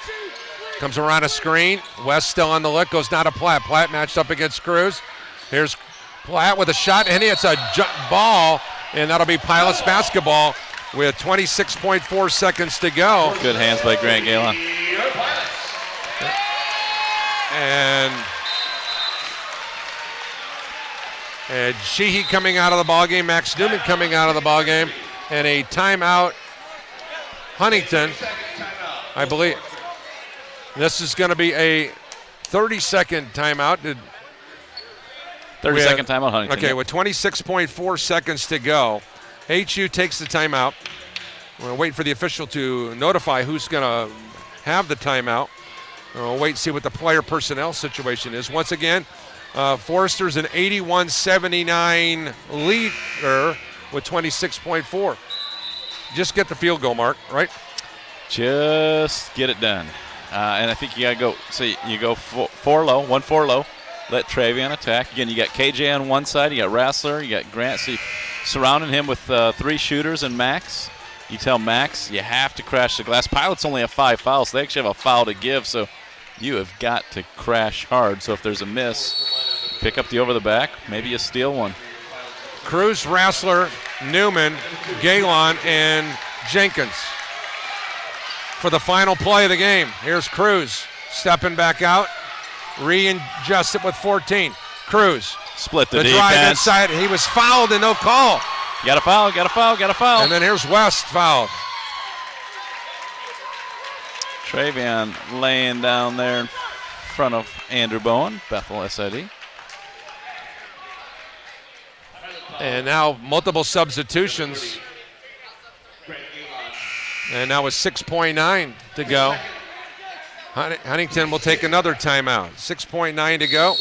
comes around a screen. West still on the lick, goes now to Platt. Platt matched up against Cruz. Here's Platt with a shot, and it's a ball, and that'll be Pilots basketball with 26.4 seconds to go. Good hands by Grant Galen. And Sheehy coming out of the ballgame, Max Newman coming out of the ballgame, and a timeout, Huntington, I believe. This is going to be a 30-second timeout. 30-second timeout, Huntington. Okay, with 26.4 seconds to go, HU takes the timeout. We're going to wait for the official to notify who's going to have the timeout. We'll wait and see what the player personnel situation is. Once again, Forrester's an 81-79 leader with 26.4. Just get the field goal, Mark, right? Just get it done. And I think you got to go. So you go 4 low. Let Travion attack. Again, you got KJ on one side. You got Rassler. You got Grant. So you surrounding him with 3 shooters and Max. You tell Max you have to crash the glass. Pilots only have 5 fouls. So they actually have a foul to give. So you have got to crash hard. So if there's a miss, pick up the over the back, maybe you steal one. Cruz, Rassler, Newman, Galen, and Jenkins for the final play of the game. Here's Cruz stepping back out, readjust it with 14. Cruz. Split the drive defense. inside. He was fouled and no call. Got a foul, got a foul, got a foul. And then here's West fouled. Travion laying down there in front of Andrew Bowen, Bethel SID. And now multiple substitutions. And now with 6.9 to go. Huntington will take another timeout. 6.9 to go.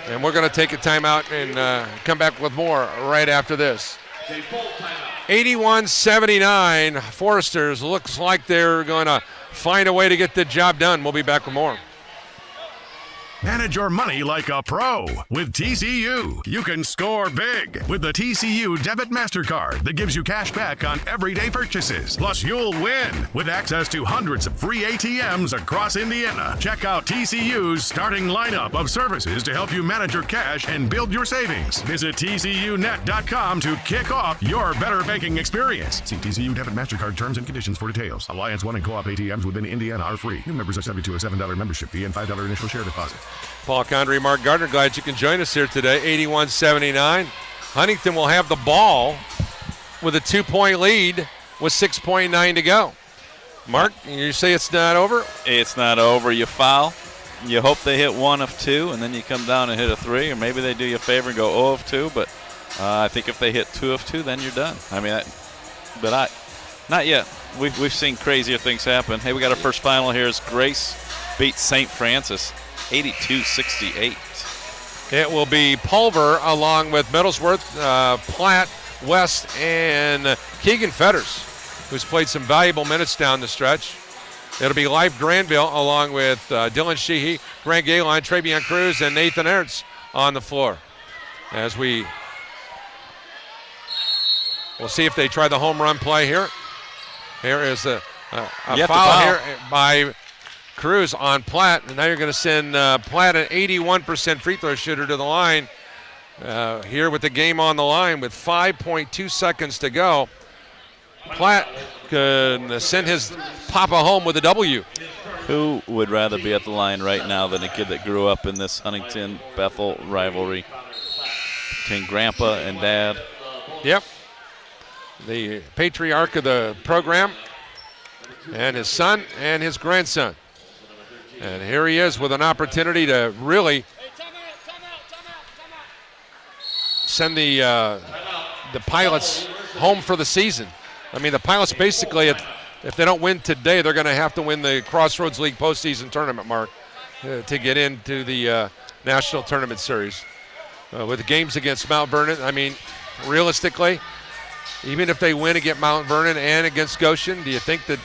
And we're going to take a timeout and come back with more right after this. 81-79, Foresters looks like they're going to find a way to get the job done. We'll be back with more. Manage your money like a pro with TCU. You can score big with the TCU Debit MasterCard that gives you cash back on everyday purchases. Plus, you'll win with access to hundreds of free ATMs across Indiana. Check out TCU's starting lineup of services to help you manage your cash and build your savings. Visit TCUnet.com to kick off your better banking experience. See TCU Debit MasterCard terms and conditions for details. Alliance 1 and Co-op ATMs within Indiana are free. New members are subject to a $7 membership fee and $5 initial share deposit. Paul Condry, Mark Gardner, glad you can join us here today. 81-79. Huntington will have the ball with a 2-point lead with 6.9 to go. Mark, you say it's not over? It's not over. You foul. You hope they hit 1 of 2, and then you come down and hit a 3, or maybe they do you a favor and go 0 of 2. But I think if they hit 2 of 2, then you're done. I mean, not yet. We've seen crazier things happen. Hey, we got our first final here. Is Grace beats St. Francis 82-68. It will be Pulver along with Middlesworth, Platt, West, and Keegan Fetters, who's played some valuable minutes down the stretch. It'll be Life Granville along with Dylan Sheehy, Grant Galen, Travion Cruz, and Nathan Ernst on the floor. As we'll see if they try the home run play here. Here is a foul here by Cruz on Platt, and now you're going to send Platt, an 81% free throw shooter, to the line here with the game on the line with 5.2 seconds to go. Platt could send his papa home with a W. Who would rather be at the line right now than a kid that grew up in this Huntington-Bethel rivalry between grandpa and dad? Yep. The patriarch of the program and his son and his grandson. And here he is with an opportunity to really send the Pilots home for the season. I mean, the Pilots basically, if they don't win today, they're going to have to win the Crossroads League postseason tournament, Mark, to get into the National Tournament Series. With the games against Mount Vernon, I mean, realistically, even if they win against Mount Vernon and against Goshen, do you think that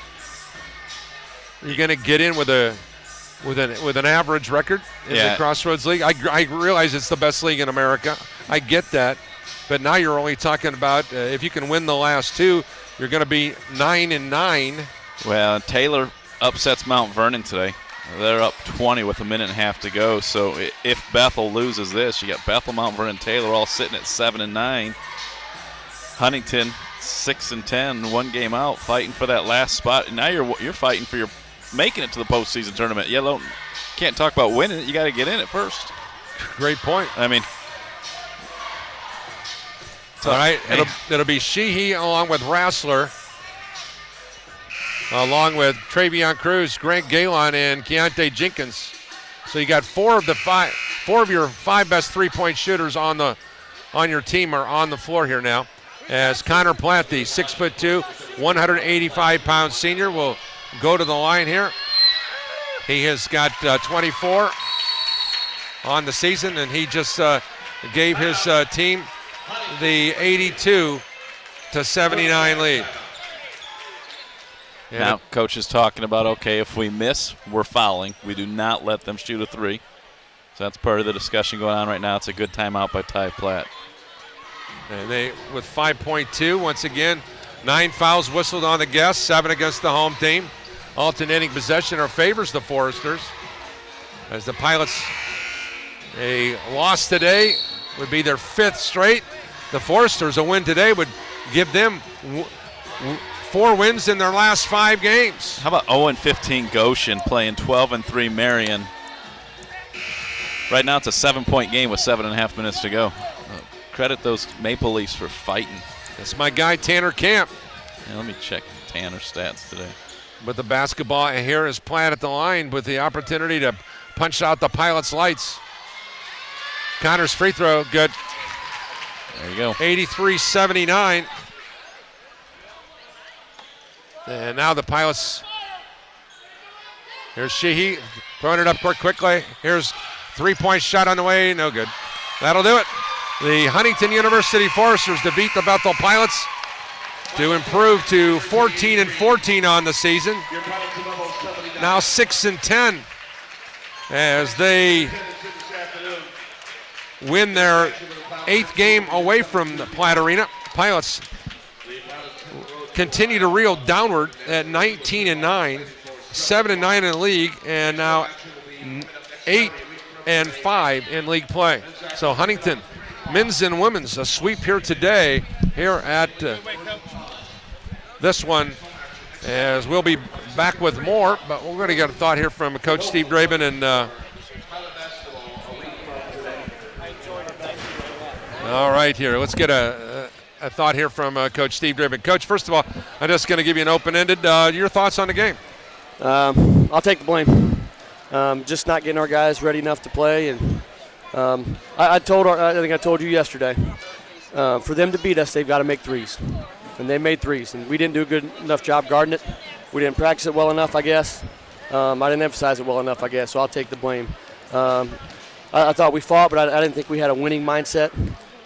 you're going to get in with an average record in the Crossroads League? I realize it's the best league in America. I get that. But now you're only talking about if you can win the last 2, you're going to be 9-9. Well, Taylor upsets Mount Vernon today. They're up 20 with a minute and a half to go. So if Bethel loses this, you got Bethel, Mount Vernon, Taylor all sitting at 7-9. Huntington 6-10, 1 game out, fighting for that last spot. And now you're fighting for making it to the postseason tournament. You can't talk about winning it. You got to get in it first. Great point. I mean, all right, it'll be Sheehy along with Rassler, along with Travion Cruz, Grant Galen, and Keontae Jenkins. So you got 4 of your 5 best 3-point shooters on your team are on the floor here now. As Connor Platt, the 6'2", 185-pound senior, will go to the line here. He has got 24 on the season, and he just gave his team the 82-79 lead. Yeah. Now, coach is talking about, okay, if we miss, we're fouling. We do not let them shoot a 3. So that's part of the discussion going on right now. It's a good timeout by Ty Platt. And they, with 5.2, once again, 9 fouls whistled on the guests, 7 against the home team. alternating possession favors the Foresters. As the Pilots, a loss today would be their 5th straight. The Foresters, a win today would give them 4 wins in their last 5 games. How about 0-15 Goshen playing 12-3 Marion? Right now it's a 7-point game with 7.5 minutes to go. Credit those Maple Leafs for fighting. That's my guy Tanner Camp. Yeah, let me check Tanner's stats today. But the basketball here is Platt at the line with the opportunity to punch out the Pilots' lights. Connor's free throw, good. There you go. 83-79. And now the Pilots. Here's Sheehy throwing it up court quickly. Here's 3-point shot on the way, no good. That'll do it. The Huntington University Foresters defeat the Bethel Pilots to improve to 14-14 on the season. Now 6-10 as they win their 8th game away from the Platt Arena. Pilots continue to reel downward at 19-9, 7-9 in the league, and now 8-5 in league play. So Huntington, men's and women's, a sweep here today here at this one, as we'll be back with more, but we're going to get a thought here from Coach Steve Draben and all right, here. Let's get a thought here from Coach Steve Draben. Coach, first of all, I'm just going to give you an open-ended. Your thoughts on the game? I'll take the blame. Just not getting our guys ready enough to play, and I think I told you yesterday. For them to beat us, they've got to make threes, and they made threes, and we didn't do a good enough job guarding it. We didn't practice it well enough, I guess. I didn't emphasize it well enough, I guess. So I'll take the blame. I thought we fought, but I didn't think we had a winning mindset.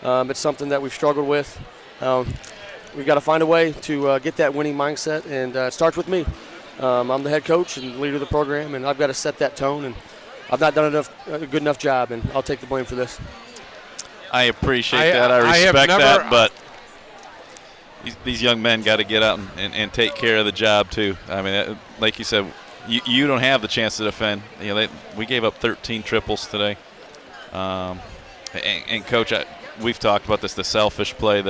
It's something that we've struggled with. We've got to find a way to get that winning mindset, and it starts with me. I'm the head coach and leader of the program, and I've got to set that tone, and I've not done a good enough job, and I'll take the blame for this. I appreciate that. I respect that, but these young men got to get out and take care of the job too. I mean, like you said, you don't have the chance to defend. You know, we gave up 13 triples today. And Coach, we've talked about this, the selfish play.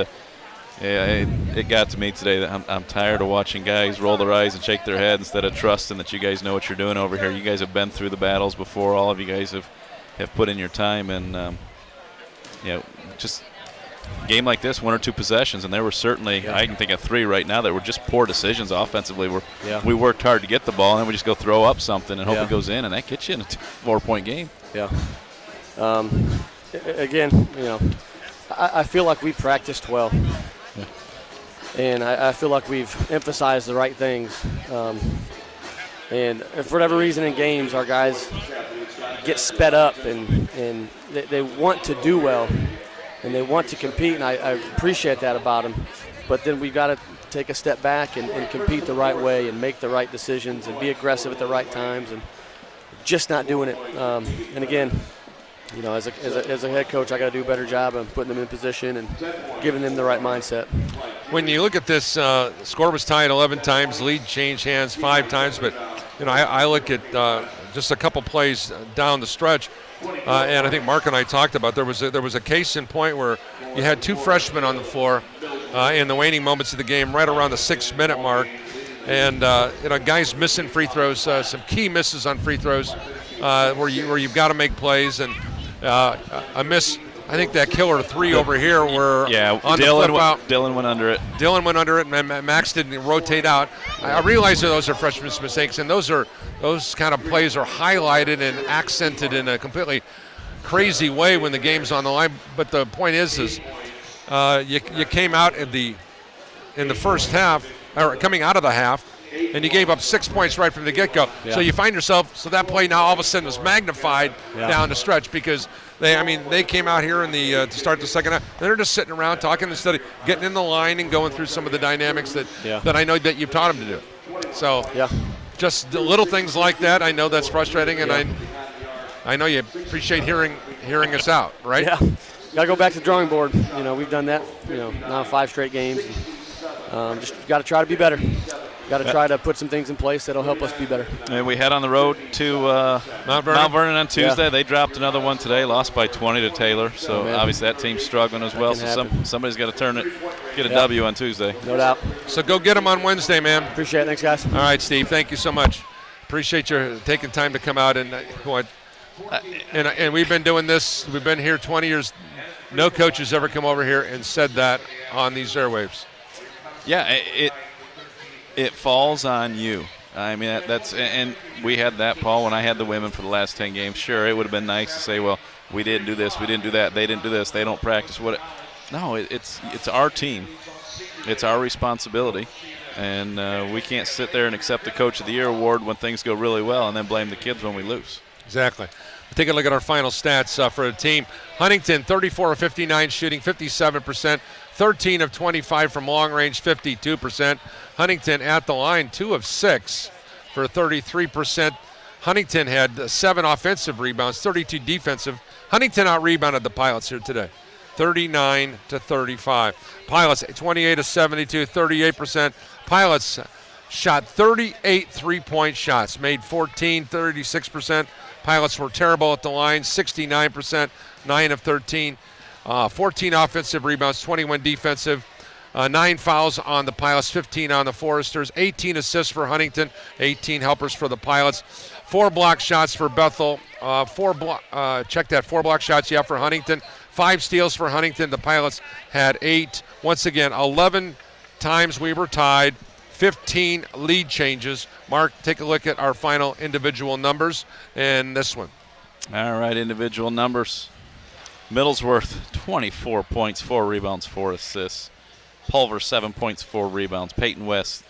It got to me today that I'm tired of watching guys roll their eyes and shake their head instead of trusting that you guys know what you're doing over here. You guys have been through the battles before. All of you guys have put in your time, and just a game like this, 1 or 2 possessions, and there were certainly, I can think of 3 right now that were just poor decisions offensively. We worked hard to get the ball, and then we just go throw up something and hope it goes in, and that gets you in a 4-point game. Yeah. Again, I feel like we practiced well. And I feel like we've emphasized the right things. And for whatever reason in games, our guys get sped up and they want to do well and they want to compete, and I appreciate that about them. But then we've got to take a step back and compete the right way and make the right decisions and be aggressive at the right times, and just not doing it. And again, as a head coach, I got to do a better job of putting them in position and giving them the right mindset. When you look at this, score was tied 11 times, lead changed hands 5 times, but I look at just a couple plays down the stretch, and I think Mark and I talked about there was a case in point where you had 2 freshmen on the floor in the waning moments of the game, right around the 6-minute mark, and guys missing free throws, some key misses on free throws where you've got to make plays, and a miss. I think that killer 3 over here were on the flip out. Dylan went under it. And Max didn't rotate out. I realize that those are freshmen's mistakes, and those kind of plays are highlighted and accented in a completely crazy way when the game's on the line. But the point is you came out in the first half, or coming out of the half, and you gave up 6 points right from the get-go. Yeah. So you find yourself, that play now all of a sudden was magnified down the stretch, because they came out here in to start the second half. They're just sitting around talking instead of getting in the line and going through some of the dynamics that I know that you've taught them to do. So just the little things like that, I know that's frustrating, and I know you appreciate hearing us out, right? Yeah, got to go back to the drawing board. We've done that, now 5 straight games. And, just got to try to be better. got to try to put some things in place that'll help us be better. And we head on the road to Mount Vernon on Tuesday. Yeah. They dropped another one today, lost by 20 to Taylor. So obviously that team's struggling as well. So somebody's got to get a W on Tuesday. No doubt. So go get them on Wednesday, man. Appreciate it. Thanks, guys. All right, Steve. Thank you so much. Appreciate you taking time to come out and we've been doing this. We've been here 20 years. No coach has ever come over here and said that on these airwaves. Yeah, it falls on you. I mean, and we had that, Paul, when I had the women for the last 10 games. Sure, it would have been nice to say, well, we didn't do this, we didn't do that, they didn't do this, they don't practice. No, it's our team. It's our responsibility. And we can't sit there and accept the Coach of the Year award when things go really well and then blame the kids when we lose. Exactly. Take a look at our final stats for the team. Huntington, 34 of 59 shooting, 57%. 13 of 25 from long range, 52%. Huntington at the line, 2 of 6 for 33%. Huntington had 7 offensive rebounds, 32 defensive. Huntington out-rebounded the Pilots here today, 39 to 35. Pilots, 28 of 72, 38%. Pilots shot 38 three-point shots, made 14, 36%. Pilots were terrible at the line, 69%, 9 of 13. 14 offensive rebounds, 21 defensive, 9 fouls on the Pilots, 15 on the Foresters, 18 assists for Huntington, 18 helpers for the Pilots, 4 block shots for Bethel, 4 block shots, for Huntington, 5 steals for Huntington. The Pilots had 8. Once again, 11 times we were tied, 15 lead changes. Mark, take a look at our final individual numbers and this one. All right, individual numbers. Middlesworth, 24 points, 4 rebounds, 4 assists. Pulver, 7 points, 4 rebounds. Peyton West,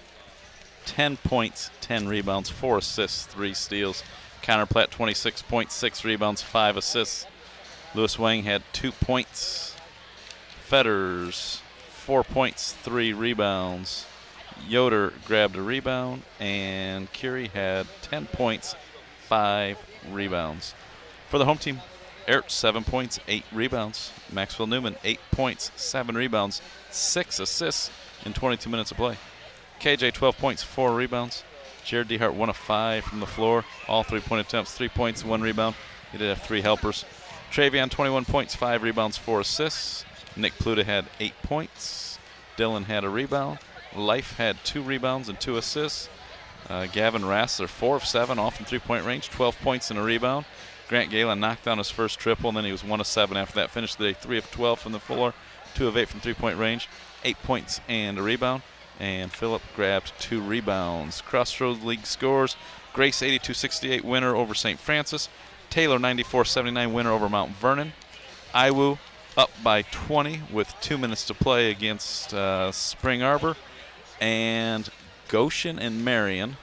10 points, 10 rebounds, 4 assists, 3 steals. Connor Platt, 26 points, 6 rebounds, 5 assists. Lewis Wang had 2 points. Fetters, 4 points, 3 rebounds. Yoder grabbed a rebound, and Curie had 10 points, 5 rebounds. For the home team, Ertz, 7 points, 8 rebounds. Maxwell Newman, 8 points, 7 rebounds, 6 assists in 22 minutes of play. KJ, 12 points, 4 rebounds. Jared DeHart, 1 of 5 from the floor. All 3-point attempts, 3 points, 1 rebound. He did have 3 helpers. Travion, 21 points, 5 rebounds, 4 assists. Nick Pluta had 8 points. Dylan had a rebound. Life had 2 rebounds and 2 assists. Gavin Rassler, 4 of 7, all from 3-point range, 12 points and a rebound. Grant Galen knocked down his first triple, and then he was 1 of 7 after that. Finished the day 3 of 12 from the floor, 2 of 8 from 3-point range, 8 points and a rebound. And Phillip grabbed 2 rebounds. Crossroads League scores. Grace, 82-68 winner over St. Francis. Taylor, 94-79 winner over Mount Vernon. Iwu up by 20 with 2 minutes to play against Spring Arbor. And Goshen and Marion.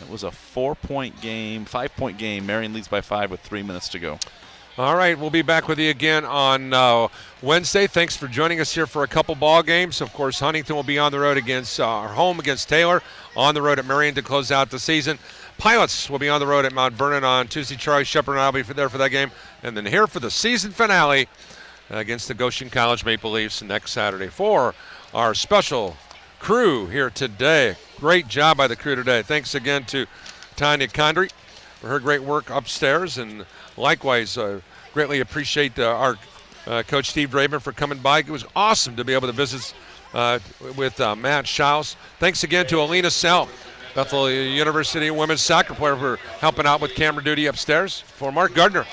It was a 4-point game, 5-point game. Marion leads by 5 with 3 minutes to go. All right, we'll be back with you again on Wednesday. Thanks for joining us here for a couple ball games. Of course, Huntington will be on the road against home against Taylor, on the road at Marion to close out the season. Pilots will be on the road at Mount Vernon on Tuesday. Charlie Shepard and I will be there for that game. And then here for the season finale against the Goshen College Maple Leafs next Saturday. For our special crew here today. Great job by the crew today. Thanks again to Tanya Condry for her great work upstairs, and likewise greatly appreciate our Coach Steve Draven for coming by. It was awesome to be able to visit with Matt Schaus. Thanks again to Alina Sell, Bethel University women's soccer player, for helping out with camera duty upstairs. For Mark Gardner,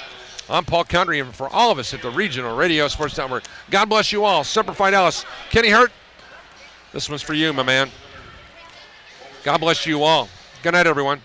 I'm Paul Condry, and for all of us at the Regional Radio Sports Network, God bless you all. Semper Fidelis. Kenny Hurt, this one's for you, my man. God bless you all. Good night, everyone.